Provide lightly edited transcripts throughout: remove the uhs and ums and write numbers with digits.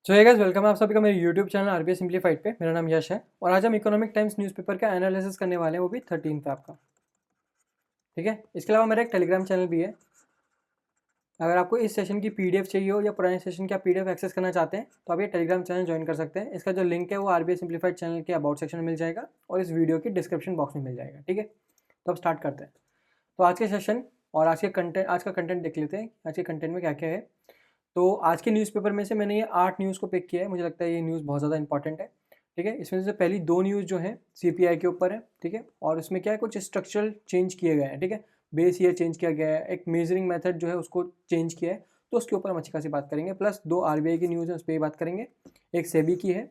सो hey guys, welcome है आप सभी का मेरे यूट्यूब चैनल आरबीआई सिंप्लीफाइड पे। मेरा नाम यश है और आज हम इकोनॉमिक टाइम्स न्यूज़पेपर का एनालिसिस करने वाले हैं, वो भी 13 पे आपका। ठीक है, इसके अलावा मेरा एक टेलीग्राम चैनल भी है। अगर आपको इस सेशन की पीडीएफ चाहिए हो या पुराने सेशन की आप पीडीएफ एक्सेस करना चाहते हैं तो आप ये टेलीग्राम चैनल ज्वाइन कर सकते हैं। इसका जो लिंक है वो आरबीआई सिंप्लीफाइड चैनल के अबाउट सेक्शन में मिल जाएगा और इस वीडियो की डिस्क्रिप्शन बॉक्स में मिल जाएगा। ठीक है, तो अब स्टार्ट करते हैं। तो आज के सेशन और आज का कंटेंट देख लेते हैं। आज के कंटेंट में क्या क्या है। तो आज के न्यूज़पेपर में से मैंने ये 8 न्यूज़ को पिक किया है। मुझे लगता है ये न्यूज़ बहुत ज़्यादा इंपॉर्टेंट है। ठीक है, इसमें से पहली 2 न्यूज़ जो है सीपीआई के ऊपर है। ठीक है, और उसमें क्या है, कुछ स्ट्रक्चरल चेंज किए गए हैं। ठीक है, बेस ईयर चेंज किया गया है, एक मेजरिंग मेथड जो है उसको चेंज किया है, तो उसके ऊपर हम अच्छी खासी बात करेंगे। प्लस 2 आरबीआई की न्यूज़ है, उस पर भी बात करेंगे। एक सेबी की है,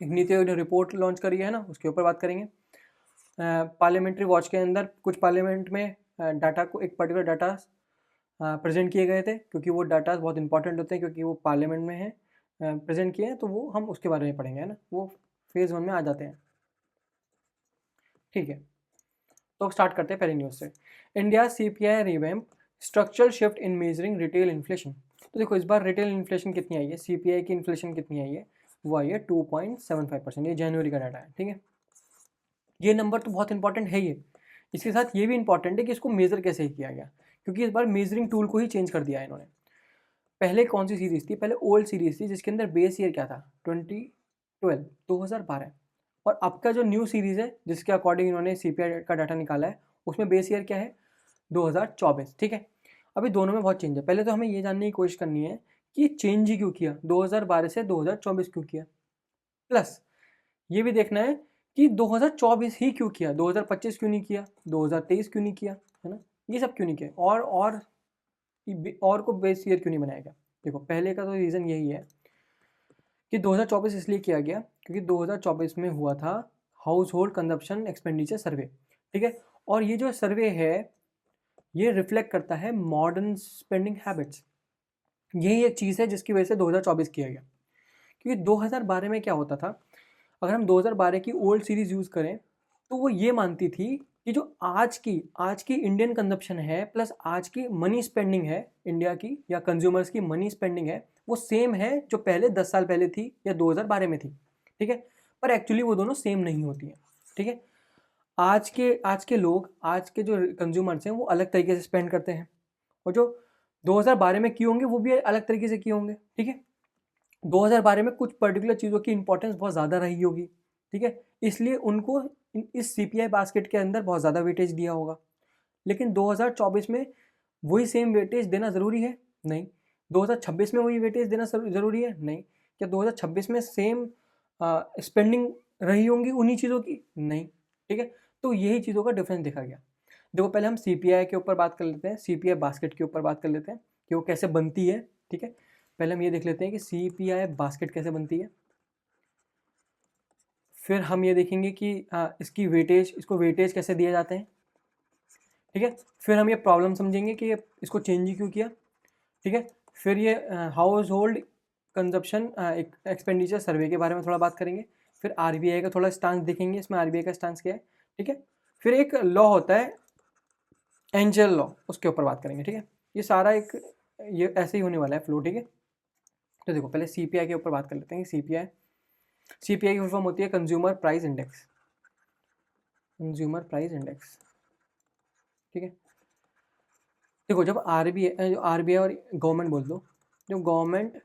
एक नीति आयोग ने रिपोर्ट लॉन्च करी है ना, उसके ऊपर बात करेंगे। पार्लियामेंट्री वॉच के अंदर कुछ पार्लियामेंट में डाटा को, एक पर्टिकुलर डाटा प्रेजेंट किए गए थे, क्योंकि वो डाटा बहुत इंपॉर्टेंट होते हैं, क्योंकि वो पार्लियामेंट में है प्रेजेंट किए हैं, तो वो हम उसके बारे में पढ़ेंगे, है ना। वो फेज़ 1 में आ जाते हैं। ठीक है, तो स्टार्ट करते हैं पहली न्यूज़ से। India CPI revamp, structural shift in measuring retail inflation. तो देखो, इस बार रिटेल इन्फ्लेशन कितनी आई है, सीपीआई की इन्फ्लेशन कितनी आई है, वो आई है 2.75%। ये जनवरी का डाटा है। ठीक है, ये नंबर तो बहुत इंपॉर्टेंट है ये। इसके साथ ये भी इंपॉर्टेंट है कि इसको मेज़र कैसे किया गया, क्योंकि इस बार मेजरिंग टूल को ही चेंज कर दिया है इन्होंने। पहले कौन सी सीरीज़ थी, पहले ओल्ड सीरीज़ थी जिसके अंदर बेस ईयर क्या था, 2012। और अब का जो न्यू सीरीज़ है जिसके अकॉर्डिंग इन्होंने सीपीआई का डाटा निकाला है, उसमें बेस ईयर क्या है, 2024। ठीक है, अभी दोनों में बहुत चेंज है। पहले तो हमें ये जानने की कोशिश करनी है कि चेंज ही क्यों किया, 2012 से 2024 क्यों किया। प्लस ये भी देखना है कि 2024 ही क्यों किया, 2025 क्यों नहीं किया, 2023 क्यों नहीं किया, है ना। ये सब क्यों नहीं किया, और को बेस ईयर क्यों नहीं बनाया गया। देखो, पहले का तो रीज़न यही है कि 2024 इसलिए किया गया क्योंकि 2024 में हुआ था हाउस होल्ड कंजप्शन एक्सपेंडिचर सर्वे। ठीक है, और ये जो सर्वे है ये रिफ्लेक्ट करता है मॉडर्न स्पेंडिंग हैबिट्स। यही एक चीज़ है जिसकी वजह से 2024 किया गया, क्योंकि 2012 में क्या होता था, अगर हम 2012 की ओल्ड सीरीज़ यूज़ करें तो वो ये मानती थी कि जो आज की इंडियन कंजप्शन है प्लस आज की मनी स्पेंडिंग है इंडिया की, या कंज्यूमर्स की मनी स्पेंडिंग है, वो सेम है जो पहले 10 साल पहले थी या 2012 में थी। ठीक है, पर एक्चुअली वो दोनों सेम नहीं होती हैं। ठीक है, आज के लोग, आज के जो कंज्यूमर्स हैं वो अलग तरीके से स्पेंड करते हैं, और जो 2012 में किए होंगे वो भी अलग तरीके से किए होंगे। ठीक है, 2012 में कुछ पर्टिकुलर चीज़ों की इंपॉर्टेंस बहुत ज़्यादा रही होगी। ठीक है, इसलिए उनको इस सीपीआई बास्केट के अंदर बहुत ज़्यादा वेटेज दिया होगा। लेकिन 2024 में वही सेम वेटेज देना ज़रूरी है? नहीं। 2026 में वही वेटेज देना ज़रूरी है? नहीं। क्या 2026 में सेम स्पेंडिंग रही होंगी उन्हीं चीज़ों की? नहीं। ठीक है, तो यही चीज़ों का डिफरेंस देखा गया। देखो, पहले हम सीपीआई के ऊपर बात कर लेते हैं, सीपीआई बास्केट के ऊपर बात कर लेते हैं कि वो कैसे बनती है। ठीक है, पहले हम ये देख लेते हैं कि सीपीआई बास्केट कैसे बनती है। फिर हम ये देखेंगे कि इसको वेटेज कैसे दिए जाते हैं। ठीक है, फिर हम ये प्रॉब्लम समझेंगे कि ये इसको चेंज ही क्यों किया। ठीक है, फिर ये हाउस होल्ड कंजप्शन एक्सपेंडिचर सर्वे के बारे में थोड़ा बात करेंगे। फिर आरबीआई का थोड़ा स्टांस देखेंगे, इसमें आरबीआई का स्टांस क्या है। ठीक है, फिर एक लॉ होता है एंजल लॉ, उसके ऊपर बात करेंगे। ठीक है, ये सारा ये ऐसे ही होने वाला है फ्लो। ठीक है, तो देखो, पहले सीपीआई के ऊपर बात कर लेते हैं। सीपीआई की फुल फॉर्म होती है consumer price index. Consumer price index. ठीक है, देखो, जब आरबीआई और गवर्नमेंट बोल दो, जब गवर्नमेंट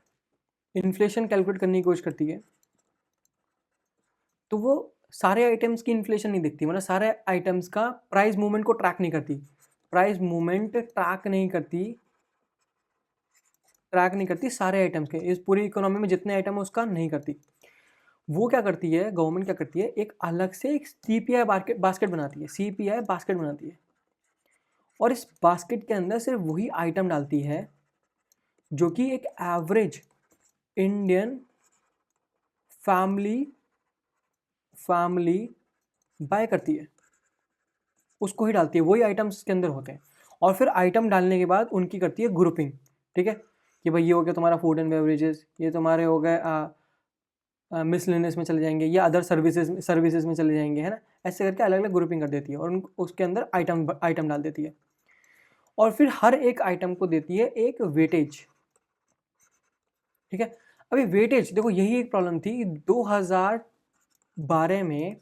इन्फ्लेशन कैलकुलेट करने की कोशिश करती है तो वो सारे आइटम्स की इन्फ्लेशन नहीं देखती, मतलब सारे आइटम्स का प्राइस मूवमेंट को ट्रैक नहीं करती। प्राइस मूवमेंट ट्रैक नहीं करती सारे आइटम्स के, इस पूरी इकोनॉमी में जितने आइटम है उसका नहीं करती। वो क्या करती है, गवर्नमेंट क्या करती है, एक अलग से एक सीपीआई बास्केट बनाती है, सीपीआई बास्केट बनाती है, और इस बास्केट के अंदर सिर्फ वही आइटम डालती है जो कि एक एवरेज इंडियन फैमिली बाय करती है, उसको ही डालती है, वही आइटम्स के अंदर होते हैं। और फिर आइटम डालने के बाद उनकी करती है ग्रुपिंग। ठीक है, कि भाई ये हो गया तुम्हारा फूड एंड बेवरेजेस, ये तुम्हारे हो गए मिसलेनियस में चले जाएंगे, या अदर सर्विसेज में चले जाएंगे, है ना। ऐसे करके अलग अलग ग्रुपिंग कर देती है और उसके अंदर आइटम डाल देती है, और फिर हर एक आइटम को देती है एक वेटेज। ठीक है, अभी वेटेज देखो, यही एक प्रॉब्लम थी 2012 में।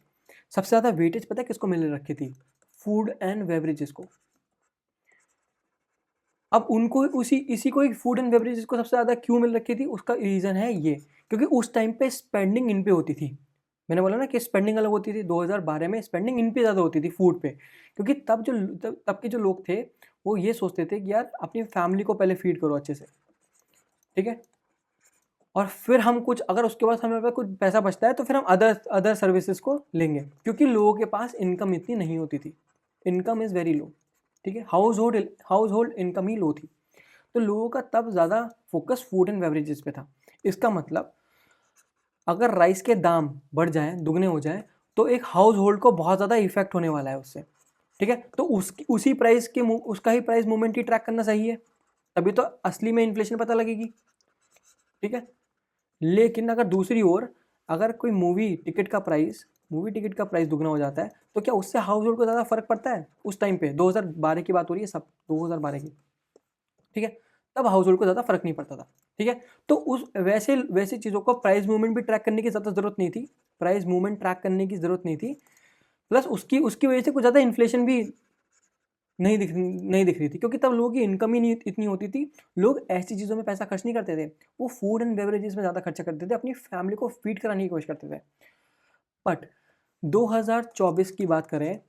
सबसे ज़्यादा वेटेज पता है किसको मिल रखी थी? फूड एंड बेवरेजेस को। अब उनको इसी को फूड एंड बेवरेजेस को सबसे ज़्यादा क्यों मिल रखी थी? उसका रीज़न है ये, क्योंकि उस टाइम पे स्पेंडिंग इन पे होती थी। मैंने बोला ना कि स्पेंडिंग अलग होती थी, 2012 में स्पेंडिंग इन पे ज़्यादा होती थी फूड पे, क्योंकि तब के जो लोग थे वो ये सोचते थे कि यार अपनी फैमिली को पहले फीड करो अच्छे से, ठीक है, और फिर हम कुछ, अगर उसके बाद हमें कुछ पैसा बचता है तो फिर हम अदर सर्विसेज को लेंगे, क्योंकि लोगों के पास इनकम इतनी नहीं होती थी। इनकम इज़ वेरी लो, ठीक है, हाउस होल्ड इनकम ही लो थी। तो लोगों का तब ज़्यादा फोकस फूड एंड बेवरेजेस पे था। इसका मतलब अगर राइस के दाम बढ़ जाएं, दुगने हो जाएं, तो एक हाउस होल्ड को बहुत ज़्यादा इफेक्ट होने वाला है उससे, ठीक है। तो उसी प्राइस के उसका ही प्राइस मूवमेंट ही ट्रैक करना सही है, तभी तो असली में इन्फ्लेशन पता लगेगी, ठीक है। लेकिन अगर दूसरी ओर अगर कोई मूवी टिकट का प्राइस दुगना हो जाता है, तो क्या उससे हाउस होल्ड को ज़्यादा फर्क पड़ता है? उस टाइम पे 2012 की बात हो रही है, सब 2012 की, ठीक है, तब हाउस होल्ड को ज़्यादा फर्क नहीं पड़ता था, ठीक है। तो उस वैसे चीज़ों को प्राइस मूवमेंट भी ट्रैक करने की ज़्यादा ज़रूरत नहीं थी, प्राइस मूवमेंट ट्रैक करने की ज़रूरत नहीं थी, प्लस उसकी वजह से कुछ ज़्यादा इन्फ्लेशन भी नहीं दिख रही थी, क्योंकि तब लोगों की इनकम ही नहीं इतनी होती थी। लोग ऐसी चीज़ों में पैसा खर्च नहीं करते थे, वो फूड एंड बेवरेजेस में ज़्यादा खर्चा करते थे, अपनी फैमिली को फीड कराने की कोशिश करते थे। बट 2024 की बात करें,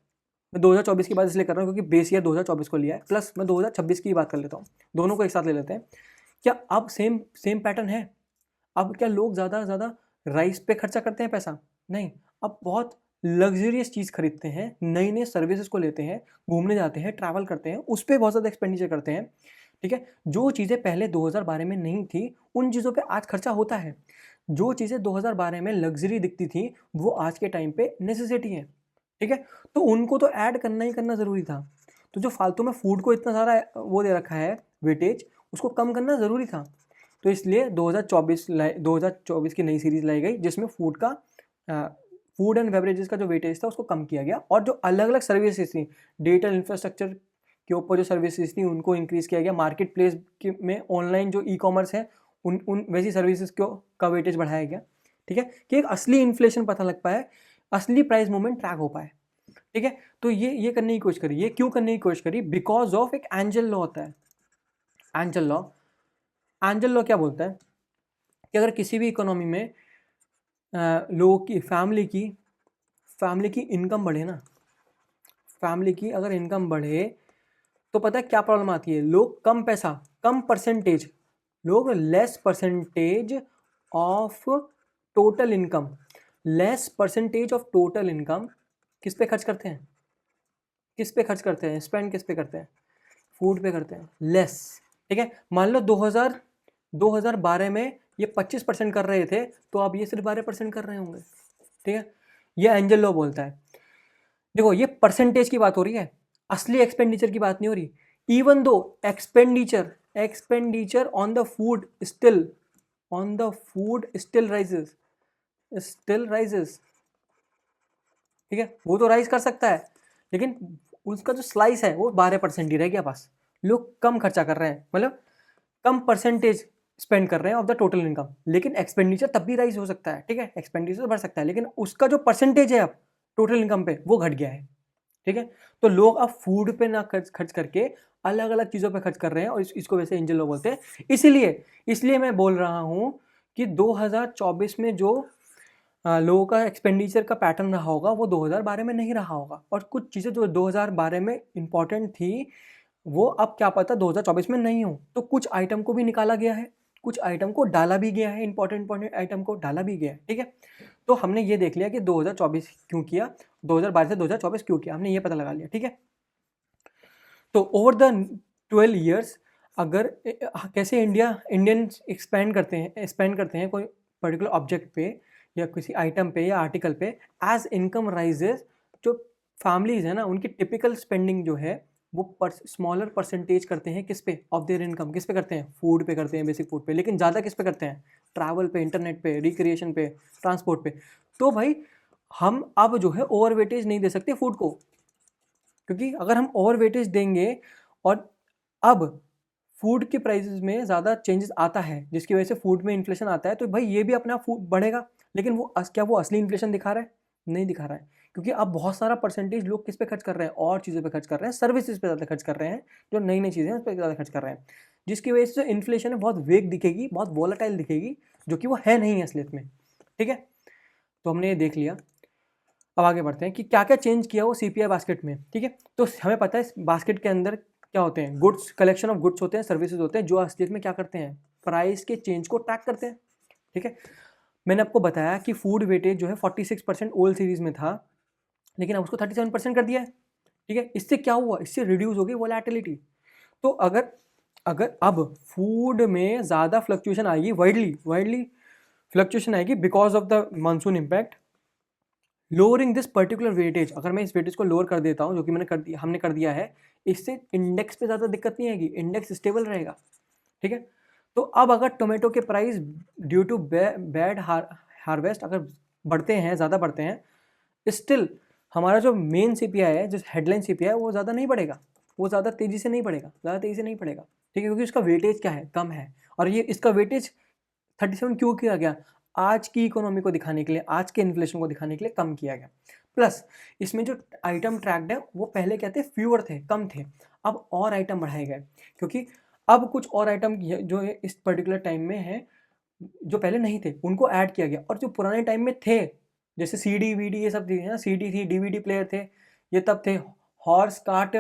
मैं 2024 की बात इसलिए कर रहा हूँ क्योंकि बेस ईयर 2024 को लिया है, प्लस मैं 2026 की बात कर लेता हूँ, दोनों को एक साथ ले लेते हैं। क्या अब सेम सेम पैटर्न है? अब क्या लोग ज़्यादा से ज़्यादा राइस पे खर्चा करते हैं पैसा? नहीं, अब बहुत लग्जरियस चीज़ खरीदते हैं, नई नई सर्विसेज को लेते हैं, घूमने जाते हैं, ट्रैवल करते हैं, उस पर बहुत ज़्यादा एक्सपेंडिचर करते हैं, ठीक है। जो चीज़ें पहले 2012 में नहीं थी, उन चीज़ों पे आज खर्चा होता है। जो चीज़ें 2012 में लग्जरी दिखती थी, वो आज के टाइम पे नेसेसिटी है, ठीक है। तो उनको तो ऐड करना ही करना ज़रूरी था। तो जो फालतू में फूड को इतना सारा वो दे रखा है वेटेज, उसको कम करना ज़रूरी था। तो इसलिए 2024 की नई सीरीज़ लाई गई, जिसमें फूड एंड बेवरेजेस का जो वेटेज था उसको कम किया गया, और जो अलग अलग सर्विसेज थी, डिजिटल इंफ्रास्ट्रक्चर के ऊपर जो सर्विसेज थी उनको इंक्रीज़ किया गया, मार्केट प्लेस में ऑनलाइन जो ई कॉमर्स है उन वैसी सर्विसेज का वेटेज बढ़ाया गया, ठीक है, कि एक असली इन्फ्लेशन पता लग पाए, असली प्राइस मूवमेंट ट्रैक हो पाए, ठीक है। तो ये करने की कोशिश करी। ये क्यों करने की कोशिश करी? बिकॉज ऑफ एक एंजल लॉ होता है। एंजल लॉ क्या बोलता है कि अगर किसी भी इकोनॉमी में लोगों की फैमिली की इनकम बढ़े ना, फैमिली की अगर इनकम बढ़े तो पता है क्या प्रॉब्लम आती है? लोग less percentage of total income किस पे खर्च करते हैं? स्पेंड किस पे करते हैं? फूड पे करते हैं, लेस, ठीक है। मान लो 2012 में ये 25% कर रहे थे, तो अब ये सिर्फ 12% कर रहे होंगे, ठीक है। ये एंजल लॉ बोलता है। देखो, ये परसेंटेज की बात हो रही है, असली एक्सपेंडिचर की बात नहीं हो रही। Even though expenditure on the food still rises, ठीक है, वो तो राइज कर सकता है, लेकिन उसका जो स्लाइस है वो 12% ही रह गया पास। लोग कम खर्चा कर रहे हैं, मतलब कम परसेंटेज स्पेंड कर रहे हैं ऑफ द टोटल इनकम, लेकिन एक्सपेंडिचर तब भी राइज हो सकता है, ठीक है, एक्सपेंडिचर बढ़ सकता है, लेकिन उसका जो परसेंटेज है अब टोटल इनकम पे वो घट गया है, ठीक है। तो लोग अब फूड पे ना खर्च करके अलग अलग चीज़ों पे खर्च कर रहे हैं, और इसको वैसे एंजल लॉ बोलते हैं। इसलिए मैं बोल रहा हूँ कि 2024 में जो लोगों का एक्सपेंडिचर का पैटर्न रहा होगा वो 2012 में नहीं रहा होगा, और कुछ चीज़ें जो 2012 में इंपॉर्टेंट थी वो अब क्या पता 2024 में नहीं हो। तो कुछ आइटम को भी निकाला गया है, कुछ आइटम को डाला भी गया है, इंपॉर्टेंट आइटम को डाला भी गया है, ठीक है। तो हमने ये देख लिया कि 2024 क्यों किया, 2012 से 2024 क्यों किया, हमने ये पता लगा लिया, ठीक है। तो ओवर द 12 ईयर्स अगर कैसे इंडियन स्पेंड करते हैं कोई पर्टिकुलर ऑब्जेक्ट पे या किसी आइटम पे या आर्टिकल पे, एज इनकम राइजेस, जो फैमिलीज है ना उनकी टिपिकल स्पेंडिंग जो है वो स्मॉलर परसेंटेज करते हैं किस पे, ऑफ देयर इनकम किस पे करते हैं? फूड पे करते हैं, बेसिक फूड पे, लेकिन ज़्यादा किस पे करते हैं? ट्रैवल पे, इंटरनेट पे, रिक्रिएशन पे, ट्रांसपोर्ट पे। तो भाई हम अब जो है ओवर वेटेज नहीं दे सकते फूड को, क्योंकि अगर हम ओवर वेटेज देंगे और अब फूड के प्राइसेस में ज़्यादा चेंजेस आता है, जिसकी वजह से फूड में इन्फ्लेशन आता है, तो भाई ये भी अपना फूड बढ़ेगा। लेकिन क्या वो असली इन्फ्लेशन दिखा रहा है? नहीं दिखा रहा है, क्योंकि अब बहुत सारा परसेंटेज लोग किस पे खर्च कर रहे हैं? और चीज़ों पे खर्च कर रहे हैं, सर्विसेज पे ज़्यादा खर्च कर रहे हैं, जो नई नई चीज़ें हैं उस पर ज़्यादा खर्च कर रहे हैं, जिसकी वजह से इन्फ्लेशन है बहुत वेग दिखेगी, बहुत वॉलेटाइल दिखेगी, जो कि वो है नहीं असलियत में। ठीक है, तो हमने ये देख लिया। अब आगे बढ़ते हैं कि क्या क्या चेंज किया वो सीपीआई बास्केट में। ठीक है, तो हमें पता है बास्केट के अंदर क्या होते हैं? गुड्स, कलेक्शन ऑफ गुड्स होते हैं, सर्विसेज होते हैं, जो असलियत में क्या करते हैं? प्राइस के चेंज को ट्रैक करते हैं। ठीक है, मैंने आपको बताया कि फूड वेटेज जो है 46% ओल्ड सीरीज में था, लेकिन अब उसको 37% कर दिया है। ठीक है, इससे क्या हुआ? इससे रिड्यूस हो गई वोलेटिलिटी। तो अगर अगर अब फूड में ज़्यादा फ्लक्चुएशन आएगी, वाइडली फ्लक्चुएशन आएगी because of the monsoon impact, lowering this particular weightage, अगर मैं इस वेटेज को लोअर कर देता हूँ, जो कि हमने कर दिया है, इससे इंडेक्स पे ज़्यादा दिक्कत नहीं आएगी, इंडेक्स स्टेबल रहेगा। ठीक है, तो अब अगर टोमेटो के price due to bad harvest अगर बढ़ते हैं, ज़्यादा बढ़ते हैं, स्टिल हमारा जो मेन सीपीआई है, जो हेडलाइन सीपीआई है, वो ज़्यादा नहीं बढ़ेगा, वो ज़्यादा तेज़ी से नहीं बढ़ेगा, ज़्यादा तेज़ी से नहीं बढ़ेगा। ठीक है, क्योंकि उसका वेटेज क्या है? कम है। और ये इसका वेटेज 37 क्यों किया गया? आज की इकोनॉमी को दिखाने के लिए, आज के इन्फ्लेशन को दिखाने के लिए कम किया गया। प्लस इसमें जो आइटम ट्रैक्ड है वो पहले क्या थे? फ्यूअर थे, कम थे। अब और आइटम बढ़ाए गए, क्योंकि अब कुछ और आइटम जो है इस पर्टिकुलर टाइम में है, जो पहले नहीं थे, उनको ऐड किया गया। और जो पुराने टाइम में थे, जैसे सीडी वीडी ये सब थी ना, सीडी थी, डीवीडी प्लेयर थे, ये तब थे। हॉर्स कार्ट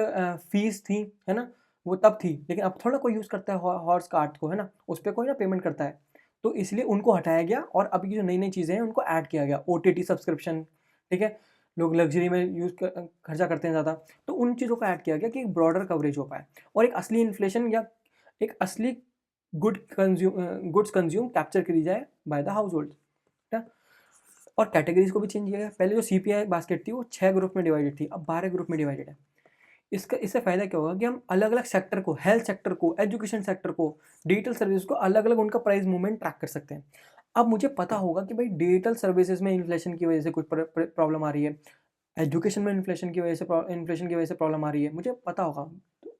फीस थी, है ना, वो तब थी। लेकिन अब थोड़ा कोई यूज़ करता है हॉर्स कार्ट को, है ना, उस पर कोई ना पेमेंट करता है, तो इसलिए उनको हटाया गया और अब की जो नई नई चीज़ें हैं उनको ऐड किया गया। ओटीटी सब्सक्रिप्शन, ठीक है, लोग लग्जरी में खर्चा करते हैं ज़्यादा, तो उन चीज़ों को ऐड किया गया कि एक ब्रॉडर कवरेज हो पाए और एक असली इन्फ्लेशन या एक असली गुड्स कंज्यूम कैप्चर करी जाए बाय द हाउस होल्ड। ठीक है, और कैटेगरीज को भी चेंज किया गया। पहले जो सीपीआई बास्केट थी वो 6 ग्रुप में डिवाइडेड थी, अब 12 ग्रुप में डिवाइडेड है। इससे फ़ायदा क्या होगा कि हम अलग अलग सेक्टर को, हेल्थ सेक्टर को, एजुकेशन सेक्टर को, डिजिटल सर्विस को अलग अलग उनका प्राइस मूवमेंट ट्रैक कर सकते हैं। अब मुझे पता होगा कि भाई डिजिटल सर्विसेज में इन्फ्लेशन की वजह से कुछ प्रॉब्लम आ रही है, एजुकेशन में इन्फ्लेशन की वजह से प्रॉब्लम आ रही है, मुझे पता होगा।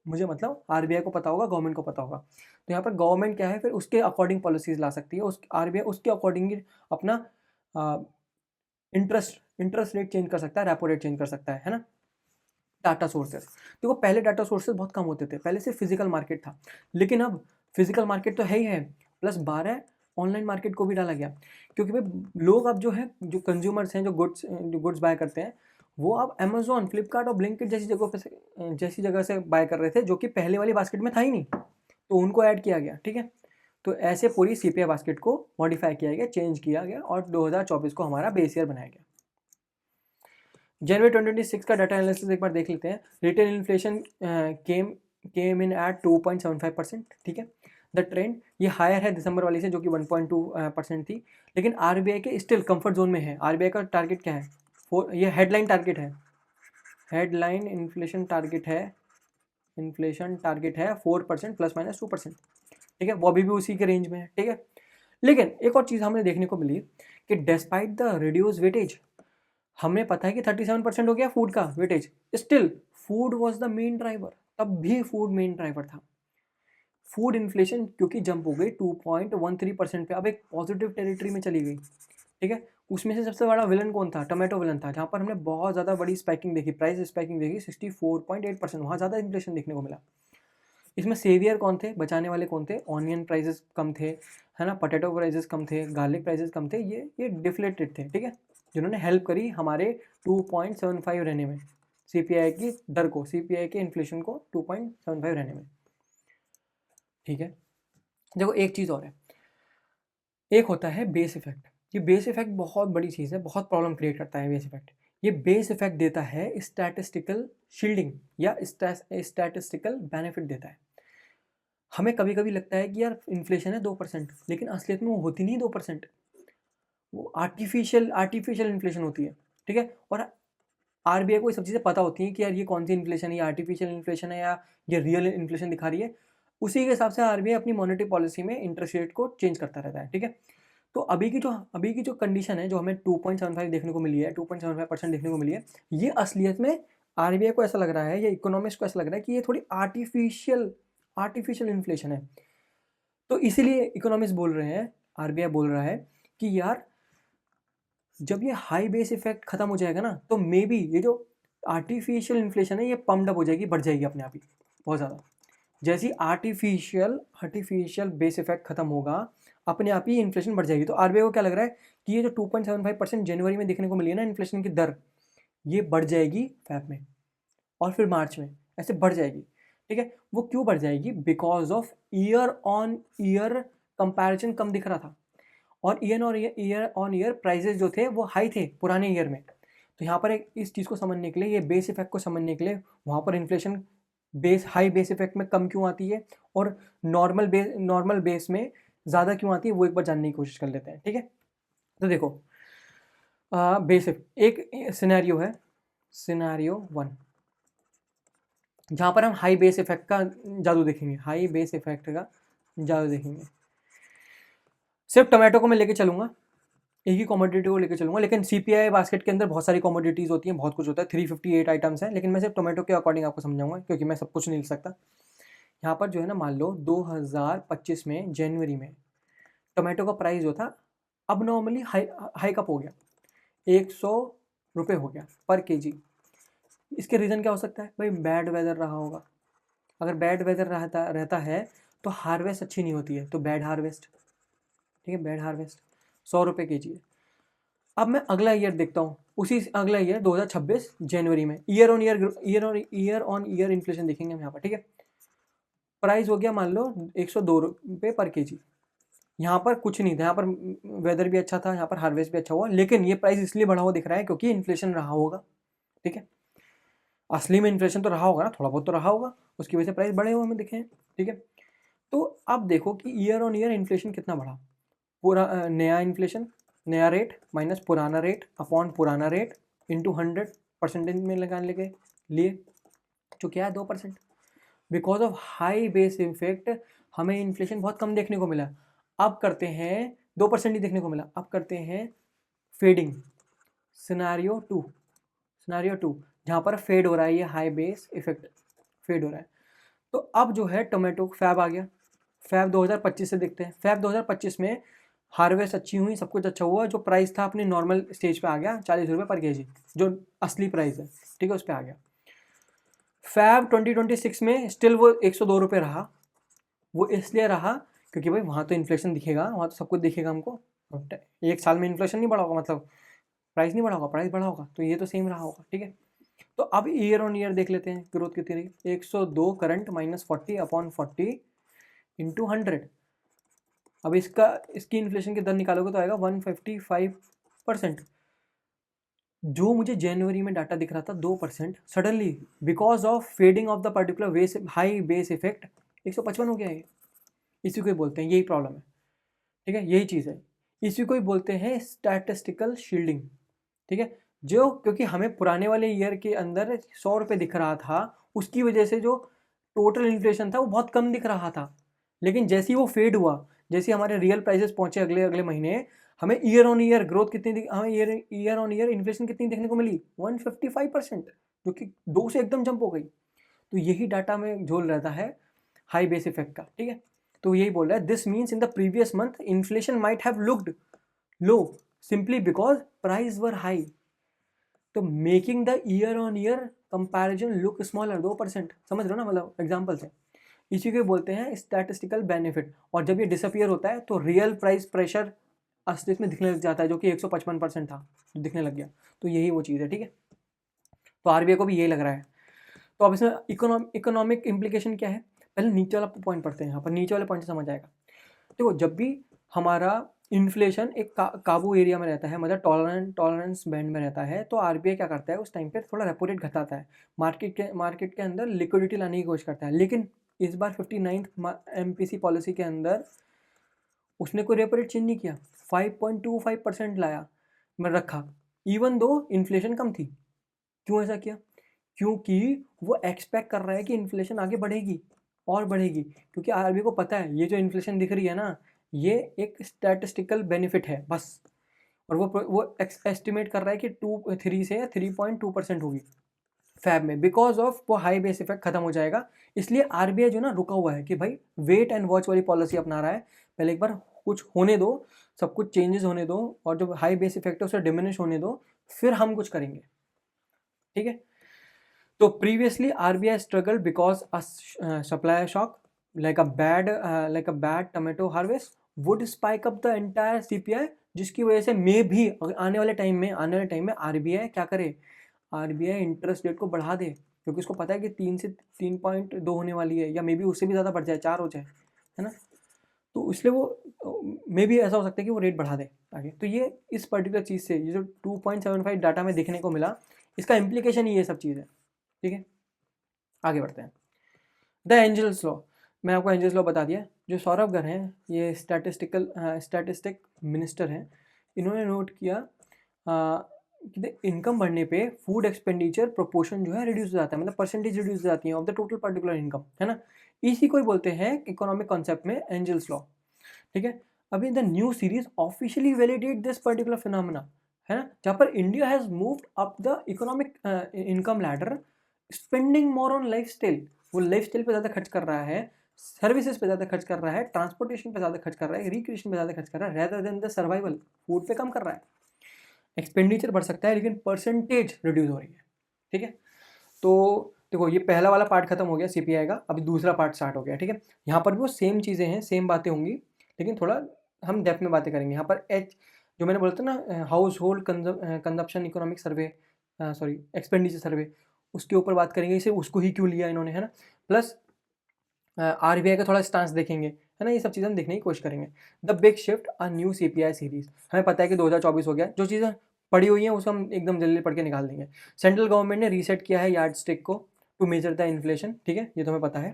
मुझे मतलब आरबीआई को पता होगा, गवर्नमेंट को पता होगा। तो यहाँ पर गवर्नमेंट क्या है, फिर उसके अकॉर्डिंग पॉलिसीज ला सकती है, उस आरबीआई उसके अकॉर्डिंग ही अपना इंटरेस्ट रेट चेंज कर सकता है, रेपो रेट चेंज कर सकता है ना। डाटा सोर्सेस, देखो पहले डाटा सोर्सेस बहुत कम होते थे, पहले सिर्फ फिजिकल मार्केट था, लेकिन अब फिजिकल मार्केट तो है ही है, प्लस 12 ऑनलाइन मार्केट को भी डाला गया। क्योंकि भाई लोग अब जो है, जो कंज्यूमर्स हैं, जो गुड्स बाय करते हैं, वो अब अमेजोन, फ्लिपकार्ट और ब्लिंकिट जैसी जगह से बाय कर रहे थे, जो कि पहले वाली बास्केट में था ही नहीं, तो उनको ऐड किया गया। ठीक है, तो ऐसे पूरी सीपीआई बास्केट को मॉडिफाई किया गया, चेंज किया गया और 2024 को हमारा बेस ईयर बनाया गया। जनवरी 2026 का डाटा एनालिसिस एक बार देख लेते हैं। रिटेल इन्फ्लेशन केम इन एट 2.75%। ठीक है, द ट्रेंड ये हायर है दिसंबर वाली से, जो कि 1.2% थी, लेकिन आरबीआई के स्टिल कंफर्ट जोन में है। आरबीआई का टारगेट क्या है? ये हेडलाइन टारगेट है, हेडलाइन इन्फ्लेशन टारगेट है 4% ±2%। ठीक है, वो अभी भी उसी के रेंज में है। ठीक है, लेकिन एक और चीज़ हमें देखने को मिली कि डिस्पाइट द रिड्यूस वेटेज, हमें पता है कि 37% हो गया फूड का weightage, still food was the main driver, तब भी फूड मेन ड्राइवर था। फूड इन्फ्लेशन क्योंकि जंप हो गई 2.13% पे, अब एक पॉजिटिव टेरिटरी में चली गई। ठीक है, उसमें से सबसे बड़ा विलन कौन था? टोमेटो विलन था, जहाँ पर हमने बहुत ज़्यादा बड़ी स्पाइकिंग देखी, प्राइस स्पाइकिंग देखी 64.8%, वहाँ ज़्यादा इन्फ्लेशन देखने को मिला। इसमें सेवियर कौन थे, बचाने वाले कौन थे? ऑनियन प्राइसेस कम थे, है ना, पोटैटो प्राइसेस कम थे, गार्लिक प्राइसेस कम थे, ये डिफ्लेटेड थे। ठीक है, जिन्होंने हेल्प करी हमारे 2.75 रहने में, सीपीआई की दर को, सीपीआई के इन्फ्लेशन को 2.75 रहने में। ठीक है, देखो एक चीज़ और है, एक होता है बेस इफेक्ट। ये बेस इफेक्ट बहुत बड़ी चीज़ है, बहुत प्रॉब्लम क्रिएट करता है बेस इफेक्ट। ये बेस इफेक्ट देता है स्टैटिस्टिकल शील्डिंग या स्टैटिस्टिकल बेनिफिट देता है। हमें कभी कभी लगता है कि यार इन्फ्लेशन है 2%, लेकिन असलियत में वो होती नहीं 2%, वो आर्टिफिशियल इन्फ्लेशन होती है। ठीक है, और आरबीआई को ये सब चीज़ें पता होती हैं कि यार ये कौन सी इन्फ्लेशन है, ये आर्टिफिशियल इन्फ्लेशन है या ये रियल इन्फ्लेशन दिखा रही है। उसी के हिसाब से आरबीआई अपनी मॉनेटरी पॉलिसी में इंटरेस्ट रेट को चेंज करता रहता है। ठीक है, तो अभी की जो कंडीशन है, जो हमें 2.75 देखने को मिली है, 2.75% देखने को मिली है, ये असलियत में आरबीआई को ऐसा लग रहा है या इकोनॉमिस्ट को ऐसा लग रहा है कि ये थोड़ी आर्टिफिशियल इन्फ्लेशन है। तो इसीलिए इकोनॉमिस्ट बोल रहे हैं, आरबीआई बोल रहा है कि यार जब ये हाई बेस इफेक्ट खत्म हो जाएगा ना, तो मे बी ये जो आर्टिफिशियल इन्फ्लेशन है ये पम्प्ड अप हो जाएगी, बढ़ जाएगी अपने आप ही बहुत ज़्यादा। जैसे आर्टिफिशियल बेस इफेक्ट खत्म होगा, अपने आप ही इन्फ्लेशन बढ़ जाएगी। तो आरबीआई को क्या लग रहा है कि ये जो 2.75% जनवरी में देखने को मिली है ना इन्फ्लेशन की दर, ये बढ़ जाएगी फेब में और फिर मार्च में, ऐसे बढ़ जाएगी। ठीक है, वो क्यों बढ़ जाएगी? Because of year on year comparison कम दिख रहा था, और ईयर ऑन ईयर प्राइजेस जो थे वो हाई थे पुराने ईयर में। तो यहाँ पर एक इस चीज़ को समझने के लिए, ये बेस इफेक्ट को समझने के लिए, वहाँ पर इन्फ्लेशन हाई बेस इफेक्ट में कम क्यों आती है और नॉर्मल बेस में ज़्यादा क्यों आती है, वो एक बार जानने की कोशिश कर लेते हैं। ठीक है, तो देखो बेसिक एक सिनेरियो है, सिनेरियो 1, जहाँ पर हम हाई बेस इफेक्ट का जादू देखेंगे, हाई बेस इफेक्ट का जादू देखेंगे। सिर्फ टोमेटो को मैं लेके चलूँगा, एक ही कमोडिटी को लेकर चलूँगा, लेकिन सीपीआई बास्केट के अंदर बहुत सारी कमोडिटीज़ होती हैं, बहुत कुछ होता है, 358 आइटम्स हैं, लेकिन मैं सिर्फ टोमेटो के अकॉर्डिंग आपको समझाऊंगा क्योंकि मैं सब कुछ नहीं लिख सकता। यहाँ पर जो है ना, मान लो 2025 में जनवरी में टोमेटो का प्राइस जो था अब नॉर्मली हाइकअप हो गया, 100 रुपये हो गया पर केजी। इसके रीज़न क्या हो सकता है भाई? बैड वेदर रहा होगा। अगर बैड वेदर रहता है तो हार्वेस्ट अच्छी नहीं होती है, तो बैड हार्वेस्ट। ठीक है, बैड हार्वेस्ट 100 रुपये केजी है। अब मैं अगला ईयर देखता हूँ, उसी अगला ईयर 2026 जनवरी में ईयर ऑन ईयर इन्फ्लेशन देखेंगे हम यहाँ पर। ठीक है, प्राइस हो गया मान लो 102 रुपये पर केजी। यहाँ पर कुछ नहीं था, यहाँ पर वेदर भी अच्छा था, यहाँ पर हार्वेस्ट भी अच्छा हुआ, लेकिन ये प्राइस इसलिए बढ़ा हुआ दिख रहा है क्योंकि इन्फ्लेशन रहा होगा। ठीक है, असली में इन्फ्लेशन तो रहा होगा ना, थोड़ा बहुत तो रहा होगा, उसकी वजह से प्राइस बढ़े हुए हमें दिखे हैं। ठीक है, तो अब देखो कि ईयर ऑन ईयर इन्फ्लेशन कितना बढ़ा। पूरा नया इन्फ्लेशन, नया रेट माइनस पुराना रेट अपॉन पुराना रेट इंटू 100% में लगाने लगे लिए, जो क्या है 2%। Because of high base effect हमें इन्फ्लेशन बहुत कम देखने को मिला। अब करते हैं 2% ही देखने को मिला, अब करते हैं फेडिंग, सिनारियो टू जहाँ पर फेड हो रहा है, ये हाई बेस इफेक्ट फेड हो रहा है। तो अब जो है टोमेटो फैब आ गया, फैब 2025 से देखते हैं। फैब 2025 में हार्वेस्ट अच्छी हुई, सब कुछ अच्छा हुआ, जो प्राइस था अपने नॉर्मल स्टेज पे आ गया 40 रुपये पर केजी, जो असली प्राइस है। ठीक है, उस पर आ गया। फैब 2026 में स्टिल वो 102 रुपये रहा। वो इसलिए रहा क्योंकि भाई वहाँ तो इन्फ्लेशन दिखेगा, वहाँ तो सब कुछ दिखेगा हमको। एक साल में इन्फ्लेशन नहीं बढ़ा होगा, मतलब प्राइस नहीं बढ़ा होगा, प्राइस बढ़ा होगा, तो ये तो सेम रहा होगा। ठीक है, तो अब ईयर ऑन ईयर देख लेते हैं ग्रोथ कितनी रही। 102 करंट माइनस 40 अपॉन 40 इंटू 100। अब इसकी इन्फ्लेशन की दर निकालोगे तो आएगा 155%। जो मुझे जनवरी में डाटा दिख रहा था 2%, suddenly because of fading of the particular high base effect 155 हो गया है। इसी को ही बोलते हैं, यही प्रॉब्लम है। ठीक है, यही चीज़ है, इसी को ही बोलते हैं स्टैटिस्टिकल शील्डिंग। ठीक है, जो क्योंकि हमें पुराने वाले ईयर के अंदर 100 रुपये दिख रहा था, उसकी वजह से जो टोटल इन्फ्लेशन था वो बहुत कम दिख रहा था। लेकिन जैसे ही वो फेड हुआ, जैसे हमारे रियल प्राइसेस पहुंचे अगले अगले महीने, हमें ईयर ऑन ईयर ग्रोथ हमें ईयर ऑन ईयर इन्फ्लेशन कितनी देखने को मिली? 155%, जो कि 2 से एकदम जंप हो गई। तो यही डाटा में झोल रहता है हाई बेस इफेक्ट का। ठीक है, तो यही बोल रहा है, this means in the previous month inflation might have looked low simply because price were high, तो making the year on year comparison look smaller. 2%, समझ रहे हो ना, मतलब एग्जांपल से। इसी को बोलते हैं स्टैटिस्टिकल बेनिफिट। और जब ये डिसअपियर होता है तो रियल प्राइस प्रेशर असलियत में दिखने लग जाता है, जो कि 155% था, दिखने लग गया। तो यही वो चीज़ है। ठीक है, तो आरबीआई को भी यही लग रहा है। तो अब इसमें इकोनॉमिक इम्प्लीकेशन क्या है? पहले नीचे वाला पॉइंट पढ़ते हैं, यहाँ पर नीचे वाले पॉइंट से समझ आएगा। देखो, जब भी हमारा इन्फ्लेशन एक काबू एरिया में रहता है, मतलब टॉलरेंस बैंड में रहता है, तो आरबीआई क्या करता है उस टाइम पे? थोड़ा रेपो रेट घटाता है, मार्केट के अंदर लिक्विडिटी लाने की कोशिश करता है। लेकिन इस बार 59th एमपीसी पॉलिसी के अंदर उसने कोई रेपो रेट चेंज नहीं किया, 5.25% लाया मैं रखा, इवन दो इन्फ्लेशन कम थी। क्यों ऐसा किया? क्योंकि वो एक्सपेक्ट कर रहा है कि इन्फ्लेशन आगे बढ़ेगी और बढ़ेगी, क्योंकि आरबीआई को पता है ये जो इन्फ्लेशन दिख रही है ना, ये एक स्टैटिस्टिकल बेनिफिट है बस। और वो एस्टिमेट कर रहा है कि 3 से 3.2% होगी। फैब में, बिकॉज ऑफ वो हाई बेस इफेक्ट खत्म हो जाएगा। इसलिए आरबीआई जो ना रुका हुआ है कि भाई वेट एंड वॉच वाली पॉलिसी अपना रहा है, पहले एक बार कुछ होने दो, सब कुछ चेंजेस होने दो, और जो हाई बेस इफेक्ट है उसे डिमिनिश होने दो, फिर हम कुछ करेंगे। ठीक है, तो previously RBI struggle because supply shock like a bad tomato harvest would spike up the entire CPI, जिसकी वजह से मे भी आने वाले टाइम में आरबीआई क्या करे, आरबीआई इंटरेस्ट रेट को बढ़ा दे, क्योंकि उसको पता है कि 3 से 3.2 होने वाली है, या मे बी उससे भी ज़्यादा बढ़ जाए, 4 हो जाए, है ना। तो इसलिए वो मे भी ऐसा हो सकता है कि वो रेट बढ़ा दे आगे। तो ये इस पर्टिकुलर चीज़ से ये जो 2.75 डाटा में देखने को मिला, इसका इम्प्लीकेशन ये सब चीज़ है। ठीक है, आगे बढ़ते हैं। द एंजल्स लॉ, मैं आपको एंजल्स लॉ बता दिया। जो सौरभ गर्ग हैं, ये स्टैटिस्टिक मिनिस्टर हैं, इन्होंने नोट किया कि इनकम बढ़ने पे फूड एक्सपेंडिचर प्रोपोर्शन जो है रिड्यूस हो जाता है, मतलब परसेंटेज रिड्यूस हो जाती है of the total particular income, है ना। इसी को ही बोलते हैं इकोनॉमिक कॉन्सेप्ट में एंजल्स लॉ। ठीक है, अभी the new series officially validate this particular phenomena, है ना, जहाँ पर India has moved up the economic income ladder, spending more on life style, वो लाइफ स्टाइल पे ज़्यादा खर्च कर रहा है, सर्विसेज पे ज़्यादा खर्च कर रहा है, ट्रांसपोर्टेशन पे ज़्यादा खर्च कर रहा है, रिक्रिएशन पे ज़्यादा खर्च कर रहा है, rather than the survival, food पे कम कर रहा है। एक्सपेंडिचर बढ़ सकता है लेकिन परसेंटेज रिड्यूस हो रही है। ठीक है, तो देखो ये पहला वाला पार्ट खत्म हो गया सीपीआई का, अभी दूसरा पार्ट स्टार्ट हो गया। ठीक है, यहाँ पर भी वो सेम चीज़ें हैं, सेम बातें होंगी, लेकिन थोड़ा हम डेप्थ में बातें करेंगे। यहाँ पर एच जो मैंने बोला था ना, house hold consumption economic survey, sorry expenditure सर्वे, उसके ऊपर बात करेंगे, इसे उसको ही क्यों लिया इन्होंने, है ना। प्लस आरबीआई का थोड़ा स्टांस देखेंगे, है ना, ये सब चीज़ें हम देखने की कोशिश करेंगे। The big shift a new CPI series, हमें पता है कि 2024 हो गया, जो चीज़ें पड़ी हुई हैं उसको हम एकदम जल्दी पढ़ के निकाल देंगे। सेंट्रल गवर्नमेंट ने रीसेट किया है यार्ड स्टिक को टू मेजर द इन्फ्लेशन। ठीक है, ये तो हमें पता है।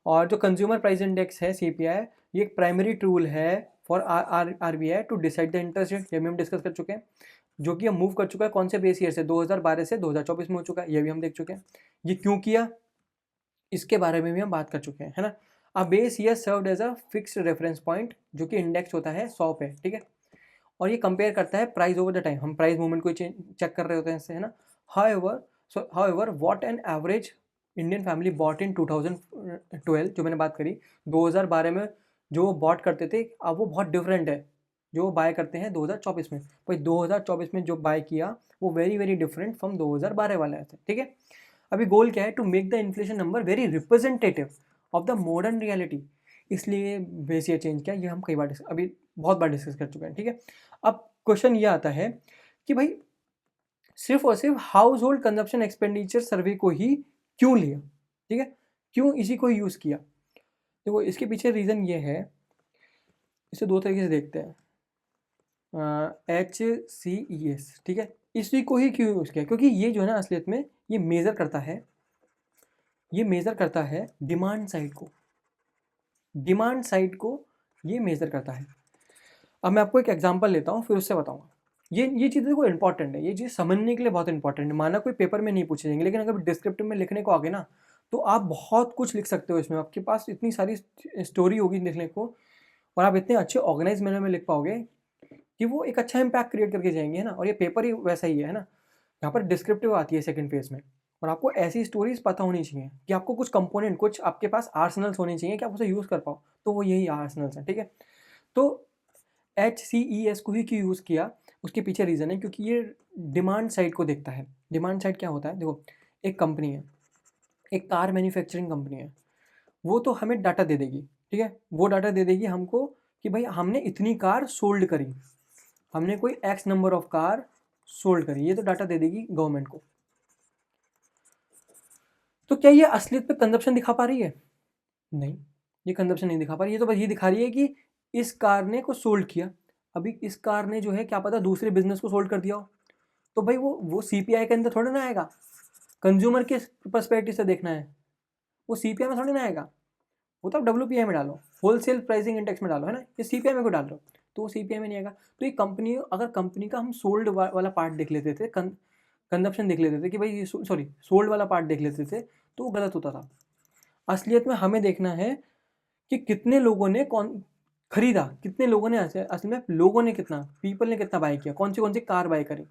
और जो कंज्यूमर प्राइस इंडेक्स है सीपीआई, ये एक प्राइमरी टूल है for RBI to decide the interest rate, ये भी हम डिस्कस कर चुके हैं, जो कि हम मूव कर चुका है कौन से बेस ईयर से, 2012 से 2024 में हो चुका है, ये भी हम देख चुके हैं। ये क्यों किया, इसके बारे में भी हम बात कर चुके हैं, है ना। A base year served as a fixed reference point, जो कि इंडेक्स होता है 100 पे। ठीक है, और ये कंपेयर करता है प्राइस ओवर द टाइम, हम प्राइस मूवमेंट को चेक कर रहे होते हैं इससे, है ना। However what an average Indian family bought in 2012, जो मैंने बात करी 2012 में जो वो बॉट करते थे, अब वो बहुत डिफरेंट है जो वो बाय करते हैं 2024 में। भाई 2024 में जो बाय किया वो वेरी वेरी डिफरेंट फ्रॉम 2012 वाला है। ठीक है, अभी गोल क्या है, to make the inflation number very representative of the modern reality, इसलिए बेस ईयर चेंज किया। ये हम कई बार अभी बहुत बार डिस्कस कर चुके हैं। ठीक है, अब क्वेश्चन ये आता है कि भाई सिर्फ और सिर्फ house hold consumption expenditure survey को ही क्यों लिया, ठीक है, क्यों इसी को यूज़ किया। देखो इसके पीछे रीज़न ये है, इसे दो तरीके से देखते हैं। HCES, ठीक है, इसी को ही क्यों यूज़ किया, क्योंकि ये जो है ना असलियत में ये मेज़र करता है, ये मेज़र करता है डिमांड साइड को, डिमांड साइड को ये मेज़र करता है। अब मैं आपको एक एग्जांपल लेता हूँ फिर उससे बताऊँगा। ये चीज़ें देखो इंपॉर्टेंट है, ये चीज़ समझने के लिए बहुत इंपॉर्टेंट है। माना कोई पेपर में नहीं पूछे जाएंगे, लेकिन अगर डिस्क्रिप्टिव में लिखने को आ गए ना, तो आप बहुत कुछ लिख सकते हो इसमें, आपके पास इतनी सारी स्टोरी होगी लिखने को, और आप इतने अच्छे ऑर्गेनाइज मैनर में लिख पाओगे कि वो एक अच्छा इम्पैक्ट क्रिएट करके जाएंगे, है ना। और ये पेपर ही वैसा ही है ना, यहाँ पर डिस्क्रिप्टिव आती है सेकंड फेज में, और आपको ऐसी स्टोरीज पता होनी चाहिए कि आपको कुछ कंपोनेंट, कुछ आपके पास आर्सनल्स होने चाहिए कि आप उसे यूज़ कर पाओ, तो वो यही आर्सनल्स हैं। ठीक है, तो HCES को ही क्यों यूज़ किया, उसके पीछे रीज़न है क्योंकि ये डिमांड साइड को देखता है। डिमांड साइड क्या होता है, देखो एक कंपनी है, एक कार मैन्युफैक्चरिंग कंपनी है, वो तो हमें डाटा दे देगी, ठीक है, वो डाटा दे देगी हमको कि भाई हमने इतनी कार सोल्ड करी, हमने कोई x number of car sold करी, ये तो डाटा दे देगी गवर्नमेंट को। तो क्या ये असलियत पे कंजप्शन दिखा पा रही है, नहीं, ये कंजप्शन नहीं दिखा पा रही है। ये तो बस ये दिखा रही है कि इस कार ने कुछ सोल्ड किया। अभी इस कार ने जो है क्या पता दूसरे बिजनेस को सोल्ड कर दिया हो, तो भाई वो सीपीआई के अंदर थोड़ा ना आएगा, कंज्यूमर के पर्सपेक्टिव से देखना है, वो सीपीआई में थोड़ी ना आएगा, वो तो आप डब्ल्यूपीआई में डालो, होलसेल प्राइसिंग इंडेक्स में डालो, है ना, ये सीपीआई में को डाल रहे हो, तो वो सीपीआई में नहीं आएगा। तो ये कंपनी, अगर कंपनी का हम सोल्ड वाला पार्ट देख लेते थे, कंजप्शन देख लेते थे कि भाई सॉरी सोल्ड वाला पार्ट देख लेते थे, तो वो गलत होता था। असलियत में हमें देखना है कि कितने लोगों ने कौन खरीदा, कितने लोगों ने, असल में लोगों ने कितना, पीपल ने कितना बाय किया, कौन सी कार बाय करी,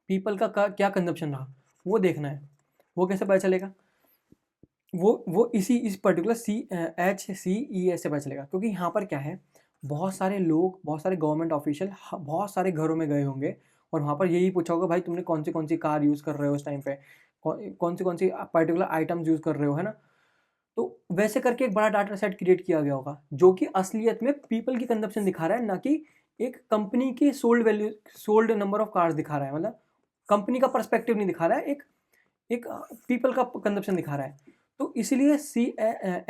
पीपल का क्या कंजप्शन रहा, वो देखना है। वो कैसे पता चलेगा? वो इस पर्टिकुलर HCES से पता चलेगा, क्योंकि यहाँ पर क्या है, बहुत सारे लोग, बहुत सारे गवर्नमेंट ऑफिशियल बहुत सारे घरों में गए होंगे और वहाँ पर यही पूछा होगा, भाई तुमने कौन सी कार यूज़ कर रहे हो उस टाइम पे, कौन सी पर्टिकुलर आइटम्स यूज़ कर रहे हो, है ना? तो वैसे करके एक बड़ा डाटा सेट क्रिएट किया गया होगा, जो कि असलियत में पीपल की कंजप्शन दिखा रहा है, ना कि एक कंपनी की सोल्ड नंबर ऑफ कार्स दिखा रहा है। मतलब कंपनी का पर्सपेक्टिव नहीं दिखा रहा है, एक पीपल का कंजप्शन दिखा रहा है। तो इसलिए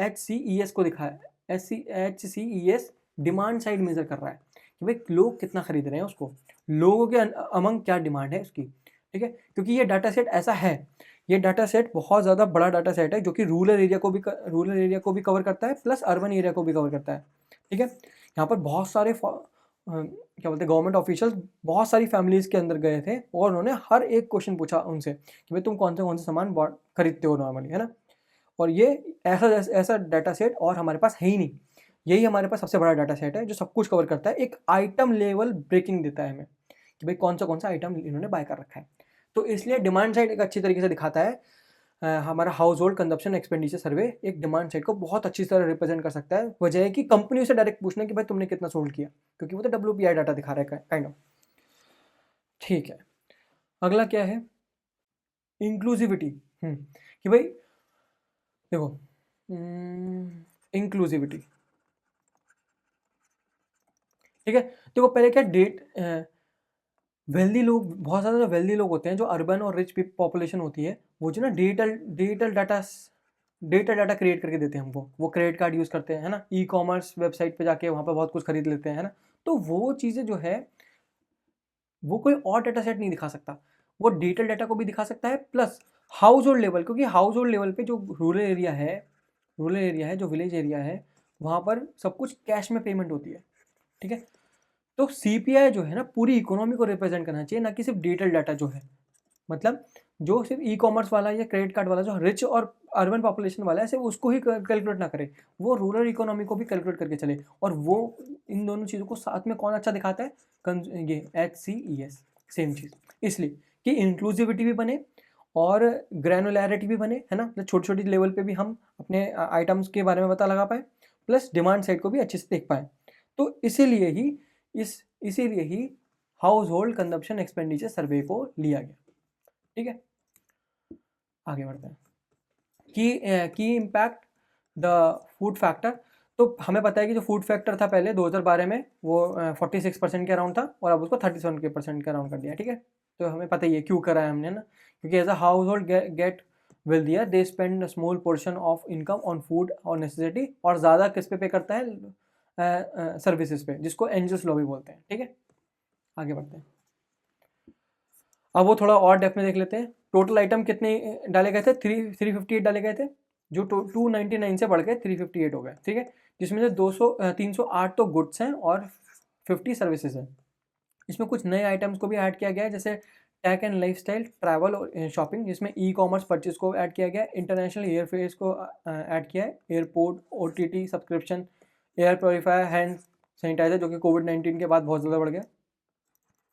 HCES को दिखा है, HCES डिमांड साइड मेजर कर रहा है कि भाई लोग कितना खरीद रहे हैं उसको, लोगों के अमंग क्या डिमांड है उसकी, ठीक है? क्योंकि ये डाटा सेट ऐसा है, ये डाटा सेट बहुत ज़्यादा बड़ा डाटा सेट है, जो कि रूरल एरिया को भी कवर करता है, प्लस अर्बन एरिया को भी कवर करता है, ठीक है? यहाँ पर बहुत सारे क्या बोलते हैं, गवर्नमेंट ऑफिशियल बहुत सारी फैमिलीज़ के अंदर गए थे और उन्होंने हर एक क्वेश्चन पूछा उनसे कि भाई तुम कौन से सामान खरीदते हो नॉर्मली, है ना? और ये ऐसा डाटा सेट और हमारे पास है ही नहीं। यही हमारे पास सबसे बड़ा डाटा सेट है जो सब कुछ कवर करता है, एक आइटम लेवल ब्रेकिंग देता है हमें कि भाई कौन सा आइटम इन्होंने बाय कर रखा है। तो इसलिए डिमांड साइड एक अच्छी तरीके से दिखाता है। हमारा हाउस होल्ड कंजप्शन एक्सपेंडिचर सर्वे एक डिमांड साइड को बहुत अच्छी तरह रिप्रेजेंट कर सकता है। वजह है कि कंपनी से डायरेक्ट पूछना कि भाई तुमने कितना सोल्ड किया, क्योंकि वो तो WPI डाटा दिखा रहा है काइंड ऑफ। ठीक है, अगला क्या है? इंक्लूसिविटी। कि भाई देखो, इंक्लूसिविटी, ठीक है? देखो पहले क्या, वेल्दी लोग, बहुत ज़्यादा वेल्दी लोग होते हैं, जो अर्बन और रिच पॉपुलेशन होती है, वो जो ना डिजिटल डाटा क्रिएट करके देते हैं हमको। वो क्रेडिट कार्ड यूज़ करते हैं, है ना? ई-कॉमर्स वेबसाइट पे जाके वहाँ पे बहुत कुछ खरीद लेते हैं, है ना? तो वो चीज़ें जो है, वो कोई और डाटा सेट नहीं दिखा सकता। वो डिजिटल डाटा को भी दिखा सकता है, प्लस हाउस होल्ड लेवल, क्योंकि हाउस होल्ड लेवल पे जो रूरल एरिया है, जो विलेज एरिया है, वहाँ पर सब कुछ कैश में पेमेंट होती है, ठीक है? तो CPI जो है ना, पूरी इकोनॉमी को रिप्रेजेंट करना चाहिए, ना कि सिर्फ डिजिटल डाटा जो है। मतलब जो सिर्फ ई-कॉमर्स वाला या क्रेडिट कार्ड वाला, जो रिच और अर्बन पॉपुलेशन वाला है, सिर्फ उसको ही कैलकुलेट ना करे, वो रूरल इकोनॉमी को भी कैलकुलेट करके चले। और वो इन दोनों चीज़ों को साथ में कौन अच्छा दिखाता है? ये HCES, सेम चीज़। इसलिए कि इंक्लूसिविटी भी बने और ग्रैनुलैरिटी भी बने, है ना? मतलब छोटी छोटी लेवल पे भी हम अपने आइटम्स के बारे में पता लगा पाए, प्लस डिमांड साइड को भी अच्छे से देख पाए। तो इसीलिए ही household consumption expenditure survey को लिया गया, ठीक है? आगे बढ़ते हैं। की इम्पैक्ट द फूड फैक्टर। तो हमें पता है कि जो फूड फैक्टर था पहले 2012 में, वो 46% के अराउंड था, और अब उसको 37% के अराउंड कर दिया, ठीक है? तो हमें पता ही है क्यों करा है हमने ना, क्योंकि as a household get wealthier, they spend small portion of income on food और नेसेसिटी। और ज़्यादा किस पे करता है? सर्विसेज पे, जिसको एंजल्स लॉबी बोलते हैं, ठीक है? आगे बढ़ते हैं। अब वो थोड़ा और डेप्थ में देख लेते हैं। टोटल आइटम कितने डाले गए थे? 358 डाले गए थे, जो 299 से बढ़ के 358 हो गए, ठीक है? जिसमें से 308 तो गुड्स हैं और 50 सर्विसेज हैं। इसमें कुछ नए आइटम्स को भी ऐड किया गया है, जैसे टेक एंड लाइफस्टाइल, ट्रैवल और शॉपिंग, जिसमें ई-कॉमर्स परचेज को ऐड किया गया है, इंटरनेशनल एयरफेयर्स को ऐड किया है, airport, OTT subscription, air purifier, hand sanitiser, जो कि कोविड-19 के बाद बहुत ज़्यादा बढ़ गया,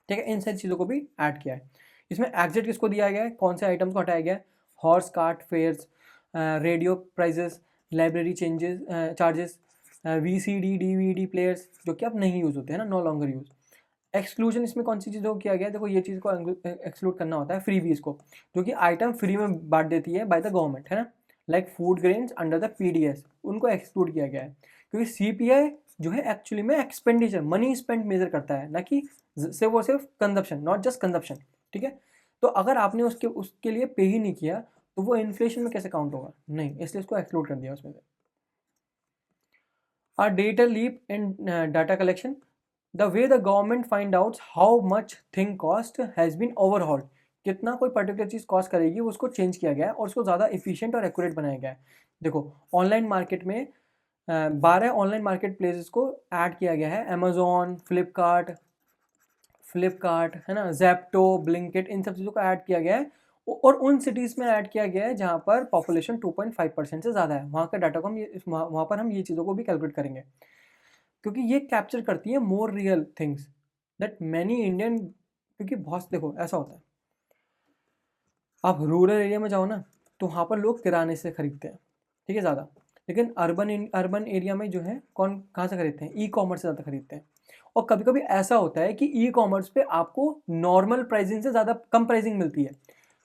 ठीक है? इन सारी चीज़ों को भी ऐड किया है। इसमें एग्जिट किसको दिया गया है, कौन से आइटम्स को हटाया गया है? Horse cart fares, radio prices, library charges, VCD DVD players, जो कि अब नहीं यूज़ होते हैं ना, नो लॉन्गर यूज़। एक्सक्लूजन इसमें कौन सी चीज़ों को किया गया है? देखो, ये चीज़ को एक्सक्लूड करना होता है फ्रीबीज को, जो कि आइटम फ्री में बांट देती है बाय द गवर्नमेंट, है ना? Like food grains under the PDS, उनको एक्सक्लूड किया गया है, क्योंकि CPI जो है एक्चुअली में एक्सपेंडिचर, मनी स्पेंड मेजर करता है, ना कि सिर्फ कंजप्शन, नॉट जस्ट कंजप्शन, ठीक है? तो अगर आपने उसके उसके लिए पे ही नहीं किया, तो वो इन्फ्लेशन में कैसे काउंट होगा? नहीं, इसलिए इसको एक्सक्लूड कर दिया उसमें से। A data leap in data collection. The way the government find out how much thing cost has been overhauled. कितना कोई पर्टिकुलर चीज़ कॉस्ट करेगी, उसको चेंज किया गया है और उसको ज़्यादा इफिशिएंट और एक्यूरेट बनाया गया है। देखो, ऑनलाइन मार्केट में 12 ऑनलाइन मार्केट प्लेसेस को ऐड किया गया है। अमेजोन, फ्लिपकार्ट, है ना, जेप्टो, ब्लिंकिट, इन सब चीज़ों को ऐड किया गया है। और उन सिटीज़ में ऐड किया गया है जहाँ पर पॉपुलेशन 2.5% से ज़्यादा है। वहाँ का डाटा को हम वहाँ पर हम ये चीज़ों को भी कैलकुलेट करेंगे, क्योंकि ये कैप्चर करती है more real things that many Indian. क्योंकि बहुत, देखो ऐसा होता है, आप रूरल एरिया में जाओ ना, तो वहाँ पर लोग किराने से खरीदते हैं, ठीक है, ज़्यादा। लेकिन अर्बन एरिया में जो है कौन कहाँ से खरीदते हैं, ई कॉमर्स से ज़्यादा खरीदते हैं। और कभी कभी ऐसा होता है कि ई कॉमर्स पे आपको नॉर्मल प्राइसिंग से ज़्यादा कम प्राइसिंग मिलती है।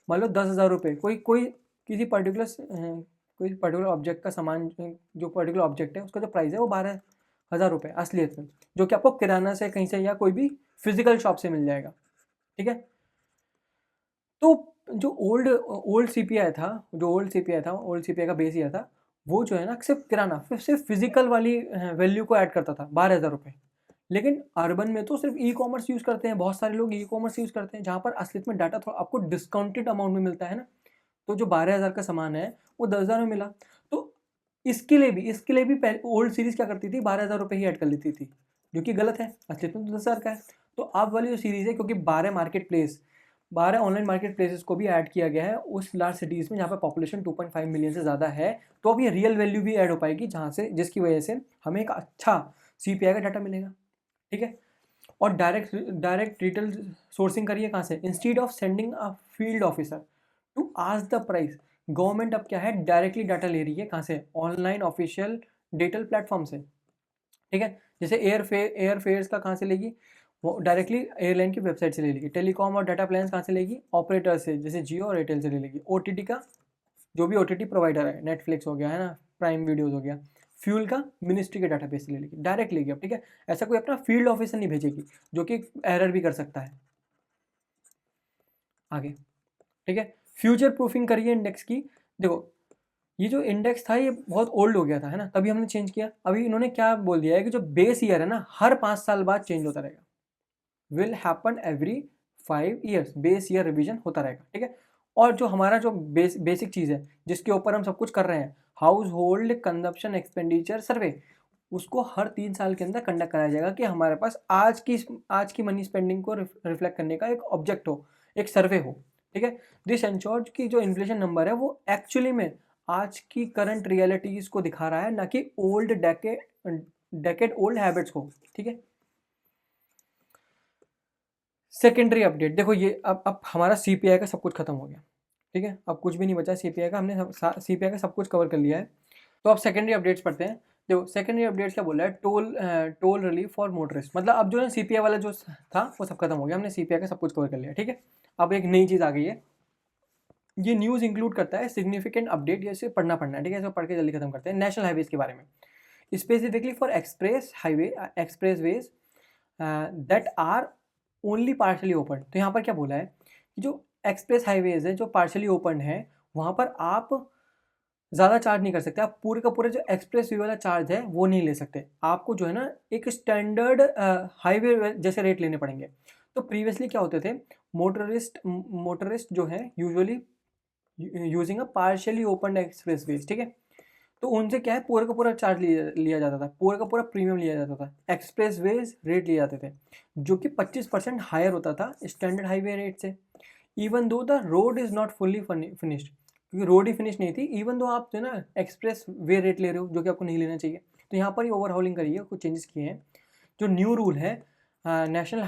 मान लो 10,000 रुपये, कोई कोई किसी पर्टिकुलर ऑब्जेक्ट का सामान, जो पर्टिकुलर ऑब्जेक्ट है उसका जो प्राइस है वो 12,000 रुपये असलियत में, जो कि आपको किराना से कहीं से या कोई भी फिजिकल शॉप से मिल जाएगा, ठीक है। तो जो ओल्ड सीपीआई था, ओल्ड सीपीआई का बेस ईयर था, वो जो है ना सिर्फ किराना, सिर्फ फिजिकल वाली वैल्यू को ऐड करता था, 12,000 रुपये। लेकिन अर्बन में तो सिर्फ ई कॉमर्स यूज़ करते हैं, बहुत सारे लोग ई कॉमर्स यूज़ करते हैं, जहाँ पर असलियत में डाटा थोड़ा आपको डिस्काउंटेड अमाउंट में मिलता है ना। तो जो 12,000 का सामान है वो 10,000 में मिला। तो इसके लिए भी पहले ओल्ड सीरीज़ क्या करती थी, 12,000 रुपये ही ऐड कर लेती थी, जो कि गलत है, असलियत में तो 10,000 का है। तो अब वाली जो सीरीज़ है, क्योंकि 12 ऑनलाइन मार्केट प्लेसेस को भी ऐड किया गया है उस लार्ज सिटीज़ में जहाँ पर पॉपुलेशन 2.5 मिलियन से ज़्यादा है, तो अब ये रियल वैल्यू भी ऐड हो पाएगी, जिसकी वजह से हमें एक अच्छा सीपीआई का डाटा मिलेगा, ठीक है। और डायरेक्ट रिटेल सोर्सिंग करिए कहाँ से, instead of sending a field officer to ask the price. Government अब क्या है, डायरेक्टली डाटा ले रही है कहाँ से, ऑनलाइन ऑफिशियल डिजिटल प्लेटफॉर्म से, ठीक है। जैसे एयर फेयर्स का कहाँ से लेगी, वो डायरेक्टली एयरलाइन की वेबसाइट से ले लेगी। टेलीकॉम और डाटा प्लान कहाँ से लेगी, ऑपरेटर से, जैसे जियो और एयरटेल से ले लेगी। ओटीटी का जो भी ओटीटी प्रोवाइडर है, नेटफ्लिक्स हो गया है ना, प्राइम वीडियोस हो गया। फ्यूल का मिनिस्ट्री के डाटा बेस से ले लेगी, डायरेक्ट लेगी अब, ठीक है। ऐसा कोई अपना फील्ड ऑफिसर नहीं भेजेगी, जो कि एरर भी कर सकता है आगे, ठीक है। फ्यूचर प्रूफिंग करिए इंडेक्स की। देखो, ये जो इंडेक्स था ये बहुत ओल्ड हो गया था, है ना, तभी हमने चेंज किया। अभी इन्होंने क्या बोल दिया है कि जो बेस ईयर है ना, हर 5 साल बाद चेंज होता रहेगा, will happen every 5 years, base year revision होता रहेगा, ठीक है। और जो हमारा जो बेसिक चीज़ है जिसके ऊपर हम सब कुछ कर रहे हैं, हाउस होल्ड कंजप्शन एक्सपेंडिचर सर्वे, उसको हर 3 साल के अंदर कंडक्ट कराया जाएगा कि हमारे पास आज की मनी स्पेंडिंग को रिफ्लेक्ट करने का एक ऑब्जेक्ट हो, एक सर्वे हो, ठीक है। दिस एंश्योर्स की जो इन्फ्लेशन नंबर है वो एक्चुअली में आज की करंट रियलिटीज़ को दिखा रहा है, ना कि ओल्ड डेकेड ओल्ड हैबिट्स को, ठीक है। सेकेंडरी अपडेट, देखो ये अब हमारा सीपीआई का सब कुछ खत्म हो गया, ठीक है। अब कुछ भी नहीं बचा सीपीआई का, हमने सीपीआई का सब कुछ कवर कर लिया है। तो अब सेकेंडरी अपडेट्स पढ़ते हैं। देखो सेकेंडरी अपडेट्स क्या बोला है, टोल रिलीफ फॉर मोटरिस्ट, मतलब अब जो है सीपीआई वाला जो था वो सब खत्म हो गया, हमने सीपीआई का सब कुछ कवर कर लिया, ठीक है। अब एक नई चीज़ आ गई है, ये न्यूज़ इंक्लूड करता है सिग्निफिकेंट अपडेट, जैसे पढ़ना है, ठीक है। इसको पढ़ के जल्दी खत्म करते हैं। नेशनल हाईवेज के बारे में, specifically for expressways that are only partially open. तो यहाँ पर क्या बोला है कि जो एक्सप्रेस हाईवेज है जो पार्शली ओपन है, वहाँ पर आप ज़्यादा चार्ज नहीं कर सकते, आप पूरे का पूरा जो एक्सप्रेस वे वाला चार्ज है वो नहीं ले सकते, आपको जो है ना एक स्टैंडर्ड हाईवे जैसे रेट लेने पड़ेंगे। तो प्रीवियसली क्या होते थे, मोटरिस्ट जो है usually using a partially open expressways, ठीक है। तो उनसे क्या है, पूरा का पूरा चार्ज लिया जाता था, पूरा का पूरा प्रीमियम लिया जाता था, एक्सप्रेस वेज रेट लिए जाते थे, जो कि 25% हायर होता था स्टैंडर्ड हाईवे रेट से। Even though the road is not fully finished, क्योंकि रोड ही फिनिश नहीं थी, इवन दो आप जो है ना एक्सप्रेस वे रेट ले रहे हो, जो कि आपको नहीं लेना चाहिए। तो यहाँ पर ही ओवरहॉलिंग करी है, कुछ चेंजेस किए हैं। जो न्यू रूल है national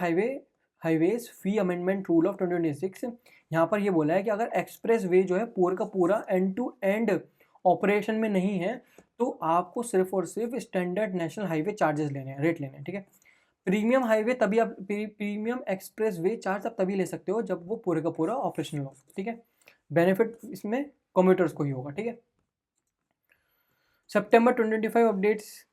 highways fee amendment rule of 2026, यहाँ पर ये बोला है कि अगर एक्सप्रेस वे जो है पूरा का पूरा एंड टू एंड ऑपरेशन में नहीं है, तो आपको सिर्फ और सिर्फ स्टैंडर्ड नेशनल हाईवे चार्जेस लेने हैं, रेट लेने हैं, ठीक है। प्रीमियम हाईवे तभी आप प्रीमियम एक्सप्रेस वे चार्ज आप तभी ले सकते हो जब वो पूरे का पूरा ऑपरेशनल हो, ठीक है। बेनिफिट इसमें कम्यूटर्स को ही होगा, ठीक है। सितंबर 2025 अपडेट्स,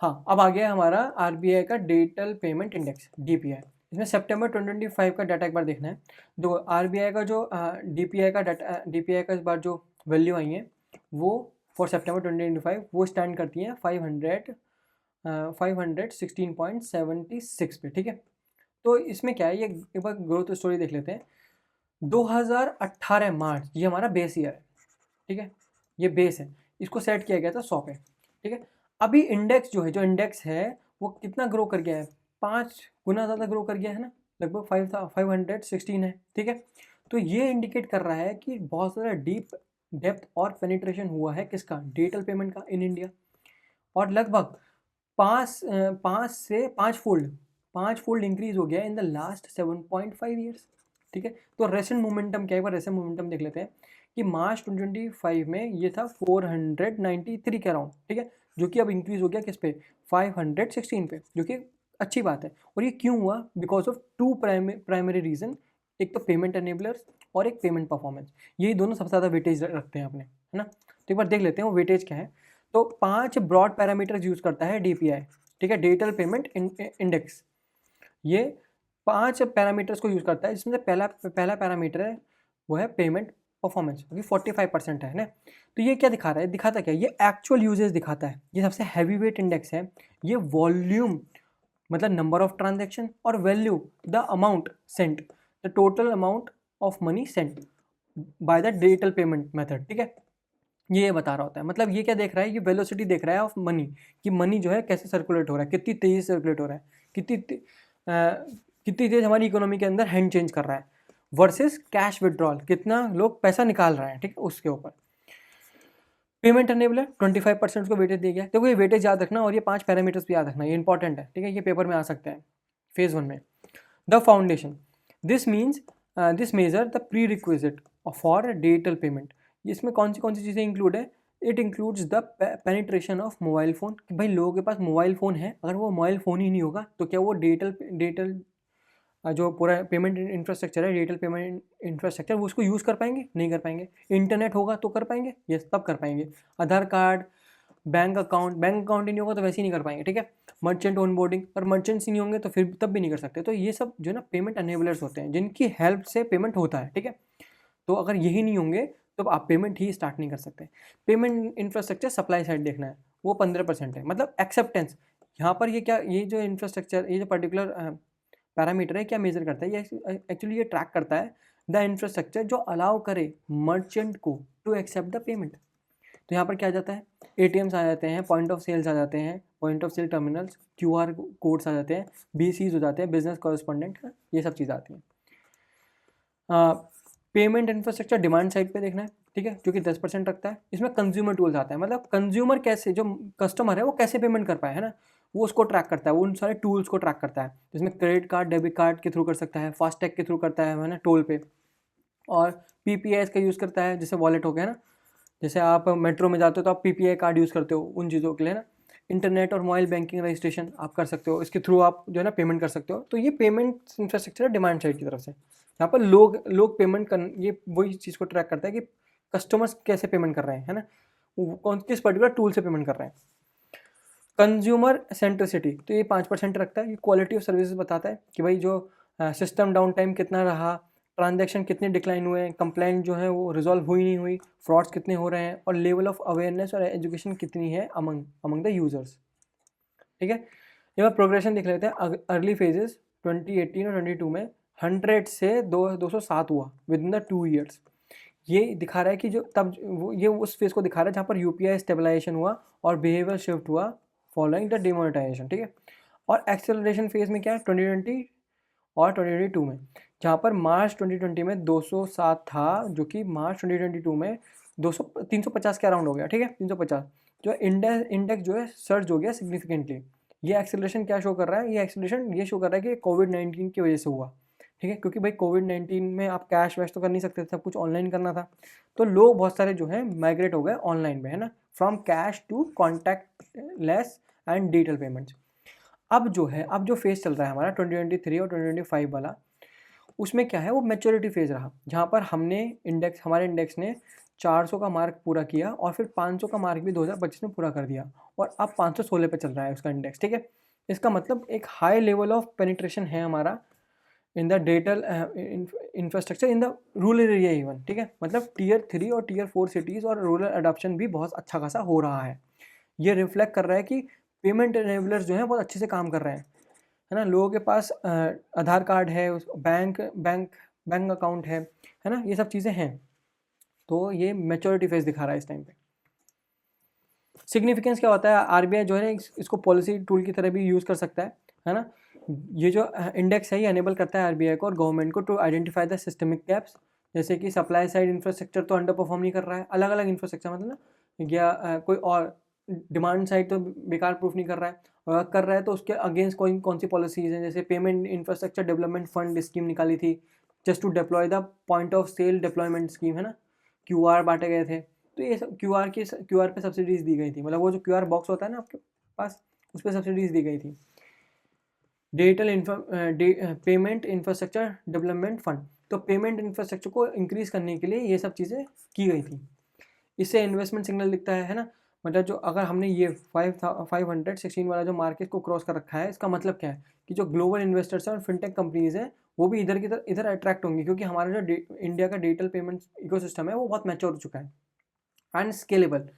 हाँ अब आ गया हमारा आरबीआई का डिजिटल पेमेंट इंडेक्स डीपीआई। इसमें सितंबर 2025 का डाटा एक बार देखना है। दो आरबीआई का जो डीपीआई का इस बार जो वैल्यू आई है वो फॉर सितंबर 2025 वो स्टैंड करती हैं 516.76 पे, ठीक है। तो इसमें क्या है, ये एक बार ग्रोथ स्टोरी देख लेते हैं। 2018 मार्च, ये हमारा बेस ईयर है, ठीक है, ये बेस है, इसको सेट किया गया था 100 पे, ठीक है। अभी इंडेक्स जो इंडेक्स है वो कितना ग्रो कर गया है, 5 गुना ज़्यादा ग्रो कर गया है ना, लगभग 516 है, ठीक है। तो ये इंडिकेट कर रहा है कि बहुत ज़्यादा डेप्थ और पेनिट्रेशन हुआ है किसका, डिजिटल पेमेंट का इन इंडिया। और लगभग 5 से 5 फोल्ड इंक्रीज हो गया इन द लास्ट 7.5 ईयर्स, ठीक है। तो रेसेंट मोमेंटम क्या है, एक बार रेसेंट मोमेंटम देख लेते हैं कि मार्च 2025 में ये था 493 के अराउंड, ठीक है, जो कि अब इंक्रीज हो गया किस पे, 516 पे, जो कि अच्छी बात है। और ये क्यों हुआ, because of two primary reason, एक तो पेमेंट एनेबलर्स और एक पेमेंट परफॉर्मेंस, यही दोनों सबसे ज़्यादा वेटेज रखते हैं अपने, है ना। तो एक बार देख लेते हैं वो वेटेज क्या है। तो 5 ब्रॉड पैरामीटर्स यूज करता है DPI, ठीक है, डिजिटल पेमेंट इंडेक्स। ये 5 पैरामीटर्स को यूज करता है, जिसमें से पहला पैरामीटर है वो है पेमेंट परफॉर्मेंस, क्योंकि 45% है ना। तो ये क्या दिखा रहा है, दिखाता क्या है, ये एक्चुअल यूजेज दिखाता है। ये सबसे हैवी वेट इंडेक्स है। ये वॉल्यूम मतलब नंबर ऑफ ट्रांजेक्शन, और value the amount sent, the total amount of money sent by the digital payment method, ठीक है। ये बता रहा होता है, मतलब ये क्या देख रहा है, ये वेलोसिटी देख रहा है ऑफ मनी, कि मनी जो है कैसे सर्कुलेट हो रहा है, कितनी तेजी से सर्कुलेट हो रहा है, कितनी तेज हमारी इकोनॉमी के अंदर हैंड चेंज कर रहा है, वर्सेस कैश विड्रॉल, कितना लोग पैसा निकाल रहे हैं, ठीक है, उसके ऊपर। पेमेंट एनेबलर 25% को वेटेज दिया गया। देखो ये वेटेज याद रखना, और ये 5 पैरामीटर्स भी याद रखना, ये इंपॉर्टेंट है, ठीक है, ये पेपर में आ सकता है फेज 1 में। The foundation, this means this measure the pre requisite for digital payment. इसमें कौन सी चीज़ें इंक्लूड है, it includes the penetration of mobile phone, कि भाई लोगों के पास मोबाइल फ़ोन है, अगर वो मोबाइल फ़ोन ही नहीं होगा तो क्या वो डिजिटल जो पूरा पेमेंट इंफ्रास्ट्रक्चर है, डिजिटल पेमेंट इंफ्रास्ट्रक्चर, वो उसको यूज़ कर पाएंगे, नहीं कर पाएंगे। इंटरनेट होगा तो कर पाएंगे, यस तब कर पाएंगे। आधार कार्ड, बैंक अकाउंट ही नहीं होगा तो वैसे ही नहीं कर पाएंगे, ठीक है। मर्चेंट ऑनबोर्डिंग, और मर्चेंट्स ही नहीं होंगे तो फिर तब भी नहीं कर सकते। तो ये सब जो है ना पेमेंट अनेबलर्स होते हैं, जिनकी हेल्प से पेमेंट होता है, ठीक है। तो अगर यही नहीं होंगे तो आप पेमेंट ही स्टार्ट नहीं कर सकते। पेमेंट इंफ्रास्ट्रक्चर सप्लाई साइड देखना है, वो 15% है, मतलब एक्सेप्टेंस। यहाँ पर ये क्या, ये जो इंफ्रास्ट्रक्चर, ये जो पर्टिकुलर पैरामीटर है, क्या मेजर करता है, ये एक्चुअली ये ट्रैक करता है द इंफ्रास्ट्रक्चर जो अलाउ करे मर्चेंट को टू एक्सेप्ट द पेमेंट। तो यहाँ पर क्या आ जाता है, ATMs आ जाते हैं, पॉइंट ऑफ सेल्स आ जाते हैं, point of sale terminals, QR codes आ जाते हैं, BCs हो जाते हैं, बिजनेस कॉरेस्पॉन्डेंट, ये सब चीज़ आती हैं। पेमेंट इंफ्रास्ट्रक्चर डिमांड साइड पे देखना है, ठीक है, जो कि 10% रखता है। इसमें कंज्यूमर टूल्स आता है, मतलब कंज्यूमर कैसे, जो कस्टमर है वो कैसे पेमेंट कर पाए, है ना, वो उसको ट्रैक करता है, वो उन सारे टूल्स को ट्रैक करता है, जिसमें क्रेडिट कार्ड, डेबिट कार्ड के थ्रू कर सकता है, फास्टैग के थ्रू करता है ना, टोल पे, और PPIs का यूज़ करता है, जैसे वॉलेट हो गया ना, जैसे आप मेट्रो में जाते हो तो आप PPI कार्ड यूज़ करते हो उन चीज़ों के लिए ना। इंटरनेट और मोबाइल बैंकिंग रजिस्ट्रेशन आप कर सकते हो, इसके थ्रू आप जो है ना पेमेंट कर सकते हो। तो ये पेमेंट इंफ्रास्ट्रक्चर है डिमांड साइड की तरफ से। यहाँ पर लोग पेमेंट कर, ये वही चीज़ को ट्रैक करता है कि कस्टमर्स कैसे पेमेंट कर रहे हैं, है ना, कौन किस पर्टिकुलर टूल से पेमेंट कर रहे हैं। कंज्यूमर सेंट्रिसिटी, तो ये 5% रखता है। ये क्वालिटी ऑफ सर्विसेज बताता है कि भाई जो सिस्टम डाउन टाइम कितना रहा, ट्रांजैक्शन कितने डिक्लाइन हुए हैं, कंप्लेंट जो है वो रिजॉल्व हुई नहीं हुई, फ्रॉड्स कितने हो रहे हैं, और लेवल ऑफ अवेयरनेस और एजुकेशन कितनी है अमंग द यूजर्स, ठीक है। ये बार प्रोग्रेशन देख लेते हैं। अर्ली फेजेस 2018 और 22 में 100 से 207 हुआ विद इन द 2 ईयर्स। ये दिखा रहा है कि जो तब ये उस फेज को दिखा रहा है जहाँ पर UPI स्टेबलाइजेशन हुआ और बिहेवियर शिफ्ट हुआ फॉलोइंग द डिमोनेटाइजेशन, ठीक है। और एक्सेलरेशन फेज में क्या है 2020 और 2022 में, जहाँ पर मार्च 2020 में 207 था, जो कि मार्च 2022 में 350 के अराउंड हो गया, ठीक है, 350। जो इंडेक्स जो है सर्ज हो गया सिग्निफिकेंटली। ये एक्सेलरेशन क्या शो कर रहा है, ये एक्सेलरेशन ये शो कर रहा है कि कोविड-19 की वजह से हुआ, ठीक है, क्योंकि भाई कोविड-19 में आप कैश वैश तो कर नहीं सकते थे, सब कुछ ऑनलाइन करना था। तो लोग बहुत सारे जो है माइग्रेट हो गए ऑनलाइन में, है ना, from cash to contactless and digital payments. अब जो फेज़ चल रहा है हमारा 2023 और 2025 वाला, उसमें क्या है, वो मैच्योरिटी फेज़ रहा, जहाँ पर हमारे इंडेक्स ने 400 का मार्क पूरा किया, और फिर 500 का मार्क भी 2025 में पूरा कर दिया, और अब 516 पे चल रहा है उसका इंडेक्स, ठीक है। इसका मतलब एक हाई लेवल ऑफ पेनिट्रेशन है हमारा in the digital infrastructure in the rural area even, ठीक है, मतलब Tier 3 और Tier 4 सिटीज़ और रूरल अडॉप्शन भी बहुत अच्छा खासा हो रहा है। ये रिफ्लेक्ट कर रहा है कि पेमेंट एनेबलर्स जो हैं बहुत अच्छे से काम कर रहे हैं, है ना। लोगों के पास आधार कार्ड है, बैंक अकाउंट है ना, ये सब चीज़ें हैं। तो ये मैच्योरिटी फेज दिखा रहा है इस टाइम पे। सिग्निफिकेंस क्या होता है, RBI जो है ना इसको पॉलिसी टूल की तरह भी यूज़ कर सकता है ना। ये जो इंडेक्स है ये एनेबल करता है RBI को और गवर्नमेंट को to identify the systemic gaps, जैसे कि सप्लाई साइड इंफ्रास्ट्रक्चर तो अंडर परफॉर्म नहीं कर रहा है, अलग अलग इंफ्रास्ट्रक्चर मतलब ना, या कोई और डिमांड साइड तो बेकार प्रूफ नहीं कर रहा है, और कर रहा है तो उसके अगेंस्ट कौन सी पॉलिसीज़ हैं, जैसे payment infrastructure development fund scheme निकाली थी just to deploy the point of sale deployment scheme, है ना, QR बांटे गए थे। तो ये सब क्यूआर पे सब्सिडीज दी गई थी, मतलब वो जो QR बॉक्स होता है ना आपके पास, उस पर सब्सिडीज दी गई थी। Digital payment infrastructure development fund, तो पेमेंट इंफ्रास्ट्रक्चर को इंक्रीज करने के लिए ये सब चीज़ें की गई थी। इससे इन्वेस्टमेंट सिग्नल दिखता है ना, मतलब जो अगर हमने ये 516 वाला जो मार्केट को क्रॉस कर रखा है, इसका मतलब क्या है कि जो ग्लोबल इन्वेस्टर्स हैं और फिनटेक कंपनीज हैं वो भी इधर की इधर अट्रैक्ट होंगी, क्योंकि हमारा जो इंडिया का डिजिटल पेमेंट इकोसिस्टम है वो बहुत मैच्योर हो चुका है and scalable,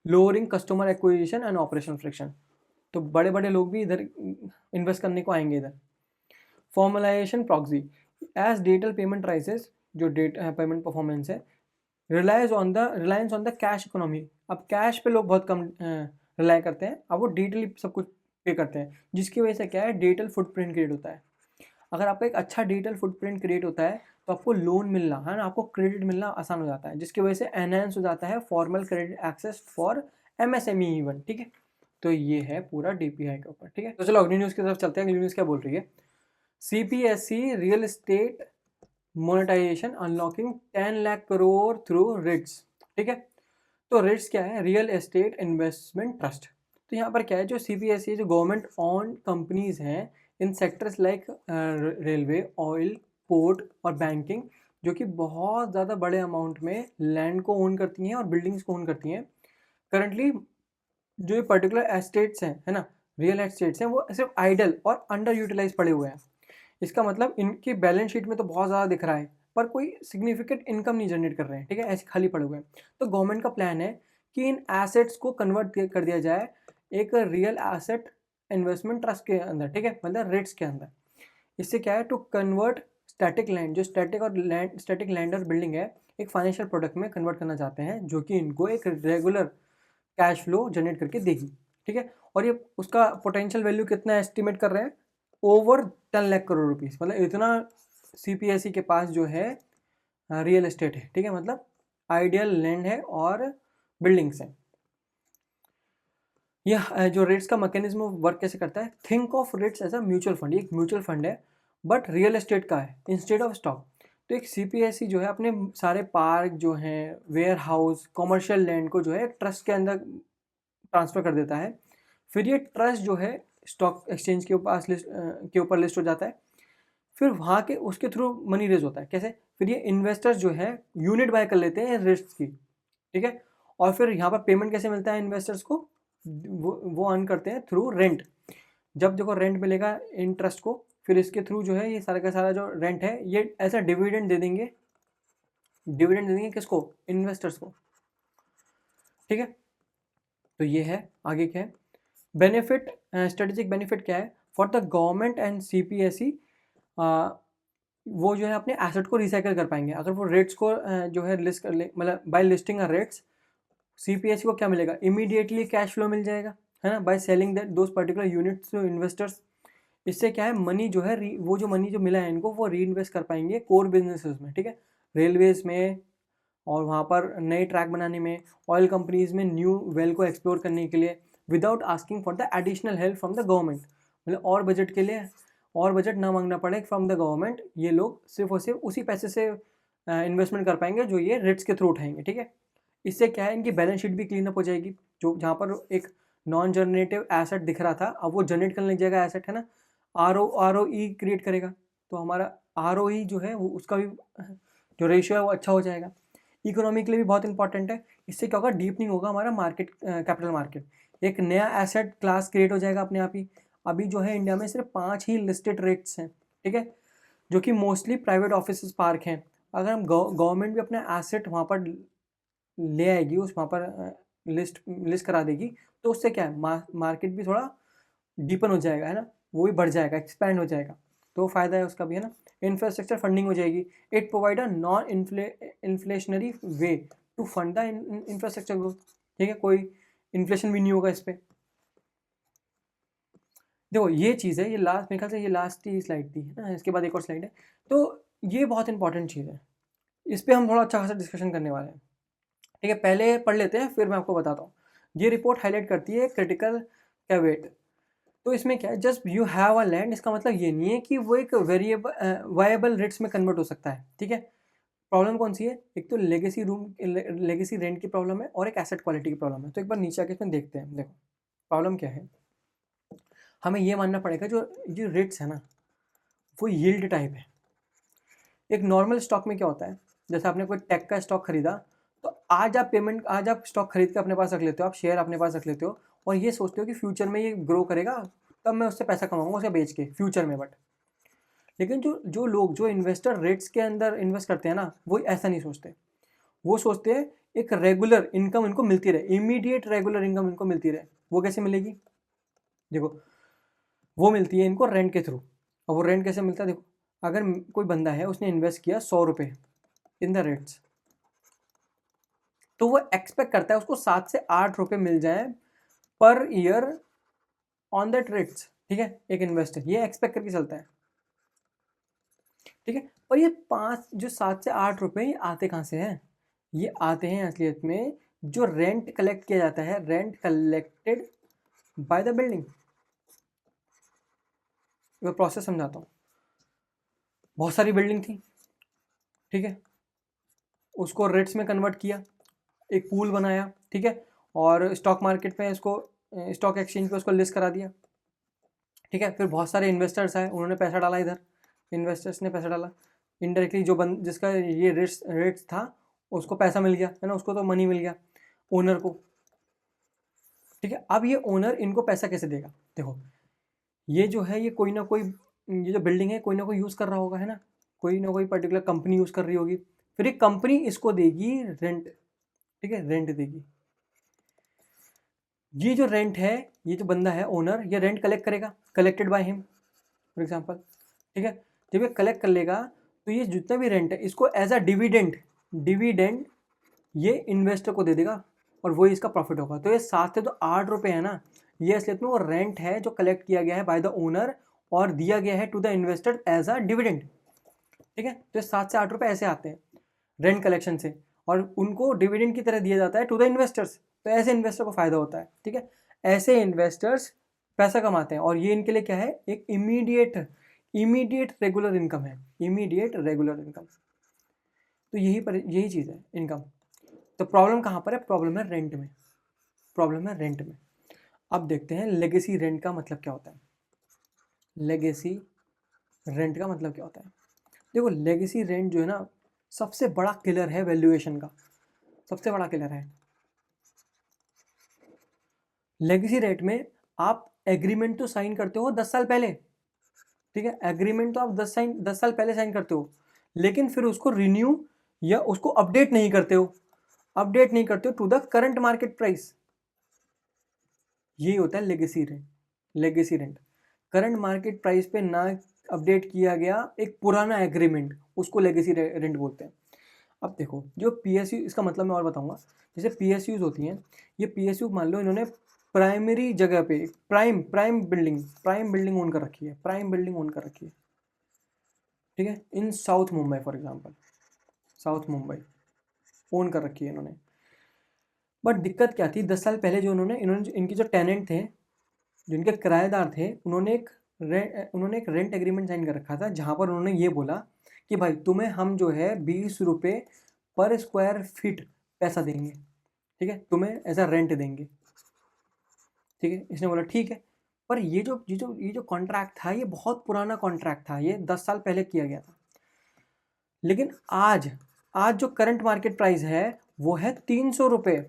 lowering customer acquisition and operation friction. तो बड़े बड़े लोग भी इधर इन्वेस्ट करने को आएंगे इधर। Formalisation proxy, as digital payment rises, जो पेमेंट परफॉर्मेंस है, reliance on the cash economy. अब कैश पे लोग बहुत कम रिलाई करते हैं, अब वो डिजिटली सब कुछ पे करते हैं, जिसकी वजह से क्या है, डिजिटल फुटप्रिंट क्रिएट होता है। अगर आपका एक अच्छा डिजिटल फुटप्रिंट क्रिएट होता है तो आपको लोन मिलना है ना, आपको क्रेडिट मिलना आसान हो जाता है, जिसकी वजह से एनहेंस हो जाता है formal credit access for MSME even. ठीक है, तो ये है पूरा DPI के ऊपर। ठीक है, तो चलो अगली न्यूज़ की तरफ चलते हैं। अगली न्यूज़ क्या बोल रही है, CPSE real estate monetisation unlocking 10 lakh crore through REITs. ठीक है, तो रिट्स क्या है, रियल एस्टेट इन्वेस्टमेंट ट्रस्ट। तो यहाँ पर क्या है, जो CPSE जो गवर्नमेंट ऑन कंपनीज हैं in sectors like railway, oil, port और बैंकिंग, जो कि बहुत ज़्यादा बड़े अमाउंट में लैंड को ओन करती हैं और बिल्डिंग्स को ओन करती हैं। करंटली जो ये पर्टिकुलर एस्टेट्स हैं, है ना, रियल एस्टेट्स हैं, वो सिर्फ आइडल और अंडर यूटिलाइज पड़े हुए हैं। इसका मतलब इनकी बैलेंस शीट में तो बहुत ज़्यादा दिख रहा है, पर कोई सिग्निफिकेंट इनकम नहीं जनरेट कर रहे हैं। ठीक है, ऐसे खाली पड़े हुए हैं। तो गवर्नमेंट का प्लान है कि इन एसेट्स को कन्वर्ट कर दिया जाए एक रियल एसेट इन्वेस्टमेंट ट्रस्ट के अंदर। ठीक है, मतलब रिट्स के अंदर। इससे क्या है, टू कन्वर्ट स्टैटिक लैंड, जो स्टैटिक लैंड और बिल्डिंग है, एक फाइनेंशियल प्रोडक्ट में कन्वर्ट करना चाहते हैं, जो कि इनको एक रेगुलर कैश फ्लो जनरेट करके देगी। ठीक है, और ये उसका पोटेंशियल वैल्यू कितना एस्टिमेट कर रहे हैं, ओवर 10 लाख करोड़ रुपीस, मतलब इतना CPSE के पास जो है रियल एस्टेट है। ठीक है, मतलब आइडियल लैंड है और बिल्डिंग्स हैं। यह जो रेट्स का मैकेनिज्म वर्क कैसे करता है, think of REITs as a mutual fund. ये एक म्यूचुअल फंड है बट रियल एस्टेट का है इंस्टेड ऑफ स्टॉक। तो एक CPSE जो है अपने सारे पार्क जो हैं, वेयर हाउस, कॉमर्शियल लैंड को जो है ट्रस्ट के अंदर ट्रांसफ़र कर देता है। फिर ये ट्रस्ट जो है स्टॉक एक्सचेंज के ऊपर लिस्ट हो जाता है। फिर वहाँ के उसके थ्रू मनी रेज होता है। कैसे, फिर ये इन्वेस्टर्स जो है यूनिट बाय कर लेते हैं रिस्क की। ठीक है, और फिर यहाँ पर पेमेंट कैसे मिलता है इन्वेस्टर्स को, वो अर्न करते हैं थ्रू रेंट। जब देखो रेंट मिलेगा इंटरेस्ट को, फिर इसके थ्रू जो है ये सारा का सारा जो रेंट है ये ऐसा डिविडेंड दे देंगे। डिविडेंड दे देंगे किसको, इन्वेस्टर्स को। ठीक है, तो ये है। आगे क्या है, बेनिफिट, स्ट्रेटेजिक बेनिफिट क्या है for the government and CPSE, वो जो है अपने एसेट को रिसाइकल कर पाएंगे अगर वो रेट्स को जो है लिस्ट कर ले, मतलब बाय लिस्टिंग अ रेट्स CPSE को क्या मिलेगा, इमीडिएटली कैश फ्लो मिल जाएगा, है ना, by selling that those particular units to investors. इससे क्या है, मनी जो है वो जो मनी जो मिला है इनको वो री इन्वेस्ट कर पाएंगे कोर बिजनेसेस में। ठीक है, रेलवेज में और वहाँ पर नए ट्रैक बनाने में, ऑयल कंपनीज में न्यू वेल को एक्सप्लोर करने के लिए, without asking for the additional help from the government. मतलब और बजट के लिए और बजट ना मांगना पड़े फ्रॉम द गवर्नमेंट, ये लोग सिर्फ और सिर्फ उसी पैसे से इन्वेस्टमेंट कर पाएंगे जो ये रिट्स के थ्रू उठाएंगे। ठीक है, इससे क्या है, इनकी बैलेंस शीट भी क्लीन अप हो जाएगी। जो जहाँ पर एक नॉन जनरेटिव एसेट दिख रहा था, अब वो जनरेट करने लग जाएगा एसेट, है ना, ROE क्रिएट करेगा। तो हमारा ROE जो है वो उसका भी जो रेशियो है वो अच्छा हो जाएगा। इकोनॉमी के लिए भी बहुत इंपॉर्टेंट है। इससे क्या होगा, डीपनिंग होगा हमारा मार्केट, कैपिटल मार्केट, एक नया एसेट क्लास क्रिएट हो जाएगा अपने आप ही। अभी जो है इंडिया में सिर्फ 5 ही लिस्टेड रेट्स हैं। ठीक है, जो कि मोस्टली प्राइवेट ऑफिस पार्क हैं। अगर हम गवर्नमेंट भी अपना एसेट वहाँ पर ले आएगी, उस वहाँ पर लिस्ट करा देगी, तो उससे क्या है, मार्केट भी थोड़ा डीपन हो जाएगा, है ना, वो भी बढ़ जाएगा, एक्सपैंड हो जाएगा, तो फ़ायदा है उसका भी, है ना। इंफ्रास्ट्रक्चर फंडिंग हो जाएगी। It provide a non inflationary way to fund the infrastructure growth. ठीक है, कोई इन्फ्लेशन भी नहीं होगा इस पर। देखो ये चीज़ है, ये लास्ट मेरे ख्याल से ये लास्ट ही स्लाइड थी, है ना, इसके बाद एक और स्लाइड है। तो ये बहुत इंपॉर्टेंट चीज़ है, इस पर हम थोड़ा अच्छा खासा डिस्कशन करने वाले हैं। ठीक है, पहले पढ़ लेते हैं फिर मैं आपको बताता हूँ। ये रिपोर्ट हाईलाइट करती है क्रिटिकल कैवेट तो इसमें क्या है, just you have a land, इसका मतलब ये नहीं है कि वो एक वेरिएबल वायबल रेट्स में कन्वर्ट हो सकता है, ठीक है। प्रॉब्लम कौन सी है, एक तो लेगेसी रेंट की प्रॉब्लम है और एक एसेट क्वालिटी की प्रॉब्लम है। तो एक बार नीचे आके इसमें देखते हैं। देखो प्रॉब्लम क्या है, हमें ये मानना पड़ेगा जो ये रेट्स है ना वो यील्ड टाइप है। एक नॉर्मल स्टॉक में क्या होता है, जैसे आपने कोई टेक का स्टॉक खरीदा, तो आज आप स्टॉक खरीद के अपने पास रख लेते हो, आप शेयर अपने पास रख लेते हो और ये सोचते हो कि फ्यूचर में ये ग्रो करेगा, तब मैं उससे पैसा कमाऊंगा उसे बेच के फ्यूचर में। बट लेकिन जो लोग जो इन्वेस्टर रेट्स के अंदर इन्वेस्ट करते हैं ना, वो ऐसा नहीं सोचते। वो सोचते हैं एक रेगुलर इनकम इनको मिलती रहे, इमीडिएट रेगुलर इनकम इनको मिलती रहे। वो कैसे मिलेगी, देखो वो मिलती है इनको रेंट के थ्रू। और वो रेंट कैसे मिलता है, देखो अगर कोई बंदा है उसने इन्वेस्ट किया 100 रुपये इन द रेट्स, तो वो एक्सपेक्ट करता है उसको 7 से 8 रुपये मिल जाए per year on that rates, ठीक है। एक इन्वेस्टर ये एक्सपेक्ट करके चलता है, ठीक है। और ये 7 से 8 रुपये ये आते कहाँ से हैं, ये आते हैं असलियत में जो रेंट कलेक्ट किया जाता है, rent collected by the building. मैं प्रोसेस समझाता हूँ। बहुत सारी बिल्डिंग थी, ठीक है, उसको रेट्स में कन्वर्ट किया, एक पूल बनाया, ठीक है, और स्टॉक मार्केट में इसको स्टॉक एक्सचेंज पे उसको लिस्ट करा दिया, ठीक है। फिर बहुत सारे इन्वेस्टर्स आए, उन्होंने पैसा डाला इधर, इन्वेस्टर्स ने पैसा डाला इनडायरेक्टली, जिसका ये रेट्स था उसको पैसा मिल गया, है ना, उसको तो मनी मिल गया ओनर को, ठीक है। अब ये ओनर इनको पैसा कैसे देगा, देखो ये जो है ये कोई ना कोई, ये जो बिल्डिंग है कोई ना कोई यूज़ कर रहा होगा, है ना, कोई ना कोई पर्टिकुलर कंपनी यूज़ कर रही होगी, फिर एक कंपनी इसको देगी रेंट, ठीक है, रेंट देगी। ये जो रेंट है, ये जो बंदा है ओनर, ये रेंट कलेक्ट करेगा, collected by him for example, ठीक है। जब ये कलेक्ट कर लेगा तो ये जितना भी रेंट है इसको एज अ डिविडेंड ये इन्वेस्टर को दे देगा और वही इसका प्रॉफिट होगा। तो ये 7 से 8 रुपये है ना, ये असलियत में वो रेंट है जो कलेक्ट किया गया है बाय द ओनर और दिया गया है to the investor as a dividend, ठीक है। तो 7 से 8 रुपये ऐसे आते हैं रेंट कलेक्शन से और उनको डिविडेंड की तरह दिया जाता है टू द इन्वेस्टर्स। तो ऐसे इन्वेस्टर को फायदा होता है, ठीक है। ऐसे इन्वेस्टर्स पैसा कमाते हैं और ये इनके लिए क्या है, एक इमीडिएट रेगुलर इनकम है, इमीडिएट रेगुलर इनकम। तो यही चीज़ है इनकम। तो प्रॉब्लम कहाँ पर है, प्रॉब्लम है रेंट में, प्रॉब्लम है रेंट में। अब देखते हैं लेगेसी रेंट का मतलब क्या होता है। लेगेसी रेंट का मतलब क्या होता है, देखो लेगेसी रेंट जो है ना सबसे बड़ा किलर है वैल्यूएशन का, सबसे बड़ा किलर है। लेगेसी रेट में आप एग्रीमेंट तो साइन करते हो 10 साल पहले, ठीक है, एग्रीमेंट तो आप 10 साल पहले साइन करते हो, लेकिन फिर उसको रिन्यू या उसको अपडेट नहीं करते हो, to the current market price. यही होता है legacy rent. Legacy rent current market price पे ना अपडेट किया गया एक पुराना एग्रीमेंट, उसको लेगेसी रेंट बोलते हैं। अब देखो जो पीएसयू, इसका मतलब मैं और बताऊंगा। जैसे पीएसयूज होती हैं, ये पीएसयू मान लो इन्होंने प्राइमरी जगह पे प्राइम बिल्डिंग ओन कर रखी है, ठीक है, in south Mumbai for example, south Mumbai own कर रखी है इन्होंने। बट दिक्कत क्या थी, 10 साल पहले जो इनके जो टेनेंट थे, जो इनके किराएदार थे, उन्होंने एक रेंट एग्रीमेंट साइन कर रखा था जहाँ पर उन्होंने ये बोला कि भाई तुम्हें हम जो है 20 रुपये पर स्क्वायर फीट पैसा देंगे, ठीक है, तुम्हें एज अ रेंट देंगे, ठीक है। इसने बोला ठीक है। पर ये जो कॉन्ट्रैक्ट था ये बहुत पुराना कॉन्ट्रैक्ट था, ये 10 साल पहले किया गया था। लेकिन आज आज जो करंट मार्केट प्राइस है वो है 300 रुपये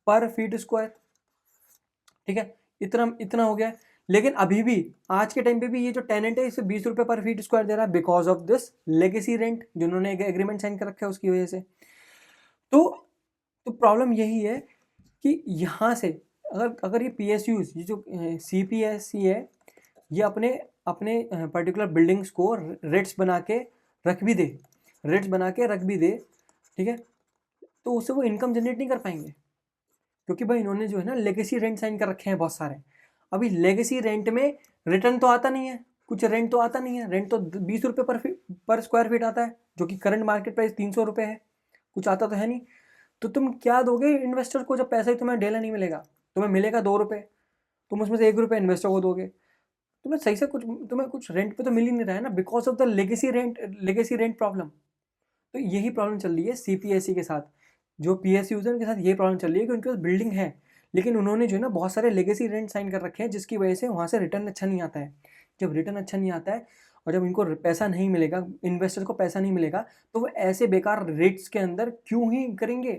पर फीट स्क्वायर, ठीक है, इतना इतना हो गया। लेकिन अभी भी आज के टाइम पे भी ये जो टेनेंट है इसे 20 रुपये पर फीट स्क्वायर दे रहा है because of this legacy rent, जिन्होंने एक एग्रीमेंट साइन कर रखा है उसकी वजह से। तो प्रॉब्लम यही है कि यहाँ से अगर अगर ये पीएसयूज, ये जो सीपीएससी है, ये अपने अपने पर्टिकुलर बिल्डिंग्स को रेट्स बना के रख भी दे, ठीक है, तो उससे वो इनकम जनरेट नहीं कर पाएंगे, क्योंकि भाई इन्होंने जो है ना लेगेसी रेंट साइन कर रखे हैं बहुत सारे। अभी लेगेसी रेंट में रिटर्न तो आता नहीं है, कुछ रेंट तो आता नहीं है, रेंट तो 20 रुपये पर स्क्वायर फीट आता है, जो कि करंट मार्केट प्राइस 300 रुपये है, कुछ आता तो है नहीं। तो तुम क्या दोगे इन्वेस्टर को जब पैसा ही तुम्हें डेला नहीं मिलेगा, तुम्हें मिलेगा 2 रुपये। तुम उसमें से 1 रुपया इन्वेस्टर को दोगे, तुम्हें सही से तुम्हें कुछ रेंट पे तो मिल ही नहीं रहा है ना, because of the legacy rent problem. तो यही प्रॉब्लम चल रही है सीपीएसई के साथ, जो पीएसयूज है उनके साथ ये प्रॉब्लम चल रही है कि उनके पास बिल्डिंग है, लेकिन उन्होंने जो है ना बहुत सारे लेगेसी रेंट साइन कर रखे हैं, जिसकी वजह से वहाँ से रिटर्न अच्छा नहीं आता है। जब रिटर्न अच्छा नहीं आता है और जब इनको पैसा नहीं मिलेगा, इन्वेस्टर को पैसा नहीं मिलेगा, तो वो ऐसे बेकार रेट्स के अंदर क्यों ही करेंगे,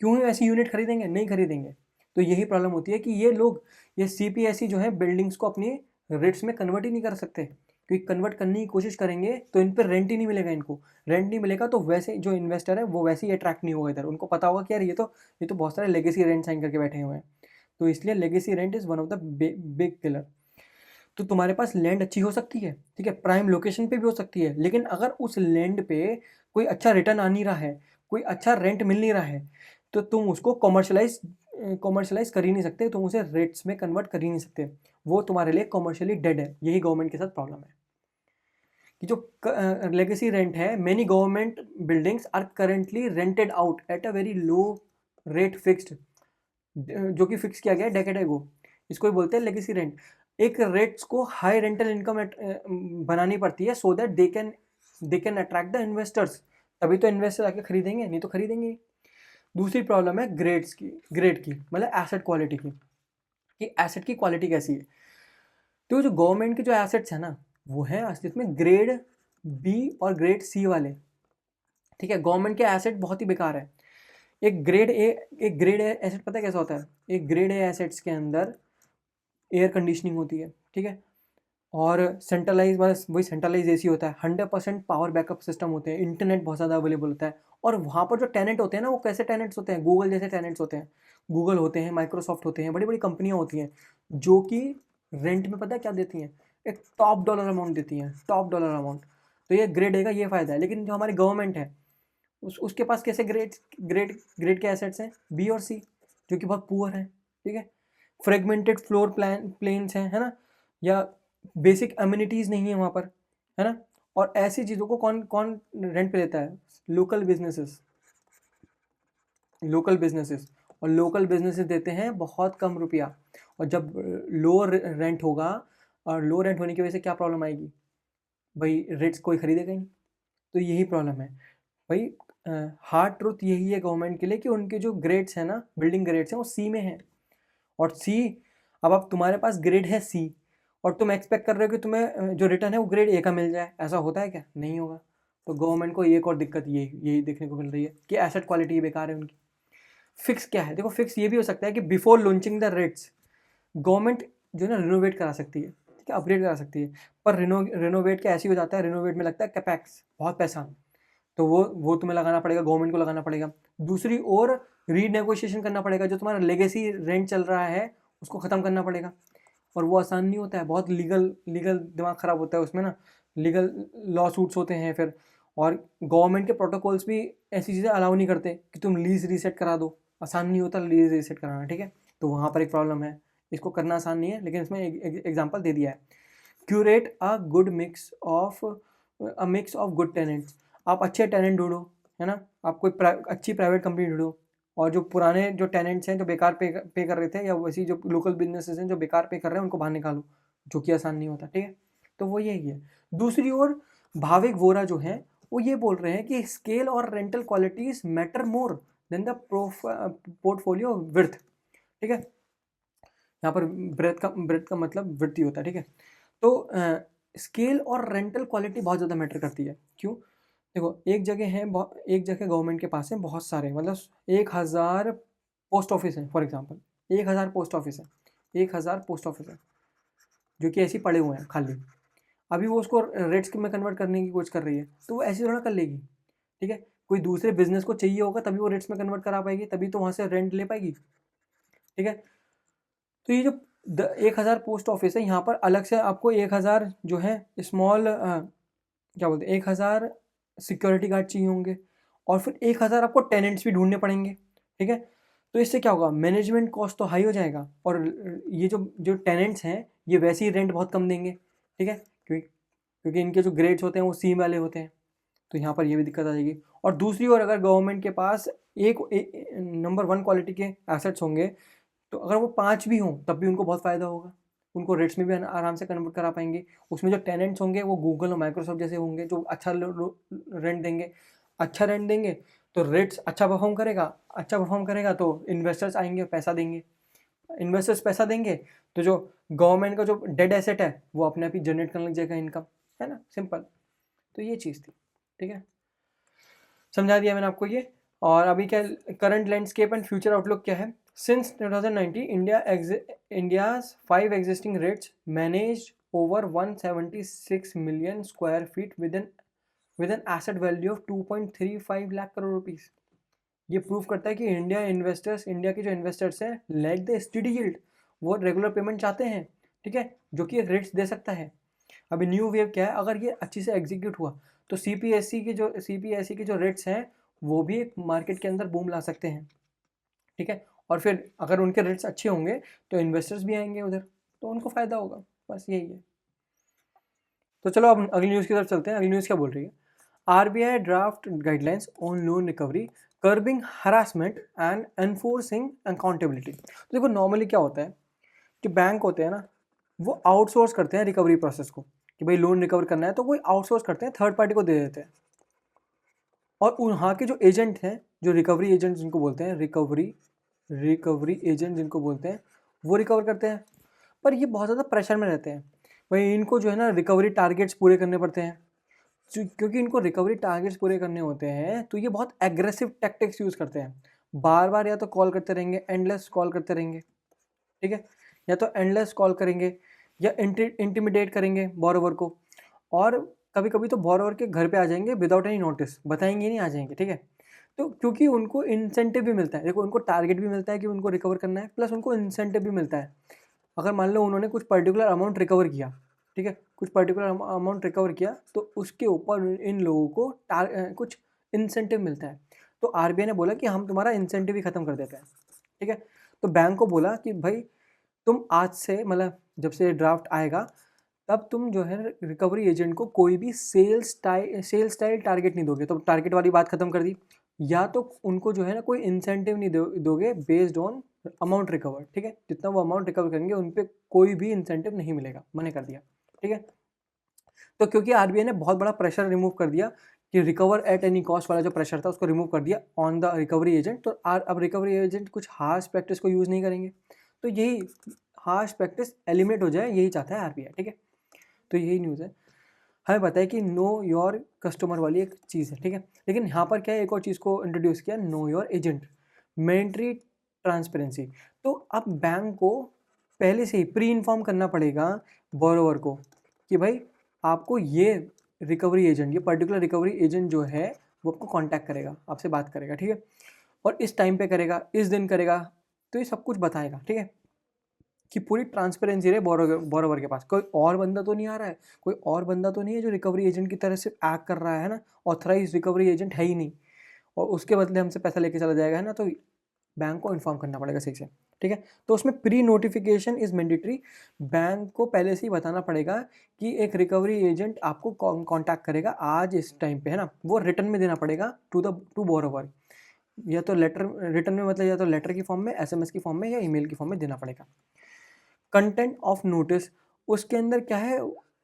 क्यों ही ऐसी यूनिट खरीदेंगे, नहीं खरीदेंगे। तो यही प्रॉब्लम होती है कि ये लोग, ये सीपीएसई जो है बिल्डिंग्स को अपनी रेट्स में कन्वर्ट ही नहीं कर सकते, क्योंकि कन्वर्ट करने की कोशिश करेंगे तो इन पर रेंट ही नहीं मिलेगा, इनको रेंट नहीं मिलेगा तो वैसे जो इन्वेस्टर है वो वैसे ही अट्रैक्ट नहीं होगा इधर। उनको पता होगा कि यार ये तो बहुत सारे लेगेसी रेंट साइन करके बैठे हुए हैं। तो इसलिए legacy rent is one of the big pillar. तो तुम्हारे पास लैंड अच्छी हो सकती है, ठीक है, प्राइम लोकेशन पे भी हो सकती है, लेकिन अगर उस लैंड पे कोई अच्छा रिटर्न आ नहीं रहा है, कोई अच्छा रेंट मिल नहीं रहा है, तो तुम उसको कॉमर्शलाइज कर ही नहीं सकते, तुम उसे रेट्स में कन्वर्ट कर ही नहीं सकते। वो तुम्हारे लिए कॉमर्शियली डेड है। यही गवर्नमेंट के साथ प्रॉब्लम है कि जो लेगेसी रेंट है, many government buildings are currently rented out at a very low rate fixed, जो कि फिक्स किया गया है डेकेड एगो। इसको ही बोलते हैं लेगेसी रेंट। एक रेट्स को हाई रेंटल इनकम बनानी पड़ती है so that they can attract the investors, तभी तो इन्वेस्टर आके खरीदेंगे, नहीं तो खरीदेंगे ही। दूसरी प्रॉब्लम है ग्रेड की मतलब एसेट क्वालिटी की, कि एसेट की क्वालिटी कैसी है। तो जो गवर्नमेंट के जो एसेट्स है ना, वो है असलियत में ग्रेड बी और ग्रेड सी वाले, ठीक है। गवर्नमेंट के एसेट बहुत ही बेकार है। एक ग्रेड ए एसेट पता है कैसा होता है? एक ग्रेड ए एसेट्स के अंदर एयर कंडीशनिंग होती है, ठीक है, और सेंट्रलाइज बस वही सेंट्रलाइज एसी होता है, 100% पावर बैकअप सिस्टम होते हैं, इंटरनेट बहुत ज़्यादा अवेलेबल होता है। और वहाँ पर जो टेनेंट होते हैं ना, वो कैसे टेनेंट्स होते हैं? गूगल जैसे टेनेंट्स होते हैं, गूगल होते हैं, माइक्रोसॉफ्ट होते हैं, बड़ी बड़ी कंपनियाँ होती हैं, जो कि रेंट में पता है क्या देती हैं? एक टॉप डॉलर अमाउंट देती हैं, टॉप डॉलर अमाउंट। तो ये ग्रेड ए का ये फ़ायदा है। लेकिन जो हमारी गवर्नमेंट है, उसके पास कैसे ग्रेड के एसेट्स हैं? बी और सी, जो कि बहुत पुअर है, ठीक है। फ्रेगमेंटेड फ्लोर प्लेन्स हैं, है ना, या बेसिक अम्यूनिटीज़ नहीं है वहाँ पर, है ना। और ऐसी चीज़ों को कौन कौन रेंट पे लेता है? Local businesses. और लोकल बिजनेसेस देते हैं बहुत कम रुपया। और जब लो रेंट होगा, और लो रेंट होने की वजह से क्या प्रॉब्लम आएगी भाई? रेट्स कोई खरीदेगा ही नहीं। तो यही प्रॉब्लम है भाई। हार्ड ट्रुथ यही है गवर्नमेंट के लिए कि उनके जो ग्रेड्स हैं ना, बिल्डिंग ग्रेड्स हैं, वो सी में हैं। और सी, अब तुम्हारे पास ग्रेड है सी, और तुम एक्सपेक्ट कर रहे हो कि तुम्हें जो रिटर्न है वो ग्रेड ए का मिल जाए, ऐसा होता है क्या? नहीं होगा। तो गवर्नमेंट को एक और दिक्कत यही देखने को मिल रही है कि एसेट क्वालिटी बेकार है उनकी। फिक्स क्या है? देखो, फिक्स ये भी हो सकता है कि before launching the rates government जो है ना रिनोवेट करा सकती है, ठीक है, अपग्रेड करा सकती है। पर रिनोवेट क्या ऐसे ही हो जाता है, रिनोवेट में लगता है कैपेक्स, बहुत पैसा, तो वो तुम्हें लगाना पड़ेगा, गवर्नमेंट को लगाना पड़ेगा। दूसरी ओर रीनेगोशिएशन करना पड़ेगा, जो तुम्हारा लेगेसी रेंट चल रहा है उसको ख़त्म करना पड़ेगा, और वो आसान नहीं होता है। बहुत लीगल दिमाग ख़राब होता है उसमें ना, लीगल लॉ सूट्स होते हैं फिर। और गवर्नमेंट के प्रोटोकॉल्स भी ऐसी चीज़ें अलाउ नहीं करते कि तुम लीज रीसेट करा दो, आसान नहीं होता लीज रीसेट कराना, ठीक है। तो वहाँ पर एक प्रॉब्लम है, इसको करना आसान नहीं है, लेकिन इसमें एक एग्जाम्पल दे दिया है। Curate a mix of good tenants. आप अच्छे टेनेंट ढूंढो, है ना, आप कोई अच्छी प्राइवेट कंपनी ढूंढो, और जो पुराने जो टेनेंट्स हैं जो बेकार पे कर रहे थे, या वैसी जो लोकल बिजनेसेस हैं जो बेकार पे कर रहे हैं, उनको बाहर निकालो, जो कि आसान नहीं होता, ठीक है। तो वो यही है। दूसरी ओर भाविक वोरा जो है, वो ये बोल रहे हैं कि स्केल और rental qualities matter more than the portfolio worth, ठीक है। यहाँ पर ब्रेथ का मतलब वृद्धि होता है, ठीक है। तो स्केल और रेंटल क्वालिटी बहुत ज़्यादा मैटर करती है। क्यों? देखो, एक जगह गवर्नमेंट के पास है बहुत सारे, मतलब 1000 पोस्ट ऑफिस हैं, फॉर एग्जांपल 1000 पोस्ट ऑफिस है, 1000 पोस्ट ऑफिस है, जो कि ऐसे ही पड़े हुए हैं खाली। अभी वो उसको रेट्स में कन्वर्ट करने की कोशिश कर रही है, तो वो ऐसे थोड़ा कर लेगी, ठीक है। कोई दूसरे बिजनेस को चाहिए होगा तभी वो रेट्स में कन्वर्ट करा पाएगी, तभी तो वहाँ से रेंट ले पाएगी, ठीक है। तो ये जो 1000 पोस्ट ऑफिस है, यहाँ पर अलग से आपको 1000 जो है स्मॉल क्या बोलते हैं, 1000 सिक्योरिटी गार्ड चाहिए होंगे, और फिर 1000 आपको टेनेंट्स भी ढूंढने पड़ेंगे, ठीक है। तो इससे क्या होगा? मैनेजमेंट कॉस्ट तो हाई हो जाएगा, और ये जो जो टेनेंट्स हैं ये वैसे ही रेंट बहुत कम देंगे, ठीक है, क्योंकि इनके जो ग्रेड्स होते हैं वो सी वाले होते हैं। तो यहाँ पर ये भी दिक्कत आ जाएगी। और दूसरी ओर अगर गवर्नमेंट के पास नंबर 1 क्वालिटी के एसेट्स होंगे, तो अगर वो 5 भी हों तब भी उनको बहुत फ़ायदा होगा, उनको रेट्स में भी आराम से कन्वर्ट करा पाएंगे। उसमें जो टेनेंट्स होंगे वो गूगल और माइक्रोसॉफ्ट जैसे होंगे जो अच्छा रेंट देंगे। अच्छा रेंट देंगे तो रेट्स अच्छा परफॉर्म करेगा, अच्छा परफॉर्म करेगा तो इन्वेस्टर्स आएंगे, पैसा देंगे। इन्वेस्टर्स पैसा देंगे तो जो गवर्नमेंट का जो डेड एसेट है वो अपने आप ही जनरेट करने लग जाएगा इनकम, है ना, सिंपल। तो ये चीज़ थी, ठीक है, समझा दिया मैंने आपको ये। और अभी क्या current landscape and future outlook क्या है। Since 2019 India's 5 existing rates manage over 176 million square feet with an asset value of 2.35 lakh crore rupees. ये प्रूव करता है कि इंडिया के जो इन्वेस्टर्स हैं लाइक द स्टडी यील्ड, वो रेगुलर पेमेंट चाहते हैं, ठीक है, जो कि रेट्स दे सकता है। अभी न्यू वेव क्या है, अगर ये अच्छी से एग्जीक्यूट हुआ तो सीपीएससी के जो रेट्स हैं वो भी एक मार्केट के अंदर बूम ला सकते हैं, ठीक है। और फिर अगर उनके रेट्स अच्छे होंगे तो इन्वेस्टर्स भी आएंगे उधर, तो उनको फ़ायदा होगा, बस यही है। तो चलो अब अगली न्यूज़ की तरफ चलते हैं। अगली न्यूज़ क्या बोल रही है। RBI draft guidelines on loan recovery curbing harassment and enforcing accountability. तो देखो नॉर्मली क्या होता है कि बैंक होते हैं ना, वो आउटसोर्स करते हैं रिकवरी प्रोसेस को, कि भाई लोन रिकवर करना है तो वो आउटसोर्स करते हैं, थर्ड पार्टी को दे देते हैं। और वहाँ के जो एजेंट हैं, जो रिकवरी एजेंट जिनको बोलते हैं, रिकवरी एजेंट जिनको बोलते हैं, वो रिकवर करते हैं। पर ये बहुत ज़्यादा प्रेशर में रहते हैं भाई, इनको जो है ना रिकवरी टारगेट्स पूरे करने पड़ते हैं। क्योंकि इनको रिकवरी टारगेट्स पूरे करने होते हैं तो ये बहुत एग्रेसिव टैक्टिक्स यूज़ करते हैं। बार बार या तो कॉल करते रहेंगे, एंडलेस कॉल करते रहेंगे, ठीक है, या तो एंडलेस कॉल करेंगे या इंटिमिडेट करेंगे बोरोवर को। और कभी कभी तो बोरोवर के घर पे आ जाएंगे विदाउट एनी नोटिस, बताएंगे नहीं, आ जाएंगे, ठीक है। तो क्योंकि उनको इंसेंटिव भी मिलता है, देखो उनको टारगेट भी मिलता है कि उनको रिकवर करना है, प्लस उनको इंसेंटिव भी मिलता है। अगर मान लो उन्होंने कुछ पर्टिकुलर अमाउंट रिकवर किया, ठीक है, कुछ पर्टिकुलर अमाउंट रिकवर किया तो उसके ऊपर इन लोगों को कुछ इंसेंटिव मिलता है। तो आरबीआई ने बोला कि हम तुम्हारा इंसेंटिव ही ख़त्म कर देते हैं, ठीक है। तो बैंक को बोला कि भाई तुम आज से, मतलब जब से ड्राफ्ट आएगा तब तुम जो है रिकवरी एजेंट को कोई भी सेल्स टाइल टारगेट नहीं दोगे। तो टारगेट वाली बात ख़त्म कर दी। या तो उनको जो है ना कोई इंसेंटिव नहीं दोगे बेस्ड ऑन अमाउंट रिकवर, ठीक है, जितना वो अमाउंट रिकवर करेंगे उन पर कोई भी इंसेंटिव नहीं मिलेगा, मना कर दिया, ठीक है। तो क्योंकि आरबीआई ने बहुत बड़ा प्रेशर रिमूव कर दिया कि रिकवर एट एनी कॉस्ट वाला जो प्रेशर था उसको रिमूव कर दिया ऑन द रिकवरी एजेंट, तो अब रिकवरी एजेंट कुछ हार्श प्रैक्टिस को यूज़ नहीं करेंगे। तो यही हार्श प्रैक्टिस एलिमिनेट हो जाए, यही चाहता है आरबीआई, ठीक है। तो यही न्यूज़ है। हमें पता है कि नो योर कस्टमर वाली एक चीज़ है, ठीक है, लेकिन यहाँ पर क्या है, एक और चीज़ को इंट्रोड्यूस किया, know your agent, mandatory transparency. तो अब बैंक को पहले से ही प्री इन्फॉर्म करना पड़ेगा बोरोवर को कि भाई आपको ये रिकवरी एजेंट, ये पर्टिकुलर रिकवरी एजेंट जो है वो आपको कांटेक्ट करेगा, आपसे बात करेगा, ठीक है, और इस टाइम पे करेगा, इस दिन करेगा, तो ये सब कुछ बताएगा, ठीक है, कि पूरी ट्रांसपेरेंसी रहे बोरोवर के पास। कोई और बंदा तो नहीं आ रहा है, कोई और बंदा तो नहीं है जो रिकवरी एजेंट की तरह से एक्ट कर रहा है ना, ऑथराइज रिकवरी एजेंट है ही नहीं, और उसके बदले हमसे पैसा लेके चला जाएगा, है ना। तो बैंक को इन्फॉर्म करना पड़ेगा सही से, ठीक है। तो उसमें pre notification is mandatory. Bank को पहले से ही बताना पड़ेगा कि एक रिकवरी एजेंट आपको कांटेक्ट करेगा आज इस टाइम पे, है ना, वो रिटर्न में देना पड़ेगा टू बोरोवर, या तो लेटर रिटर्न में, मतलब या तो लेटर की फॉर्म में, एसएमएस की फॉर्म में, या ईमेल की फॉर्म में देना पड़ेगा। कंटेंट ऑफ नोटिस, उसके अंदर क्या है,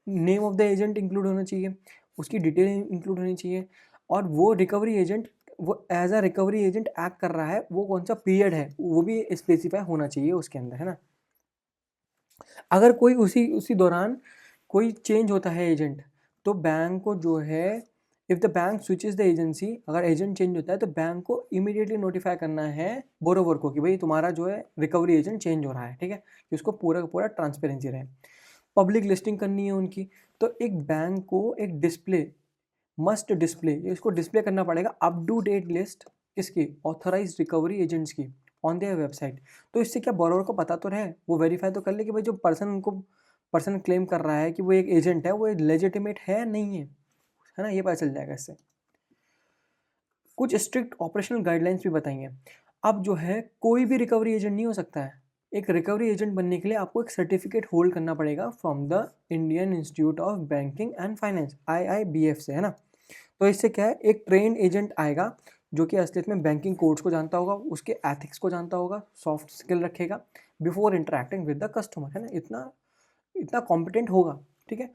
name of the agent include होना चाहिए, उसकी डिटेल इंक्लूड होनी चाहिए, और वो रिकवरी एजेंट वो as a recovery agent act कर रहा है, वो कौन सा पीरियड है वो भी स्पेसिफाई होना चाहिए उसके अंदर, है ना। अगर कोई उसी उसी दौरान कोई चेंज होता है एजेंट, तो बैंक को जो है, if the bank switches the agency, अगर एजेंट चेंज होता है तो बैंक को इमीडिएटली नोटिफाई करना है बोरोवर को कि भाई तुम्हारा जो है रिकवरी एजेंट चेंज हो रहा है, ठीक है, कि उसको पूरा का पूरा ट्रांसपेरेंसी रहे। पब्लिक लिस्टिंग करनी है उनकी, तो एक बैंक को एक मस्ट डिस्प्ले, इसको डिस्प्ले करना पड़ेगा अप टू डेट लिस्ट किसकी, ऑथराइज रिकवरी एजेंट्स की, ऑन देयर वेबसाइट। तो इससे क्या बोरोवर को पता तो रहे, वो वेरीफाई तो कर ले कि भाई जो पर्सन क्लेम कर रहा है कि वो एक एजेंट है, वो लेजिटिमेट है नहीं है ना, ये पता चल जाएगा इससे। कुछ स्ट्रिक्ट ऑपरेशनल गाइडलाइंस भी बताएंगे। अब जो है कोई भी रिकवरी एजेंट नहीं हो सकता है। एक रिकवरी एजेंट बनने के लिए आपको एक सर्टिफिकेट होल्ड करना पड़ेगा from the Indian institute of banking and finance, IIBF से, है ना। तो इससे क्या है, एक ट्रेंड एजेंट आएगा जो कि असलियत में बैंकिंग कोड्स को जानता होगा, उसके एथिक्स को जानता होगा, सॉफ्ट स्किल रखेगा before interacting with the customer, है ना, इतना इतना कॉम्पिटेंट होगा, ठीक है।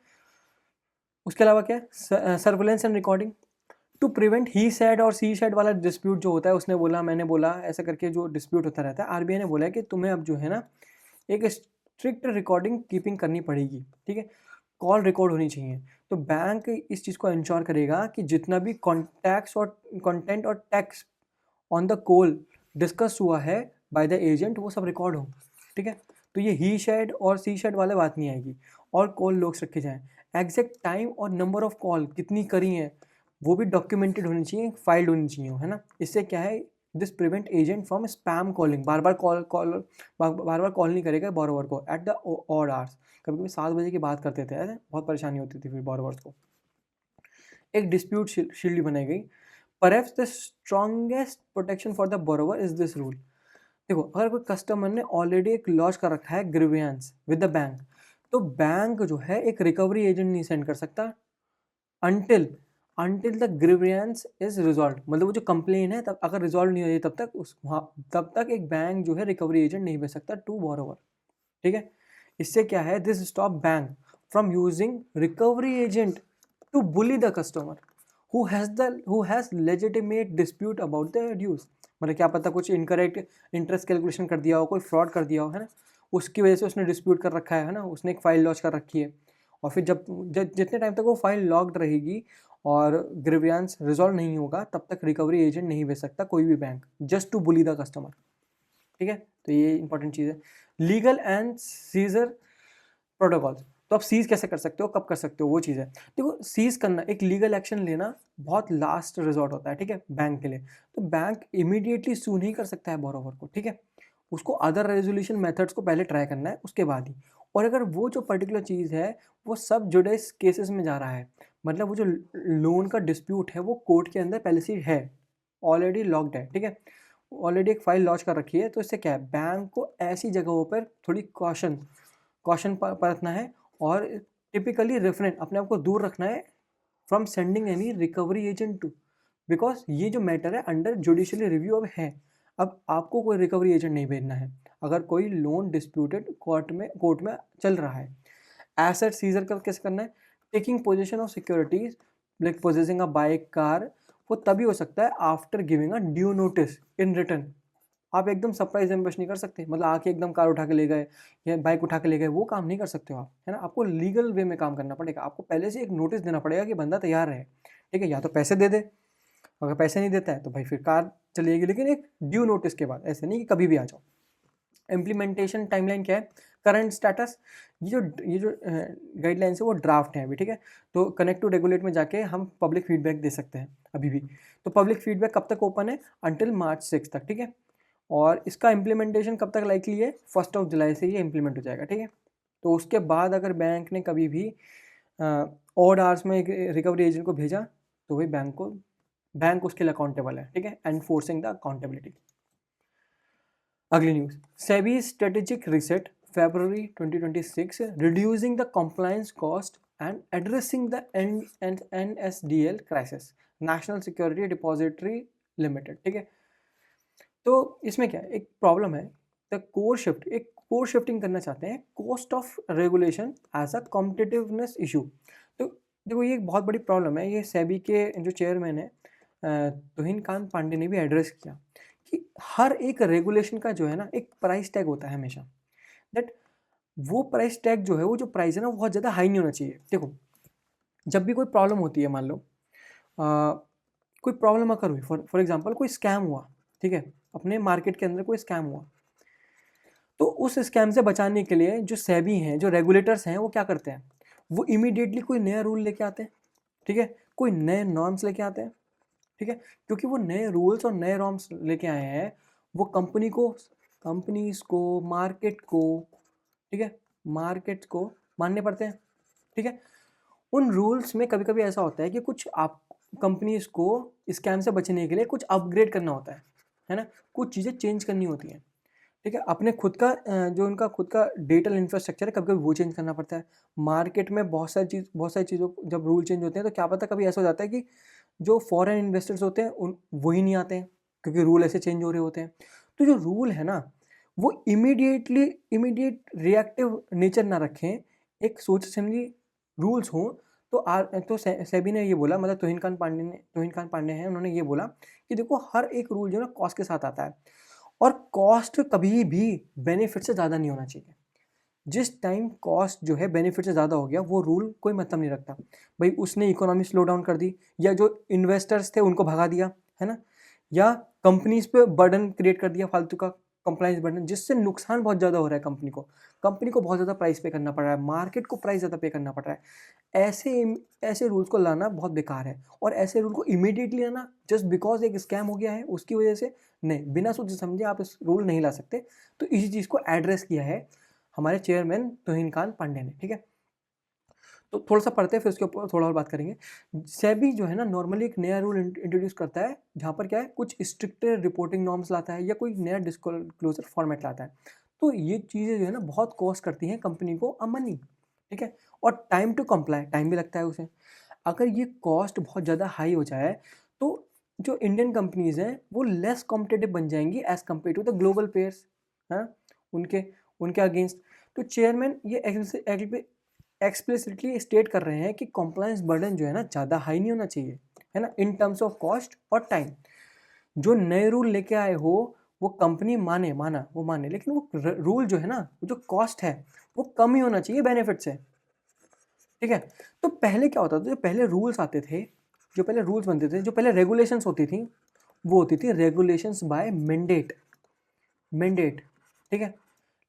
उसके अलावा क्या है, surveillance and recording to prevent he said और सी सेड वाला डिस्प्यूट जो होता है, उसने बोला मैंने बोला ऐसा करके जो डिस्प्यूट होता रहता है, आरबीआई ने बोला है कि तुम्हें अब जो है ना एक स्ट्रिक्ट रिकॉर्डिंग कीपिंग करनी पड़ेगी, ठीक है, कॉल रिकॉर्ड होनी चाहिए। तो बैंक इस चीज़ को इंश्योर करेगा कि जितना भी कॉन्टैक्ट्स और कंटेंट और tax on the call discuss हुआ है बाय द एजेंट वो सब रिकॉर्ड हो, ठीक है। तो ये ही शेड और सी शेड वाले बात नहीं आएगी, और कॉल लॉग्स रखे जाएं, एग्जैक्ट टाइम और नंबर ऑफ कॉल कितनी करी हैं वो भी डॉक्यूमेंटेड होनी चाहिए, फाइल्ड होनी चाहिए, है ना। इससे क्या है, this prevent agent from spam calling, bar bar call नहीं करेगा बोरोवर को एट द ऑड आवर्स, कभी कभी 7 बजे की बात करते थे, ऐसे बहुत परेशानी होती थी फिर बोरोवर्स को। एक डिस्प्यूट शील्ड बनाई गई, perhaps the strongest protection for the borrower is this rule. देखो, अगर कोई कस्टमर ने ऑलरेडी एक लॉन्च कर रखा है ग्रीवियंस विद द बैंक, तो बैंक जो है एक रिकवरी एजेंट नहीं सेंड कर सकता until the grievance is resolve, मतलब वो जो कंप्लेन है तब अगर रिजॉल्व नहीं हो रही तब तक एक बैंक जो है रिकवरी एजेंट नहीं भेज सकता टू बोरोवर, ठीक है। इससे क्या है, this stop bank from using recovery agent to bully the customer who has legitimate dispute about the dues। मतलब क्या पता कुछ इनकरेक्ट इंटरेस्ट कैलकुलेशन कर दिया हो, कोई फ्रॉड कर दिया हो, है ना, उसकी वजह से उसने डिस्प्यूट कर रखा है ना, उसने एक फाइल लॉन्च कर रखी है, और फिर जितने टाइम तक वो फाइल लॉक्ड रहेगी और ग्रीवियंस रिजॉल्व नहीं होगा तब तक रिकवरी एजेंट नहीं भेज सकता कोई भी bank, just to bully the customer, ठीक है। तो ये इंपॉर्टेंट चीज़ है। लीगल एंड सीजर प्रोटोकॉल, तो आप सीज कैसे कर सकते हो, कब कर सकते हो, वो चीज़ है। देखो, सीज करना, एक लीगल एक्शन लेना बहुत लास्ट रिजॉर्ट होता है, ठीक है, बैंक के लिए। तो बैंक इमीडिएटली सू नहीं कर सकता है बोरोवर को, ठीक है, उसको अदर रेजोल्यूशन मेथड्स को पहले ट्राई करना है उसके बाद ही। और अगर वो जो पर्टिकुलर चीज़ है वो सब जुडिस केसेस में जा रहा है, मतलब वो जो लोन का डिस्प्यूट है वो कोर्ट के अंदर पहले से है, ऑलरेडी लॉक्ड है, ठीक है, ऑलरेडी एक फाइल लॉन्च कर रखी है, तो इससे क्या है, बैंक को ऐसी जगहों पर थोड़ी कॉशन बरतना है, और टिपिकली रेफरेंट अपने आप को दूर रखना है from sending any recovery agent to, because ये जो मैटर है अंडर जुडिशियली रिव्यू अब है, अब आपको कोई रिकवरी एजेंट नहीं भेजना है अगर कोई लोन डिस्प्यूटेड कोर्ट में चल रहा है। एसेट सीजर का कैसे करना है, taking position of securities like possessing a bike car, वो तभी हो सकता है after giving a due notice in return. आप एकदम सरप्राइज एम्बेश नहीं कर सकते, मतलब आके एकदम कार उठा के ले गए या बाइक उठा के ले गए, वो काम नहीं कर सकते हो आप, है ना। आपको लीगल वे में काम करना पड़ेगा, आपको पहले से एक नोटिस देना पड़ेगा कि बंदा तैयार है, ठीक है, या तो पैसे दे दे, अगर पैसे नहीं देता है तो भाई फिर कार चलेगी, लेकिन एक ड्यू नोटिस के बाद, ऐसे नहीं कि कभी भी आ जाओ। इम्प्लीमेंटेशन टाइमलाइन क्या है, करंट स्टेटस, ये जो गाइडलाइंस है वो ड्राफ्ट है अभी, ठीक है, तो कनेक्ट टू रेगुलेट में जाके हम पब्लिक फीडबैक दे सकते हैं अभी भी। तो पब्लिक फीडबैक कब तक ओपन है, अंटिल March 6 तक, ठीक है, और इसका इम्प्लीमेंटेशन कब तक लाइकली है, 1 जुलाई से ये इम्प्लीमेंट हो जाएगा, ठीक है। तो उसके बाद अगर बैंक ने कभी भी ऑड आवर्स में एक रिकवरी एजेंट को भेजा तो वही बैंक उसके लिए अकाउंटेबल है, ठीक है, एनफोर्सिंग द अकाउंटेबिलिटी। अगली news, SEBI strategic reset February 2026, reducing the compliance cost and addressing the NSDL crisis, National Security Depository Limited, ठीक है। तो इसमें क्या है, एक प्रॉब्लम है, द कोर शिफ्टिंग करना चाहते हैं, cost of regulation as a competitiveness issue. तो देखो, ये एक बहुत बड़ी प्रॉब्लम है, ये सेबी के जो चेयरमैन है तुहिन कांत पांडे ने भी एड्रेस किया कि हर एक रेगुलेशन का जो है ना एक प्राइस टैग होता है हमेशा, दैट वो प्राइस टैग जो है, वो जो प्राइस है ना, वो बहुत ज़्यादा हाई नहीं होना चाहिए। देखो, जब भी कोई प्रॉब्लम होती है, मान लो कोई प्रॉब्लम अगर हुई, फॉर एग्जांपल कोई स्कैम हुआ, ठीक है, अपने मार्केट के अंदर कोई स्कैम हुआ, तो उस स्कैम से बचाने के लिए जो सेबी हैं, जो रेगुलेटर्स हैं, वो क्या करते हैं, वो इमीडिएटली कोई नया रूल लेके आते हैं, ठीक है, कोई नए नॉर्म्स लेके आते हैं, ठीक है, क्योंकि वो नए रूल्स और नए नॉर्म्स लेके आए हैं, वो कंपनीज को ठीक है, मार्केट को मानने पड़ते हैं, ठीक है। उन रूल्स में कभी कभी ऐसा होता है कि कुछ आप कंपनीज को स्कैम से बचने के लिए कुछ अपग्रेड करना होता है ना, कुछ चीज़ें चेंज करनी होती हैं, ठीक है, अपने खुद का जो उनका खुद का डिजिटल इंफ्रास्ट्रक्चर है, कभी कभी वो चेंज करना पड़ता है। मार्केट में बहुत सारी चीज़ों जब रूल चेंज होते हैं तो क्या पता कभी ऐसा हो जाता है कि जो फॉरेन इन्वेस्टर्स होते हैं उन वही नहीं आते हैं, क्योंकि रूल ऐसे चेंज हो रहे होते हैं। तो जो रूल है ना वो इमीडिएट रिएक्टिव नेचर ना रखें, एक सोच समझी रूल्स हों। तो सेबी ने ये बोला, मतलब तोहिन खान पांडे हैं, उन्होंने ये बोला कि देखो हर एक रूल जो है ना कॉस्ट के साथ आता है, और कॉस्ट कभी भी बेनिफिट से ज़्यादा नहीं होना चाहिए। जिस टाइम कॉस्ट जो है बेनिफिट से ज़्यादा हो गया वो रूल कोई मतलब नहीं रखता। भाई उसने इकोनॉमी स्लो डाउन कर दी, या जो इन्वेस्टर्स थे उनको भगा दिया, है ना, या कंपनीज पे बर्डन क्रिएट कर दिया, फालतू का कंप्लाइंस बर्डन, जिससे नुकसान बहुत ज़्यादा हो रहा है कंपनी को बहुत ज़्यादा प्राइस पे करना पड़ रहा है, मार्केट को प्राइस ज़्यादा पे करना पड़ रहा है। ऐसे ऐसे रूल्स को लाना बहुत बेकार है, और ऐसे रूल को इमीडिएटली लाना जस्ट बिकॉज एक स्कैम हो गया है उसकी वजह से नहीं, बिना सोचे समझे आप इस रूल नहीं ला सकते। तो इसी चीज़ को एड्रेस किया है हमारे चेयरमैन तोहिन खान पांडे ने, ठीक है। तो थोड़ा सा पढ़ते हैं, फिर उसके ऊपर थोड़ा और बात करेंगे। सेबी जो है ना नॉर्मली एक नया रूल इंट्रोड्यूस करता है, जहाँ पर क्या है कुछ स्ट्रिक्टर रिपोर्टिंग नॉर्म्स लाता है या कोई नया डिस्क्लोजर फॉर्मेट लाता है। तो ये चीज़ें जो है ना बहुत कॉस्ट करती हैं कंपनी को मनी, ठीक है। और टाइम टू कंप्लाई, टाइम भी लगता है उसे। अगर ये कॉस्ट बहुत ज़्यादा हाई हो जाए तो जो इंडियन कंपनीज हैं वो लेस कॉम्पिटेटिव बन जाएंगी as compare to the global peers, हाँ, उनके उनके अगेंस्ट। तो चेयरमैन ये एक्सप्लिसिटली स्टेट कर रहे हैं कि कॉम्प्लायंस बर्डन जो है ना ज़्यादा हाई नहीं होना चाहिए, है ना, इन टर्म्स ऑफ कॉस्ट और टाइम। जो नए रूल लेके आए हो वो कंपनी माने, लेकिन वो रूल जो है ना, वो जो कॉस्ट है वो कम ही होना चाहिए बेनिफिट से, ठीक है। तो पहले क्या होता था, जो पहले रूल्स आते थे, जो पहले रूल्स बनते थे, जो पहले रेगुलेशंस होती थी, वो होती थी रेगुलेशंस बाय मैंडेट, ठीक है।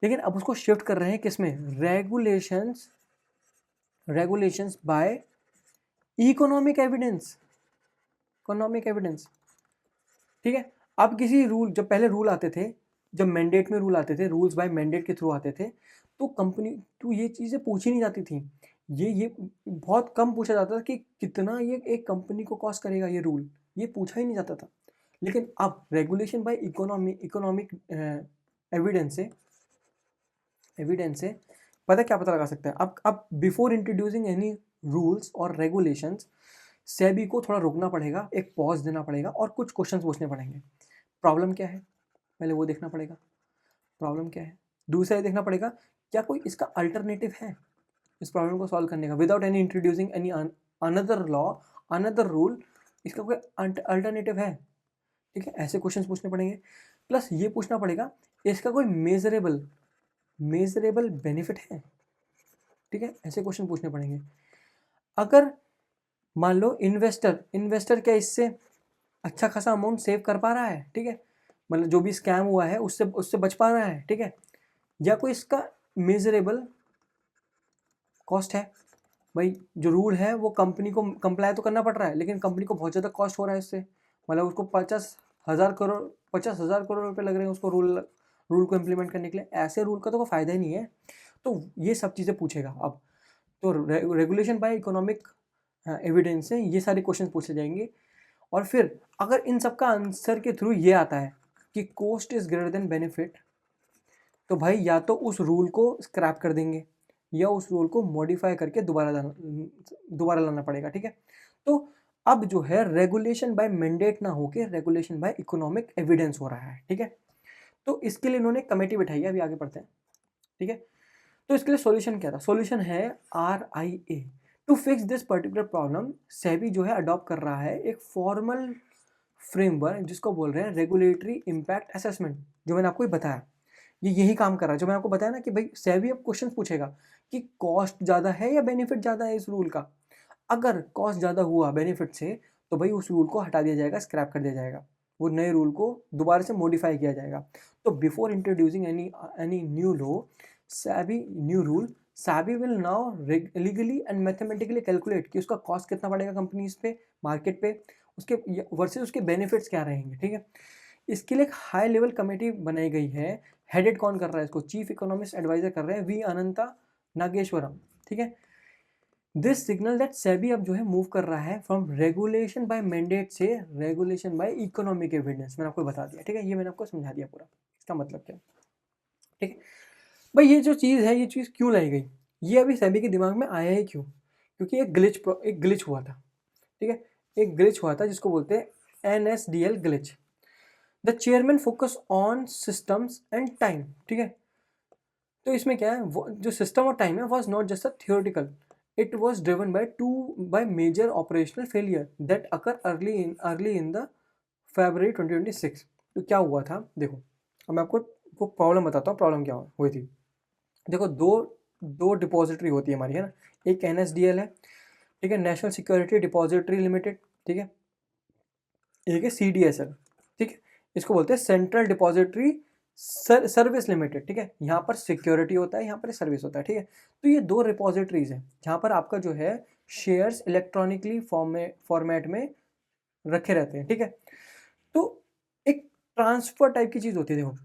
लेकिन अब उसको शिफ्ट कर रहे हैं किसमें, रेगुलेशंस बाय इकोनॉमिक एविडेंस, ठीक है। अब किसी रूल, जब पहले रूल आते थे, जब मैंडेट में रूल आते थे, रूल्स बाय मैंडेट के थ्रू आते थे, तो कंपनी तो ये चीज़ें पूछी नहीं जाती थी। ये बहुत कम पूछा जाता था कि कितना ये एक कंपनी को कॉस्ट करेगा ये रूल, ये पूछा ही नहीं जाता था। लेकिन अब रेगुलेशन बाय इकोनॉमिक एविडेंस से पता लगा सकते हैं। अब बिफोर इंट्रोड्यूसिंग एनी रूल्स और रेगुलेशंस, सेबी को थोड़ा रुकना पड़ेगा, एक पॉज देना पड़ेगा और कुछ क्वेश्चंस पूछने पड़ेंगे। प्रॉब्लम क्या है, पहले वो देखना पड़ेगा, प्रॉब्लम क्या है। दूसरा ये देखना पड़ेगा क्या कोई इसका अल्टरनेटिव है इस प्रॉब्लम को सॉल्व करने का, without any introducing any another law, another rule, इसका कोई अल्टरनेटिव है, ठीक है। ऐसे क्वेश्चन पूछने पड़ेंगे। प्लस ये पूछना पड़ेगा इसका कोई मेजरेबल बेनिफिट है, ठीक है। ऐसे क्वेश्चन पूछने पड़ेंगे। अगर मान लो इन्वेस्टर क्या इससे अच्छा खासा अमाउंट सेव कर पा रहा है, ठीक है, मतलब जो भी स्कैम हुआ है उससे उससे बच पा रहा है, ठीक है, या कोई इसका मेजरेबल कॉस्ट है। भाई जो रूल है वो कंपनी को कंप्लाई तो करना पड़ रहा है, लेकिन कंपनी को बहुत ज़्यादा कॉस्ट हो रहा है इससे, मतलब उसको 50,000 करोड़ रुपए लग रहे हैं उसको रूल को इम्प्लीमेंट करने के लिए। ऐसे रूल का तो कोई फ़ायदा ही नहीं है। तो ये सब चीज़ें पूछेगा अब। तो रेगुलेशन बाय इकोनॉमिक एविडेंस से ये सारे क्वेश्चन पूछे जाएंगे। और फिर अगर इन सब का आंसर के थ्रू ये आता है कि cost is greater than benefit, तो भाई या तो उस रूल को स्क्रैप कर देंगे या उस रूल को मॉडिफाई करके दोबारा लाना पड़ेगा, ठीक है। तो अब जो है रेगुलेशन बाय मैंडेट ना होके रेगुलेशन बाय इकोनॉमिक एविडेंस हो रहा है, ठीक है। तो इसके लिए इन्होंने कमेटी बिठाई है, अभी आगे पढ़ते हैं, ठीक है। तो इसके लिए सॉल्यूशन क्या था, सॉल्यूशन है RIA। To fix this particular problem SEBI जो है अडॉप्ट कर रहा है एक फॉर्मल फ्रेमवर्क जिसको बोल रहे हैं रेगुलेटरी इम्पैक्ट असेसमेंट, जो मैंने आपको बताया। ये यही काम कर रहा है जो मैंने आपको बताया ना कि भाई सेबी अब क्वेश्चन पूछेगा कि कॉस्ट ज़्यादा है या बेनिफिट ज़्यादा है इस रूल का। अगर कॉस्ट ज़्यादा हुआ बेनिफिट से तो भाई उस रूल को हटा दिया जाएगा, स्क्रैप कर दिया जाएगा, वो नए रूल को दोबारा से मॉडिफाई किया जाएगा। तो before introducing any new law, new rule, SEBI will now legally and mathematically calculate कि उसका कॉस्ट कितना पड़ेगा कंपनीज पे, मार्केट पे, उसके वर्सेस उसके बेनिफिट्स क्या रहेंगे, ठीक है। इसके लिए एक हाई लेवल कमेटी बनाई गई है। हेडेड कौन कर रहा है इसको, चीफ इकोनॉमिस्ट एडवाइजर कर रहे हैं वी अनंता नागेश्वरम, ठीक है। दिस सिग्नल दैट सेबी अब जो है मूव कर रहा है फ्रॉम रेगुलेशन बाय मैंडेट से रेगुलेशन बाय इकोनॉमिक एविडेंस। मैंने आपको बता दिया, ठीक है, ये मैंने आपको समझा दिया पूरा इसका मतलब क्या, ठीक है। भाई ये जो चीज़ है, ये चीज़ क्यों लाई गई, ये अभी सेबी के दिमाग में आया ही क्यों, क्योंकि एक ग्लिच हुआ था, ठीक है। एक ग्लिच हुआ था जिसको बोलते हैं NSDL glitch. The chairman focus on systems and time, ठीक है। तो इसमें क्या है, वो जो सिस्टम और टाइम है was not just a theoretical, it was driven by major operational failure that occur early in the February 2026। तो क्या हुआ था देखो, अब मैं आपको वो प्रॉब्लम बताता हूँ, प्रॉब्लम क्या हुई थी। देखो दो दो डिपॉजिटरी होती है हमारी, है ना। एक NSDL है, ठीक है, नेशनल सिक्योरिटी डिपॉजिटरी लिमिटेड, ठीक है। एक है CDSL, ठीक है। इसको बोलते हैं सेंट्रल डिपॉजिटरी सर्विस लिमिटेड, ठीक है। यहाँ पर सिक्योरिटी होता है, यहाँ पर सर्विस होता है, ठीक है। तो ये दो रिपॉजिटरीज हैं जहाँ पर आपका जो है शेयर्स इलेक्ट्रॉनिकली फॉर्मेट में रखे रहते हैं, ठीक है। तो एक ट्रांसफर टाइप की चीज़ होती है, देखो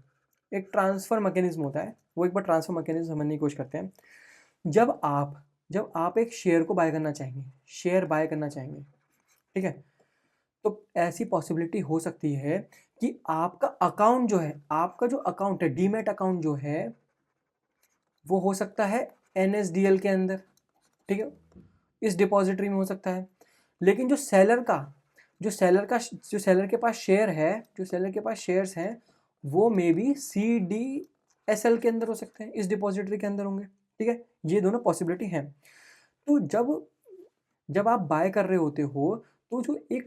एक ट्रांसफर मैकेनिज्म होता है, वो एक बार ट्रांसफर मैकेनिज्म समझने की कोशिश करते हैं। जब आप एक शेयर को बाय करना चाहेंगे, शेयर बाय करना चाहेंगे, ठीक है, तो ऐसी पॉसिबिलिटी हो सकती है कि आपका अकाउंट जो है, आपका जो अकाउंट है डीमैट अकाउंट जो है वो हो सकता है NSDL के अंदर, ठीक है, इस डिपॉजिटरी में हो सकता है। लेकिन जो सेलर के पास शेयर है, जो सेलर के पास शेयर्स हैं, वो मे बी CDSL के अंदर हो सकते हैं, इस डिपॉजिटरी के अंदर होंगे, ठीक है। ये दोनों पॉसिबिलिटी हैं। तो जब जब आप बाय कर रहे होते हो, तो ये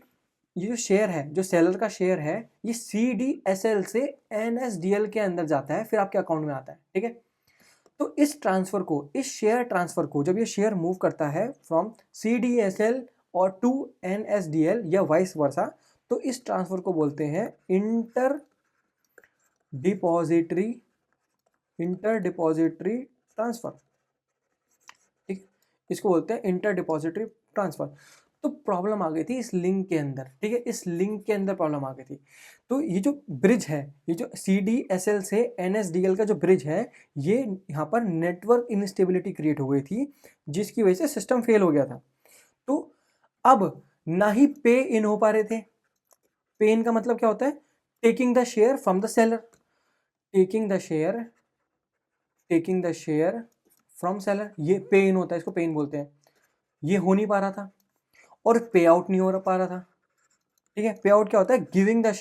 जो शेयर है, जो सेलर का शेयर है, ये CDSL से NSDL के अंदर जाता है, फिर आपके अकाउंट में आता है, ठीक है। तो इस शेयर ट्रांसफर को जब ये शेयर मूव करता है फ्रॉम CDSL और टू NSDL या वाइस वर्सा, तो इस ट्रांसफर को बोलते हैं डिपॉजिटरी इंटर डिपॉजिटरी ट्रांसफर, ठीक है। इसको बोलते हैं इंटर डिपॉजिटरी ट्रांसफर। तो प्रॉब्लम आ गई थी इस लिंक के अंदर, ठीक है, इस लिंक के अंदर प्रॉब्लम आ गई थी। तो ये जो ब्रिज है, ये जो CDSL से NSDL का जो ब्रिज है, ये यहाँ पर नेटवर्क इनस्टेबिलिटी क्रिएट हो गई थी, जिसकी वजह से सिस्टम फेल हो गया था। तो अब ना ही पे इन हो पा रहे थे। पे इन का मतलब क्या होता है, taking the share from the seller, taking the share from seller, ये पे इन होता है, इसको पे इन बोलते हैं। ये हो नहीं पा रहा था, और पे आउट नहीं हो पा रहा था, ठीक है। पे आउट क्या होता है, giving the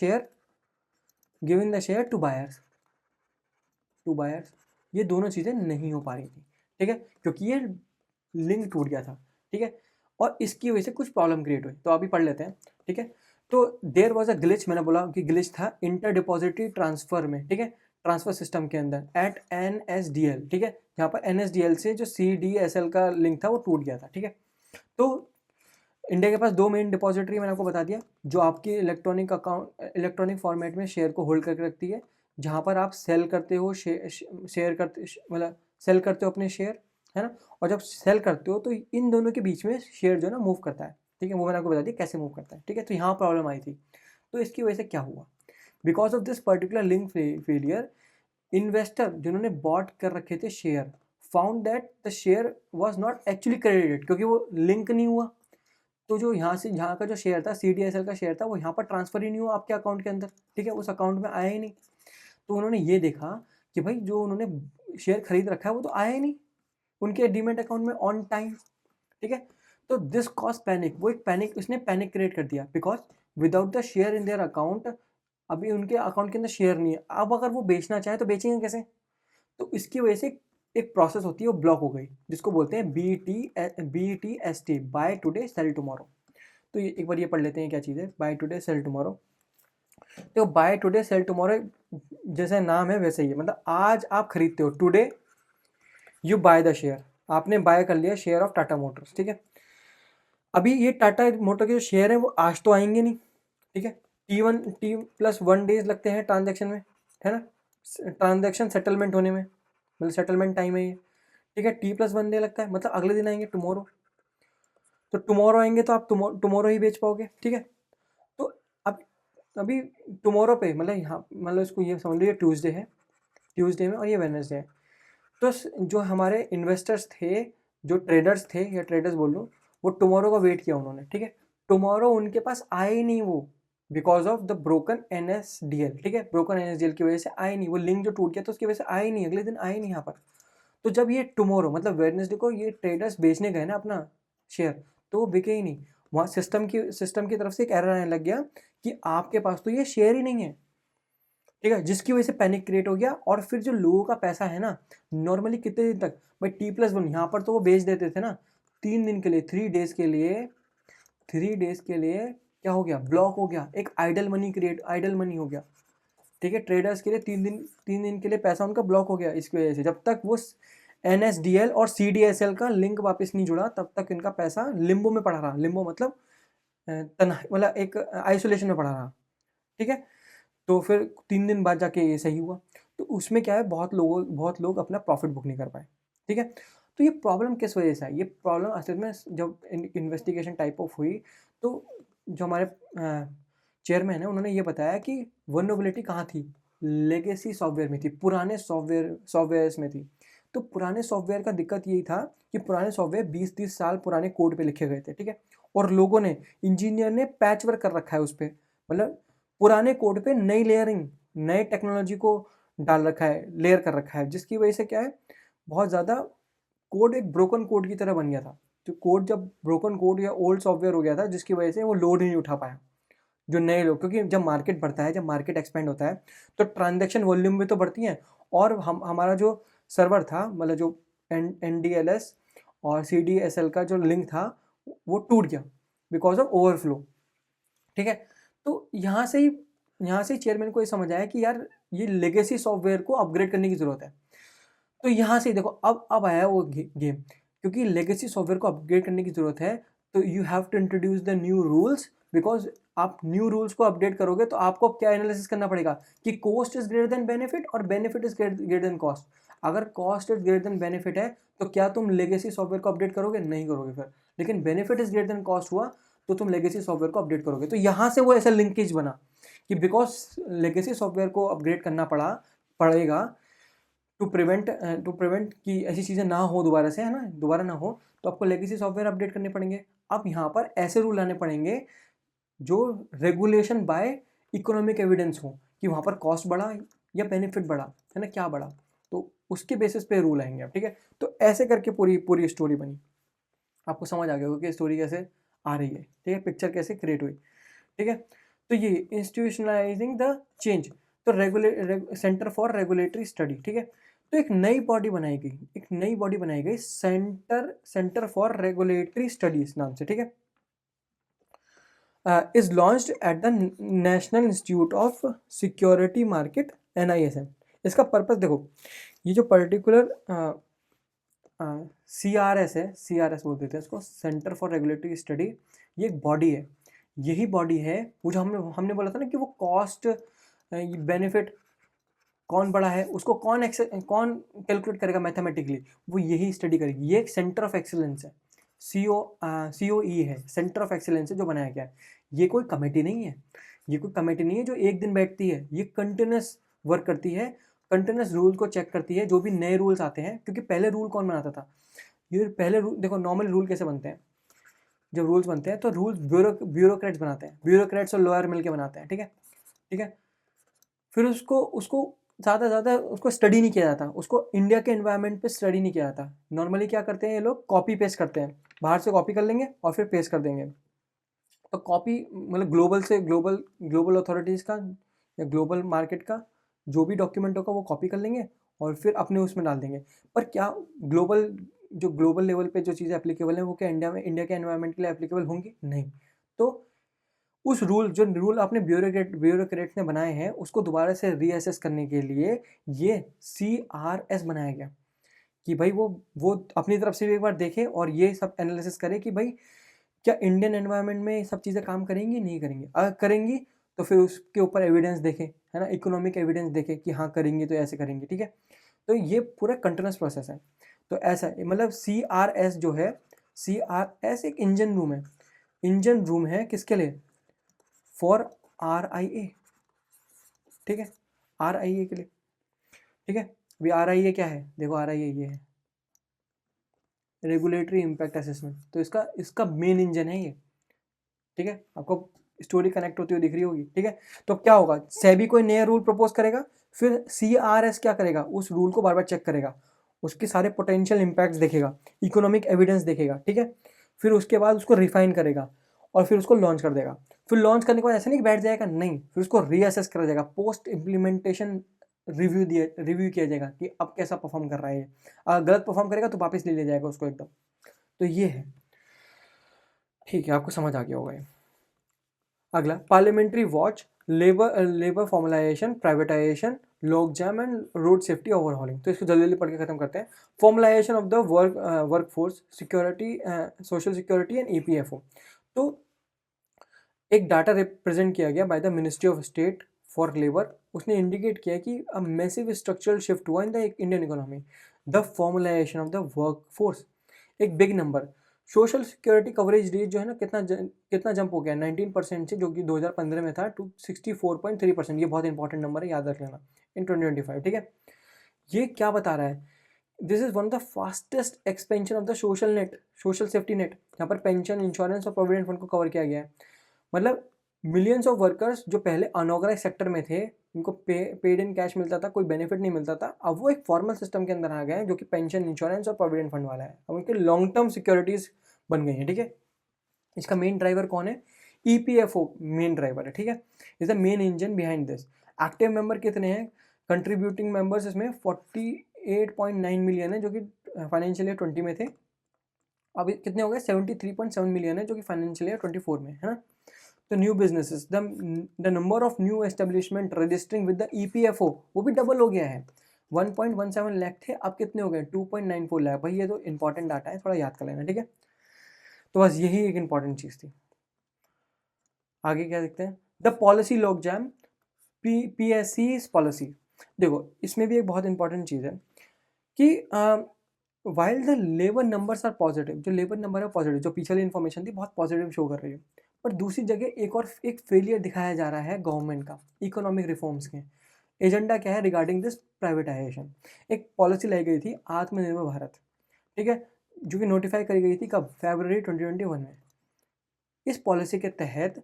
share to buyers, ये दोनों चीज़ें नहीं हो पा रही थी, ठीक है, क्योंकि ये लिंक टूट गया था, ठीक है। और इसकी वजह से कुछ प्रॉब्लम क्रिएट हुई, तो अभी पढ़ लेते हैं, ठीक है। तो देयर वॉज अ ग्लिच, मैंने बोला कि ग्लिच था इंटर डिपॉजिटरी ट्रांसफर में, ठीक है, ट्रांसफर सिस्टम के अंदर एट NSDL, ठीक है। यहाँ पर NSDL से जो CDSL का लिंक था वो टूट गया था, ठीक है। तो इंडिया के पास दो मेन डिपॉजिटरी मैंने आपको बता दिया, जो आपकी इलेक्ट्रॉनिक फॉर्मेट में शेयर को होल्ड करके रखती है, जहाँ पर आप सेल करते हो शेयर करते, मतलब सेल करते हो अपने शेयर, है ना। और जब सेल करते हो तो इन दोनों के बीच में शेयर जो है ना मूव करता है, ठीक है, वो मैंने आपको बता दिया कैसे मूव करता है, ठीक है। तो यहाँ प्रॉब्लम आई थी। तो इसकी वजह से क्या हुआ, because of this particular link failure, investor जिन्होंने बॉट कर रखे थे share found that the share was not actually credited, क्योंकि वो लिंक नहीं हुआ। तो जो यहाँ का जो शेयर था, CDSL का शेयर था, वो यहाँ पर ट्रांसफर ही नहीं हुआ आपके अकाउंट के अंदर, ठीक है, उस अकाउंट में आया ही नहीं। तो उन्होंने ये देखा कि भाई जो उन्होंने शेयर खरीद रखा है वो तो आया ही नहीं उनके डीमेट अकाउंट में ऑन टाइम, ठीक है। तो दिस कॉज पैनिक, वो एक पैनिक, उसने पैनिक क्रिएट कर दिया, because without the share in their account, अभी उनके अकाउंट के अंदर शेयर नहीं है, अब अगर वो बेचना चाहे तो बेचेंगे कैसे। तो इसकी वजह से एक प्रोसेस होती है वो ब्लॉक हो गई, जिसको बोलते हैं BTST, buy today sell tomorrow. तो ये एक बार ये पढ़ लेते हैं क्या चीज़ है बाय टुडे सेल टुमारो। तो बाय टुडे सेल टुमारो जैसे नाम है वैसे ही है, मतलब आज आप खरीदते हो, today you by the share, आपने बाय कर लिया शेयर ऑफ टाटा मोटर्स, ठीक है। अभी ये टाटा मोटर के जो शेयर है वो आज तो आएंगे नहीं, ठीक है, T+1 डेज लगते हैं ट्रांजेक्शन में, है ना, ट्रांजेक्शन सेटलमेंट होने में, मतलब सेटलमेंट टाइम है ये, ठीक है। T+1 डे लगता है, मतलब अगले दिन आएंगे टुमारो। तो टुमारो आएंगे तो आप टुमारो ही बेच पाओगे, ठीक है। तो अब अभी टुमारो पे, मतलब यहाँ, मतलब इसको ये समझ लीजिए ट्यूसडे है, ट्यूसडे में, और ये वेडनेसडे है। तो जो हमारे इन्वेस्टर्स थे, जो ट्रेडर्स थे, या ट्रेडर्स बोल लो, वो टुमारो का वेट किया उन्होंने, ठीक है। टुमारो उनके पास आए ही नहीं वो, because of the broken NSDL, ठीक है, ब्रोकन NSDL की वजह से आए नहीं, वो लिंक जो टूट गया तो उसकी वजह से आए नहीं, अगले दिन आए नहीं यहाँ पर। तो जब ये टुमारो मतलब वेडनेसडे को ये ट्रेडर्स बेचने गए ना अपना शेयर, तो वो बिके ही नहीं। वहाँ सिस्टम की तरफ से एक एरर आने लग गया कि आपके पास तो ये शेयर ही नहीं है, ठीक है, जिसकी वजह से पैनिक क्रिएट हो गया। और फिर जो लोगों का पैसा है ना, नॉर्मली कितने दिन तक भाई T+1 यहाँ पर तो वो बेच देते थे ना 3 दिन के लिए, 3 डेज के लिए, 3 डेज के लिए क्या हो गया, ब्लॉक हो गया, एक आइडल मनी हो गया, ठीक है। ट्रेडर्स के लिए 3 दिन के लिए पैसा उनका ब्लॉक हो गया इसकी वजह से। जब तक वो NSDL और CDSL का लिंक वापस नहीं जुड़ा तब तक इनका पैसा लिम्बो में पड़ा रहा। लिम्बो मतलब मतलब एक आइसोलेशन में पड़ा रहा, ठीक है। तो फिर 3 दिन बाद जाके ये सही हुआ। तो उसमें क्या है, बहुत लोग अपना प्रॉफिट बुक नहीं कर पाए, ठीक है। तो ये प्रॉब्लम किस वजह से है, ये प्रॉब्लम असल में जब इन्वेस्टिगेशन टाइप ऑफ हुई तो जो हमारे चेयरमैन है उन्होंने ये बताया कि वल्नरेबिलिटी कहाँ थी, लेगेसी सॉफ्टवेयर में थी, पुराने सॉफ्टवेयर्स में थी। तो पुराने सॉफ्टवेयर का दिक्कत यही था कि पुराने सॉफ्टवेयर 20-30 साल पुराने कोड पे लिखे गए थे, ठीक है। और लोगों ने, इंजीनियर ने पैच वर्क कर रखा है उस पर, मतलब पुराने कोड पे नई लेयरिंग, नए टेक्नोलॉजी को डाल रखा है, लेयर कर रखा है, जिसकी वजह से क्या है, बहुत ज़्यादा कोड एक ब्रोकन कोड की तरह बन गया था। तो कोड जब ब्रोकन कोड या ओल्ड सॉफ्टवेयर हो गया था, जिसकी वजह से वो लोड ही नहीं उठा पाया जो नए लोग, क्योंकि जब मार्केट बढ़ता है, जब मार्केट एक्सपेंड होता है तो ट्रांजैक्शन वॉल्यूम भी तो बढ़ती हैं। और हमारा जो सर्वर था, मतलब जो NDLS और CDSL का जो लिंक था वो टूट गया बिकॉज ऑफ ओवरफ्लो, ठीक है। तो यहाँ से ही चेयरमैन को ये समझ आया कि यार ये लेगेसी सॉफ्टवेयर को अपग्रेड करने की ज़रूरत है। तो यहाँ से देखो अब आया वो गेम, क्योंकि लेगेसी सॉफ्टवेयर को अपग्रेड करने की ज़रूरत है तो you have to introduce the new rules, because आप न्यू रूल्स को अपडेट करोगे तो आपको क्या एनालिसिस करना पड़ेगा कि cost is greater than benefit और benefit is greater than cost. अगर cost is greater than benefit है तो क्या तुम लेगेसी सॉफ्टवेयर को अपडेट करोगे, नहीं करोगे फिर। लेकिन benefit is greater than cost हुआ तो तुम लेगेसी सॉफ्टवेयर को अपडेट करोगे। तो यहाँ से वो ऐसा लिंकेज बना कि बिकॉज लेगेसी सॉफ्टवेयर को अपग्रेड करना पड़ेगा टू प्रिवेंट कि ऐसी चीज़ें ना हो दोबारा से, है ना, दोबारा ना हो, तो आपको लेगेसी सॉफ्टवेयर अपडेट करने पड़ेंगे। अब यहाँ पर ऐसे रूल लाने पड़ेंगे जो रेगुलेशन बाय इकोनॉमिक एविडेंस हो कि वहाँ पर कॉस्ट बढ़ा या बेनिफिट बढ़ा, है ना, क्या बढ़ा, तो उसके बेसिस पे रूल आएंगे अब, ठीक है। तो ऐसे करके पूरी स्टोरी बनी। आपको समझ आ गया होगा कि स्टोरी कैसे आ रही है, ठीक है, पिक्चर कैसे क्रिएट हुई, ठीक है। तो ये इंस्टीट्यूशनलाइजिंग द चेंज, तो सेंटर फॉर रेगुलेटरी स्टडी, ठीक है। तो एक नई बॉडी बनाई गई सेंटर फॉर रेगुलेटरी स्टडीज नाम से, ठीक है, is launched at the national institute of security market NISM। इसका पर्पस देखो, ये जो पर्टिकुलर CRS है, CRS बोल देते हैं इसको, सेंटर फॉर रेगुलेटरी स्टडी, ये एक बॉडी है। यही बॉडी है वो जो हमने बोला था ना कि वो कॉस्ट बेनिफिट कौन बड़ा है उसको कौन कैलकुलेट करेगा मैथमेटिकली, वो यही स्टडी करेगी। ये एक सेंटर ऑफ एक्सीलेंस है, COE है, सेंटर ऑफ एक्सीलेंस है जो बनाया गया है। ये कोई कमेटी नहीं है, जो एक दिन बैठती है, ये कंटिन्यूस वर्क करती है, कंटिन्यूस रूल को चेक करती है, जो भी नए रूल्स आते हैं। क्योंकि पहले रूल कौन बनाता था, ये पहले रूल देखो, नॉर्मल रूल कैसे बनते हैं, जब रूल्स बनते हैं तो रूल्स ब्यूरोक्रेट्स बनाते हैं, ब्यूरोक्रेट्स और लॉयर मिलके बनाते हैं, ठीक है, ठीक है। फिर उसको ज़्यादा उसको स्टडी नहीं किया जाता, उसको इंडिया के एनवायरनमेंट पे स्टडी नहीं किया जाता। नॉर्मली क्या करते हैं ये लोग, कॉपी पेस्ट करते हैं, बाहर से कॉपी कर लेंगे और फिर पेस्ट कर देंगे। तो कॉपी मतलब ग्लोबल अथॉरिटीज़ का या ग्लोबल मार्केट का जो भी डॉक्यूमेंट होगा वो कॉपी कर लेंगे और फिर अपने उसमें डाल देंगे। पर क्या ग्लोबल लेवल पे जो चीज़ें एप्लीकेबल हैं वो क्या इंडिया के एनवायरनमेंट के लिए एप्लीकेबल होंगी, नहीं। तो उस जो रूल आपने ब्यूरोक्रेट ने बनाए हैं उसको दोबारा से रीअसेस करने के लिए ये CRS बनाया गया कि भाई वो अपनी तरफ से भी एक बार देखे और ये सब एनालिसिस करे कि भाई क्या इंडियन एनवायरनमेंट में ये सब चीज़ें काम करेंगी, नहीं करेंगी। अगर करेंगी तो फिर उसके ऊपर एविडेंस देखें, है ना, इकोनॉमिक एविडेंस देखें कि हाँ करेंगी तो ऐसे करेंगी, ठीक है। तो ये पूरा कंटिन्यूस प्रोसेस है। तो ऐसा है, मतलब CRS जो है, CRS एक इंजन रूम है किसके लिए, फॉर RIA, ठीक है, RIA के लिए, ठीक है। अभी RIA क्या है, देखो RIA ये है रेगुलेटरी इम्पैक्ट असेसमेंट, तो इसका मेन इंजन है ये, ठीक है। आपको स्टोरी कनेक्ट होती हुई दिख रही होगी, ठीक है। तो क्या होगा, सेबी कोई नया रूल प्रपोज करेगा, फिर CRS क्या करेगा, उस रूल को बार बार चेक करेगा, उसके सारे पोटेंशियल इम्पैक्ट्स देखेगा, इकोनॉमिक एविडेंस देखेगा, ठीक है। फिर उसके बाद उसको रिफाइन करेगा और फिर उसको लॉन्च कर देगा। फिर लॉन्च करने के बाद ऐसा नहीं कि बैठ जाएगा, नहीं, फिर उसको रीअसेस करा जाएगा, पोस्ट इम्प्लीमेंटेशन रिव्यू किया जाएगा कि अब कैसा परफॉर्म कर रहा है ये। अगर गलत परफॉर्म करेगा तो वापस ले लिया जाएगा उसको एकदम। तो ये है, ठीक है, आपको समझ आ गया होगा ये। अगला, parliamentary watch, labour formalisation, privatisation, log jam and road safety overhauling. तो इसको जल्दी जल्दी पढ़ के खत्म करते हैं। Formalisation of the workforce, security, social security and EPFO. तो एक डाटा रिप्रेजेंट किया गया by the ministry of state for labour. उसने इंडिकेट किया कि अ मैसिव स्ट्रक्चरल शिफ्ट हुआ in the Indian economy, the formalisation of the workforce, एक big number. Social security coverage rate जो है ना, कितना जंप हो गया 19% से, जो कि 2015 में था, टू 64.3%। ये बहुत इंपॉर्टेंट नंबर है, याद रख लेना, इन 2025, ठीक है। ये क्या बता रहा है? This is one of the fastest expansion of the social net, social safety net, यहाँ पर पेंशन, इंश्योरेंस और प्रोविडेंट फंड को कवर किया गया है। मतलब मिलियंस ऑफ वर्कर्स जो पहले अनऑर्गेनाइज सेक्टर में थे, उनको पेड इन कैश मिलता था, कोई बेनिफिट नहीं मिलता था, अब वो एक फॉर्मल सिस्टम के अंदर आ गए हैं, जो कि पेंशन, इंश्योरेंस और प्रोविडेंट फंड वाला है। अब उनके लॉन्ग टर्म सिक्योरिटीज बन गई हैं, ठीक है। इसका मेन ड्राइवर कौन है? ईपीएफओ मेन ड्राइवर है, ठीक है। Is the main engine behind this. Active member कितने हैं? कंट्रीब्यूटिंग मेंबर्स इसमें 48.9 मिलियन है, जो कि फाइनेंशियल ईयर 20 में थे। अभी कितने हो गए? 73.7 मिलियन है, जो कि फाइनेंशियल ईयर 24 में है ना। तो new businesses, the number of new establishment registering with the EPFO, वो भी डबल हो गया है। 1.17 लाख थे, अब कितने हो गए? 2.94 लाख। भाई ये तो इंपॉर्टेंट डाटा है, थोड़ा याद कर लेना, ठीक है। तो बस यही एक इंपॉर्टेंट चीज़ थी। आगे क्या देखते हैं? The policy logjam, PSC policy. देखो इसमें भी एक बहुत इंपॉर्टेंट चीज़ है कि while the labour numbers are positive, जो लेबर नंबर है पॉजिटिव, जो पीछे वाली इन्फॉर्मेशन थी बहुत पॉजिटिव शो कर रही है, पर दूसरी जगह एक फेलियर दिखाया जा रहा है गवर्नमेंट का इकोनॉमिक रिफॉर्म्स के। एजेंडा क्या है रिगार्डिंग दिस प्राइवेटाइजेशन? एक पॉलिसी लाई गई थी आत्मनिर्भर भारत, ठीक है, जो कि नोटिफाई करी गई थी कब? फरवरी 2021 में। इस पॉलिसी के तहत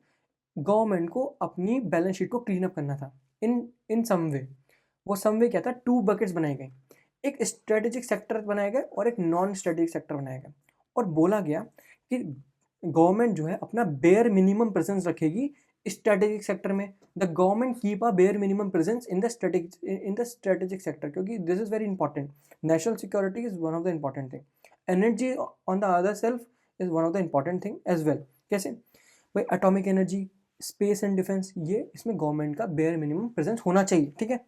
गवर्नमेंट को अपनी बैलेंस शीट को क्लीन अप करना था इन सम वे। वो सम वे क्या था? 2 बकेट्स बनाए गए, एक स्ट्रेटेजिक सेक्टर बनाया गया और एक नॉन स्ट्रेटेजिक सेक्टर बनाया गया। और बोला गया कि गवर्नमेंट जो है अपना बेयर मिनिमम प्रेजेंस रखेगी स्ट्रेटेजिक सेक्टर में। The government keep a bare minimum presence in the strategic sector, क्योंकि this is very important. National security is one of the important thing, energy on the other self is one of the important thing as well. कैसे भाई? Atomic energy, space and defence, ये इसमें government का bear minimum presence होना चाहिए, ठीक है।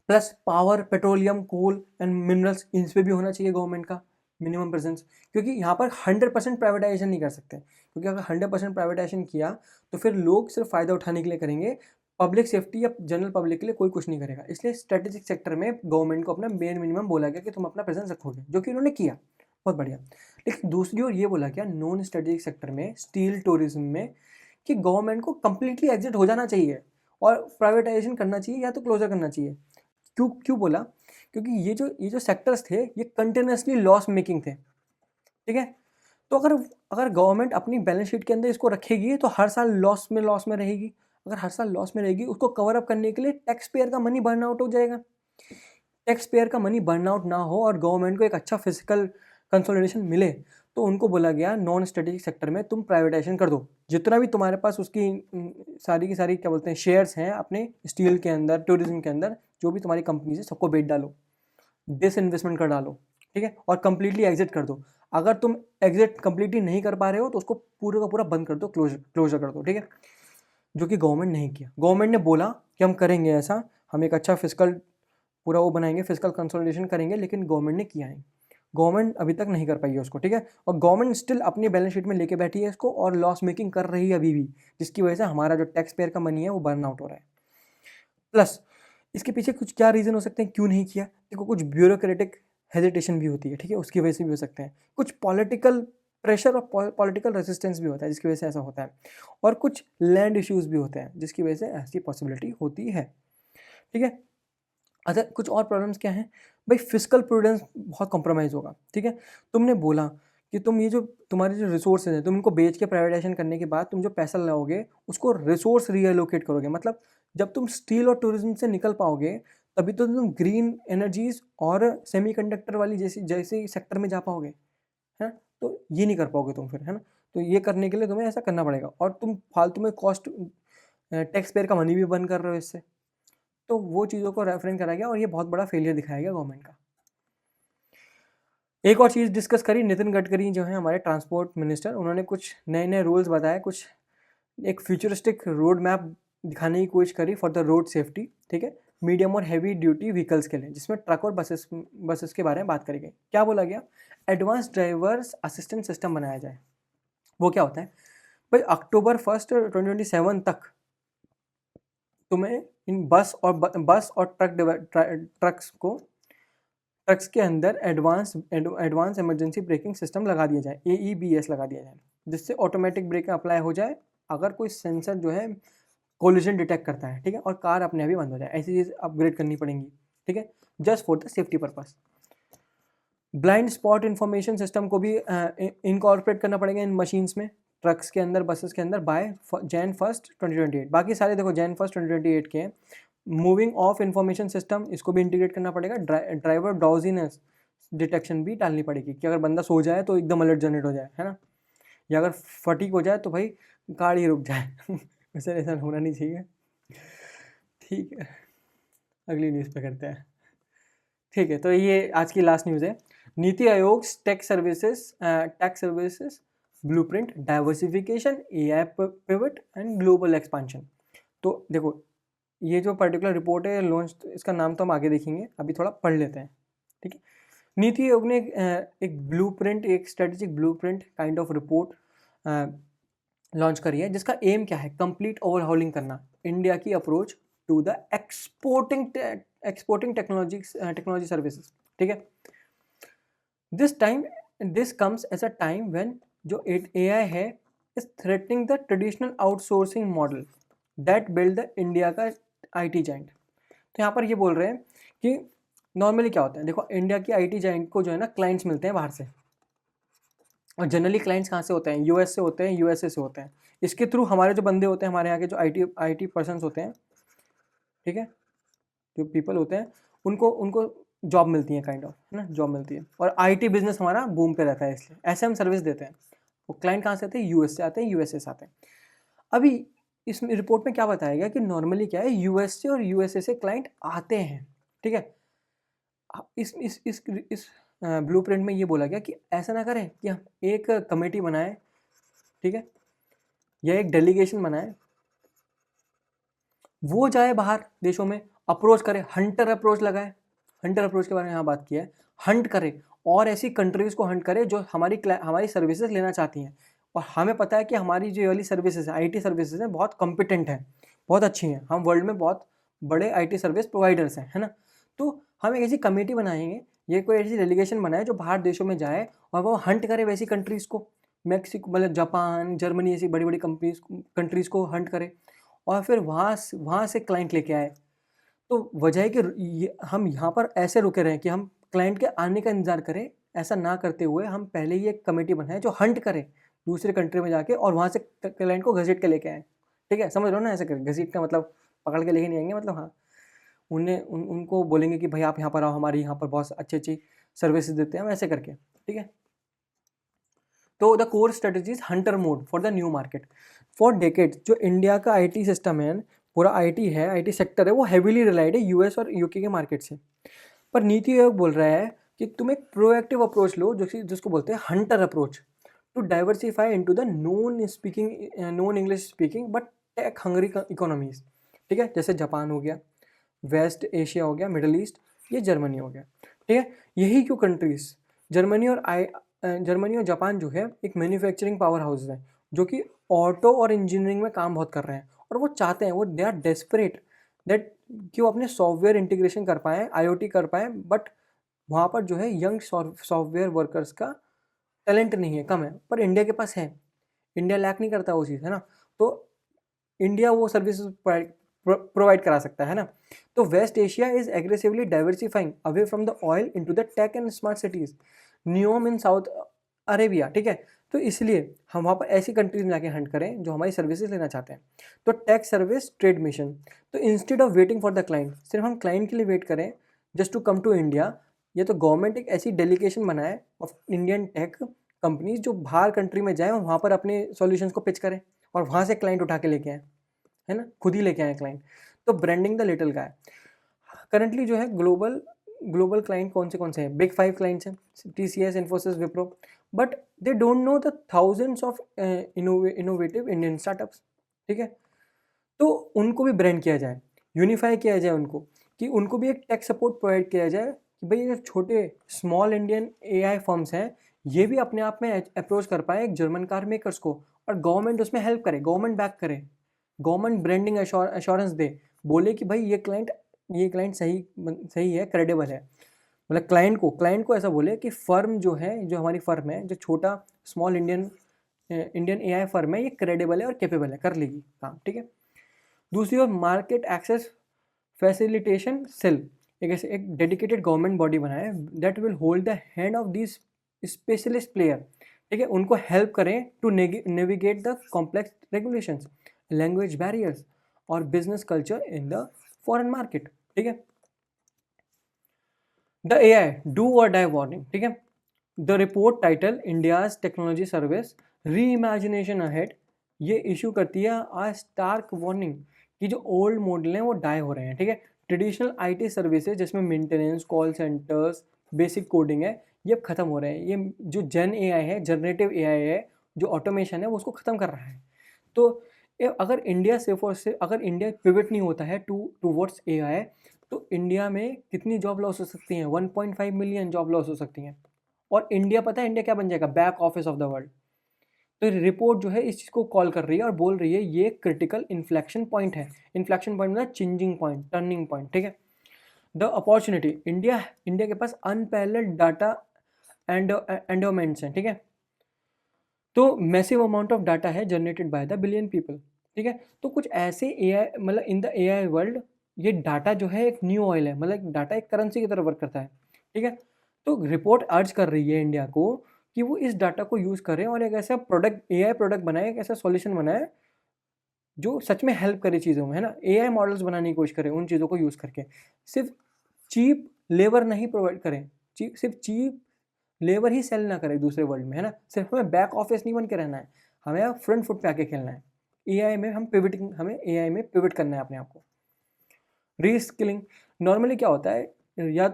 Plus power, petroleum, coal and minerals, इन पे भी होना चाहिए गवर्नमेंट का मिनिमम प्रेजेंस, क्योंकि यहाँ पर 100% प्राइवेटाइजेशन नहीं कर सकते, क्योंकि अगर 100% प्राइवेटाइजेशन किया तो फिर लोग सिर्फ फ़ायदा उठाने के लिए करेंगे, पब्लिक सेफ्टी या जनरल पब्लिक के लिए कोई कुछ नहीं करेगा। इसलिए स्ट्रेटेजिक सेक्टर में गवर्नमेंट को अपना बेयर मिनिमम बोला गया कि तुम अपना प्रेजेंस रखोगे, जो कि उन्होंने किया, बहुत बढ़िया। लेकिन दूसरी ओर ये बोला गया नॉन स्ट्रेटेजिक सेक्टर में, स्टील, टूरिज्म में, कि गवर्नमेंट को कंप्लीटली एग्जिट हो जाना चाहिए और प्राइवेटाइजेशन करना चाहिए या तो क्लोजर करना चाहिए। क्यों क्यों बोला? क्योंकि ये जो सेक्टर्स थे ये कंटिन्यूसली लॉस मेकिंग थे, ठीक है। तो अगर गवर्नमेंट अपनी बैलेंस शीट के अंदर इसको रखेगी तो हर साल लॉस में रहेगी। अगर हर साल लॉस में रहेगी, उसको कवर अप करने के लिए टैक्स पेयर का मनी बर्न आउट हो जाएगा। टैक्स पेयर का मनी बर्न आउट ना हो और गवर्नमेंट को एक अच्छा फिजिकल कंसोलिडेशन मिले, तो उनको बोला गया नॉन स्ट्रेटेजिक सेक्टर में तुम प्राइवेटाइजेशन कर दो। जितना भी तुम्हारे पास उसकी सारी की सारी क्या बोलते हैं शेयर्स हैं अपने स्टील के अंदर, टूरिज्म के अंदर, जो भी तुम्हारी कंपनीज है सबको बेच डालो, डिसइन्वेस्टमेंट कर डालो, ठीक है, और कंप्लीटली एग्जिट कर दो। अगर तुम एग्जिट कंप्लीटली नहीं कर पा रहे हो तो उसको पूरा का पूरा बंद कर दो, क्लोजर कर दो, ठीक है। जो कि गवर्नमेंट नहीं किया। गवर्नमेंट ने बोला कि हम करेंगे ऐसा, हम एक अच्छा फिजिकल पूरा वो बनाएंगे, फिजिकल कंसोलिडेशन करेंगे, लेकिन गवर्नमेंट ने किया नहीं। गवर्नमेंट अभी तक नहीं कर पाई है उसको, ठीक है। और गवर्नमेंट स्टिल अपनी बैलेंस शीट में लेके बैठी है इसको और लॉस मेकिंग कर रही है अभी भी, जिसकी वजह से हमारा जो टैक्स पेयर का मनी है वो बर्न आउट हो रहा है। प्लस इसके पीछे कुछ क्या रीज़न हो सकते हैं क्यों नहीं किया? देखो कुछ ब्यूरोक्रेटिक हेजिटेशन भी होती है, ठीक है, उसकी वजह से भी हो सकते हैं। कुछ पॉलिटिकल प्रेशर और पॉलिटिकल रेजिस्टेंस भी होता है जिसकी वजह से ऐसा होता है। और कुछ लैंड इश्यूज भी होते हैं जिसकी वजह से ऐसी पॉसिबिलिटी होती है, ठीक है। अच्छा कुछ और प्रॉब्लम्स क्या हैं भाई? फिजिकल प्रूडेंस बहुत कॉम्प्रोमाइज़ होगा, ठीक है। तुमने बोला कि तुम ये जो तुम्हारे जो रिसोर्सेज हैं तुम इनको बेच के प्राइवेटाइजेशन करने के बाद तुम जो पैसा लाओगे उसको रिसोर्स रीएलोकेट करोगे। मतलब जब तुम स्टील और टूरिज्म से निकल पाओगे तभी तो तुम ग्रीन एनर्जीज और सेमीकंडक्टर वाली जैसी जैसे सेक्टर में जा पाओगे, है ना। तो ये नहीं कर पाओगे तुम फिर, है ना। तो ये करने के लिए तुम्हें ऐसा करना पड़ेगा, और तुम फालतू में कॉस्ट टैक्स पेयर का मनी भी बर्न कर रहे हो इससे। तो वो चीज़ों को रेफरेंस कराया गया और ये बहुत बड़ा फेलियर दिखाया गया गवर्नमेंट का। एक और चीज़ डिस्कस करी, नितिन गडकरी जो है हमारे ट्रांसपोर्ट मिनिस्टर, उन्होंने कुछ नए नए रूल्स बताए, कुछ एक फ्यूचरिस्टिक रोड मैप दिखाने की कोशिश करी फॉर द रोड सेफ्टी, ठीक है, मीडियम और हैवी ड्यूटी व्हीकल्स के लिए, जिसमें ट्रक और बसेस के बारे में बात करी गई। क्या बोला गया, एडवांस ड्राइवर्स असिस्टेंट सिस्टम बनाया जाए। वो क्या होता है भाई, अक्टूबर 1 2027 तक तुम्हें इन बस और ट्रक्स के अंदर एडवांस इमरजेंसी ब्रेकिंग सिस्टम लगा दिया जाए, AEBS लगा दिया जाए, जिससे ऑटोमेटिक ब्रेकिंग अप्लाई हो जाए अगर कोई सेंसर जो है कोलिजन डिटेक्ट करता है, ठीक है, और कार अपने आप ही बंद हो जाए। ऐसी चीज़ अपग्रेड करनी पड़ेंगी, ठीक है, just for the safety purpose. Blind spot information system को भी इनकॉर्पोरेट करना पड़ेगा इन मशीन्स में, ट्रक्स के अंदर, बसेस के अंदर, बाय Jan 1 2028। बाकी सारे देखो Jan 1 2028 के हैं। मूविंग ऑफ इन्फॉर्मेशन सिस्टम, इसको भी इंटीग्रेट करना पड़ेगा। ड्राइवर ड्राउजीनेस डिटेक्शन भी डालनी पड़ेगी कि अगर बंदा सो जाए तो एकदम अलर्ट जनरेट हो जाए, है ना, या अगर फटीक हो जाए तो भाई गाड़ी रुक जाए वैसे ऐसा होना नहीं चाहिए, ठीक है। अगली न्यूज़ पे करते हैं, ठीक है। तो ये आज की लास्ट न्यूज़ है, NITI Aayog tax services blueprint, diversification, AI pivot and global expansion. तो देखो ये जो पर्टिकुलर रिपोर्ट है लॉन्च, इसका नाम तो हम आगे देखेंगे, अभी थोड़ा पढ़ लेते हैं, ठीक है। नीति आयोग ने एक ब्लूप्रिंट, एक strategic blueprint kind of report launch करी है, जिसका एम क्या है, कंप्लीट ओवरहॉलिंग करना इंडिया की approach to the exporting technology services, ठीक है। This comes as a time when जो AI है is threatening the traditional outsourcing model that build the India का IT जाइंट। तो यहाँ पर ये बोल रहे हैं कि नॉर्मली क्या होता है, देखो इंडिया की IT जाइंट को जो है ना क्लाइंट्स मिलते हैं बाहर से, और जनरली क्लाइंट्स कहाँ से होते हैं, US से होते हैं, USA से होते हैं। इसके थ्रू हमारे जो बंदे होते हैं, हमारे यहाँ के जो IT पर्सनस होते हैं, ठीक है, जो पीपल होते हैं, उनको उनको जॉब मिलती है, काइंड ऑफ, है ना, जॉब मिलती है, और IT बिजनेस हमारा बूम पे रहता है, इसलिए ऐसे हम सर्विस देते हैं। वो क्लाइंट कहाँ से आते हैं, US से आते हैं, USA से आते हैं। अभी इस रिपोर्ट में क्या बताया गया कि नॉर्मली क्या है, US से और USA से क्लाइंट आते हैं, ठीक है। इस ब्लूप्रिंट में ये बोला गया कि ऐसा ना करें कि हम एक कमेटी बनाएं, ठीक है, या एक डेलीगेशन बनाएं, वो जाए बाहर देशों में, अप्रोच करे, हंटर अप्रोच लगाए। हंटर अप्रोच के बारे में यहाँ बात किया है, हंट करे और ऐसी कंट्रीज़ को हंट करे जो हमारी सर्विसेज लेना चाहती हैं, और हमें पता है कि हमारी जो वाली सर्विसेज है, IT सर्विसेज हैं, बहुत कॉम्पिटेंट हैं, बहुत अच्छी हैं, हम वर्ल्ड में बहुत बड़े IT सर्विस प्रोवाइडर्स हैं, है ना। तो हम एक ऐसी कमेटी बनाएंगे, ये कोई ऐसी डेलीगेशन बनाए जो बाहर देशों में जाए और वो हंट करे वैसी कंट्रीज़ को, मैक्सिको, मतलब जापान, जर्मनी, ऐसी बड़ी बड़ी कंट्रीज़ को हंट करे, और फिर वहाँ से क्लाइंट लेके आए। तो वजह है कि हम यहाँ पर ऐसे रुके रहें कि हम क्लाइंट के आने का इंतज़ार करें, ऐसा ना करते हुए हम पहले ही एक कमेटी बनाएं जो हंट करे दूसरे कंट्री में जाके, और वहाँ से क्लाइंट को घसीट के लेके आए, ठीक है, समझ लो ना, ऐसे करें, घसीट का मतलब पकड़ के लेके नहीं आएंगे, मतलब हाँ, उनको बोलेंगे कि भाई आप यहाँ पर आओ, हमारे यहाँ पर बहुत अच्छी सर्विसेज देते हैं हम, ऐसे करके, ठीक है। तो the core strategy is Hunter mode for the new market. For decades जो इंडिया का IT सिस्टम है, पूरा IT सेक्टर है, वो हैवीली रिलाइड है US और UK के मार्केट से। पर नीति आयोग बोल रहा है कि तुम एक प्रोएक्टिव अप्रोच लो, जिसको बोलते हैं hunter approach, to diversify into the non English speaking but tech hungry economies, ठीक है, जैसे जापान हो गया, वेस्ट एशिया हो गया, मिडल ईस्ट, ये जर्मनी हो गया, ठीक है। यही क्यों कंट्रीज, जर्मनी और जापान जो है एक मैन्युफैक्चरिंग पावर हाउस है, जो कि ऑटो और इंजीनियरिंग में काम बहुत कर रहे हैं, और वो चाहते हैं, वो दे आर डेस्परेट दैट कि वो अपने सॉफ्टवेयर इंटीग्रेशन कर पाएँ, IoT कर पाएँ, बट वहाँ पर जो है यंग सॉफ्टवेयर वर्कर्स का टैलेंट नहीं है, कम है, पर इंडिया के पास है, इंडिया लैक नहीं करता वो चीज़, है ना। तो इंडिया वो सर्विसेज प्रोवाइड करा सकता है ना। तो West Asia is aggressively diversifying away from the oil into the tech and smart cities, Neom in South Arabia, ठीक है। तो इसलिए हम वहाँ पर ऐसी कंट्रीज में जाके हंट करें जो हमारी सर्विसेज लेना चाहते हैं। तो टेक सर्विस ट्रेड मिशन, तो instead of waiting for the client, सिर्फ हम क्लाइंट के लिए वेट करें just to come to India, ये तो गवर्नमेंट एक ऐसी डेलीगेशन बनाए ऑफ इंडियन टेक कंपनीज जो बाहर कंट्री में जाएँ और वहाँ पर अपने सॉल्यूशंस को पिच करें और वहाँ से क्लाइंट उठा के लेके आएँ, है ना, खुद ही लेके आएँ क्लाइंट। तो branding the little guy. Currently जो है ग्लोबल क्लाइंट कौन से हैं? बिग 5 क्लाइंट्स हैं, TCS, Infosys, Wipro, but they don't know the thousands of innovative Indian startups, ठीक है? तो उनको भी ब्रांड किया जाए, यूनिफाई किया जाए उनको, कि उनको भी एक टेक सपोर्ट प्रोवाइड किया जाए कि भाई ये छोटे स्मॉल इंडियन AI फर्म्स हैं, ये भी अपने आप में अप्रोच कर पाए एक जर्मन कार मेकर्स को, और गवर्नमेंट उसमें हेल्प करे, गवर्नमेंट बैक करे, गवर्नमेंट ब्रांडिंग एश्योरेंस दे, बोले कि भाई ये क्लाइंट सही है, क्रेडिबल है। मतलब क्लाइंट को ऐसा बोले कि फर्म जो है, जो हमारी फर्म है, जो छोटा स्मॉल इंडियन AI फर्म है, ये क्रेडिबल है और कैपेबल है, कर लेगी काम, ठीक है। दूसरी ओर मार्केट एक्सेस फैसिलिटेशन सेल, एक डेडिकेटेड गवर्नमेंट बॉडी बनाए that will hold the hand of this specialist player, ठीक है, उनको हेल्प करें to navigate the complex regulations, language barriers और business culture in the foreign market, ठीक है। द AI डू और डाई वार्निंग, ठीक है। The report title India's technology service reimagination ahead, ये इशू करती है आ स्टार्क वार्निंग कि जो ओल्ड मॉडल हैं वो डाई हो रहे हैं, ठीक है। ट्रेडिशनल IT सर्विसेज जिसमें maintenance, call centres, basic coding है, ये अब खत्म हो रहे हैं। ये जो AI है, जनरेटिव AI है, जो ऑटोमेशन है, वो उसको ख़त्म कर रहा है। तो अगर इंडिया पिवट नहीं होता है टूवर्ड्स AI, तो इंडिया में कितनी जॉब लॉस हो सकती हैं? 1.5 मिलियन जॉब लॉस हो सकती हैं। और इंडिया, पता है इंडिया क्या बन जाएगा? Back office of the world. तो रिपोर्ट जो है इस चीज़ को कॉल कर रही है और बोल रही है ये क्रिटिकल इन्फ्लेक्शन पॉइंट है। इन्फ्लेक्शन पॉइंट मतलब चेंजिंग पॉइंट, टर्निंग पॉइंट, ठीक है। द अपॉर्चुनिटी, इंडिया के पास अनपैरेलल्ड डाटा एंडोमेंट्स हैं, ठीक है। तो मैसिव अमाउंट ऑफ डाटा है generated by the billion people, ठीक है। तो कुछ ऐसे AI, मतलब इन द AI वर्ल्ड, ये डाटा जो है एक न्यू ऑयल है, मतलब डाटा एक करेंसी की तरह वर्क करता है, ठीक है। तो रिपोर्ट अर्ज कर रही है इंडिया को कि वो इस डाटा को यूज़ करें और एक ऐसा AI प्रोडक्ट बनाए, एक ऐसा सॉल्यूशन बनाए जो सच में हेल्प करे चीज़ों में, है ना। AI मॉडल्स बनाने की कोशिश करें उन चीज़ों को यूज़ करके, सिर्फ चीप लेबर नहीं प्रोवाइड करें, सिर्फ चीप लेबर ही सेल ना करे दूसरे वर्ल्ड में, है ना। सिर्फ हमें बैक ऑफिस नहीं बन के रहना है, हमें फ्रंट फुट पे आके खेलना है। हमें AI में पिवट करना है अपने आप को। रीस्किलिंग, नॉर्मली क्या होता है, या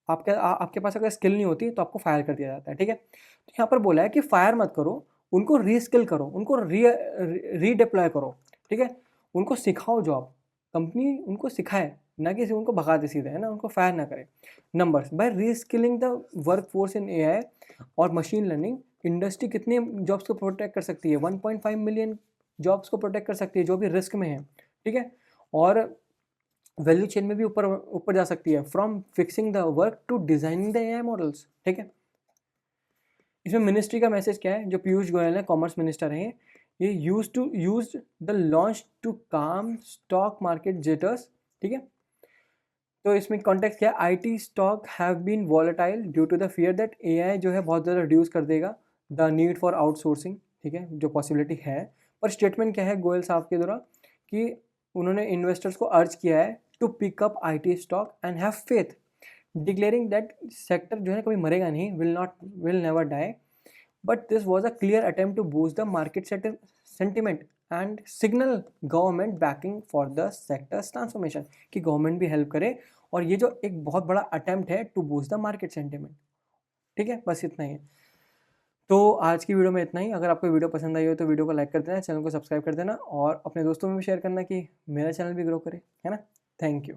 आपके पास अगर स्किल नहीं होती तो आपको फायर कर दिया जाता है, ठीक है। तो यहाँ पर बोला है कि फायर मत करो, उनको रीस्किल करो, उनको रीडिप्लॉय करो, ठीक है। उनको सिखाओ जॉब, कंपनी उनको सिखाए, ना कि उनको भगा दे सीधे, है ना, उनको फायर ना करे। Numbers, by reskilling the workforce in AI और मशीन लर्निंग, इंडस्ट्री कितने जॉब्स को प्रोटेक्ट कर सकती है? 1.5 मिलियन जॉब्स को प्रोटेक्ट कर सकती है जो भी रिस्क में है, ठीक है। और वैल्यू चेन में भी ऊपर जा सकती है, from fixing the work to designing the AI models, ठीक है। इसमें मिनिस्ट्री का मैसेज क्या है? जो पीयूष गोयल है, कॉमर्स मिनिस्टर हैं, ये use the launch to calm stock market jitters, ठीक है। तो इसमें कॉन्टेक्स्ट क्या है? IT stock have been volatile due to the fear that AI जो है बहुत ज़्यादा रिड्यूस कर देगा द नीड फॉर आउटसोर्सिंग, ठीक है, जो पॉसिबिलिटी है। पर स्टेटमेंट क्या है गोयल साहब के द्वारा, कि उन्होंने इन्वेस्टर्स को अर्ज किया है to pick up IT stock and have faith, declaring that sector जो है कभी मरेगा नहीं, will never die, but this was a clear attempt to boost the market sentiment and signal government backing for the sector's transformation, कि government भी help करे, और ये जो एक बहुत बड़ा अटेम्प्ट है to boost the market sentiment, ठीक है। बस इतना ही है। तो आज की वीडियो में इतना ही। अगर आपको वीडियो पसंद आई हो तो वीडियो को लाइक कर देना, चैनल को सब्सक्राइब कर देना और अपने दोस्तों में भी शेयर करना कि मेरा चैनल भी ग्रो करे, है ना। Thank you.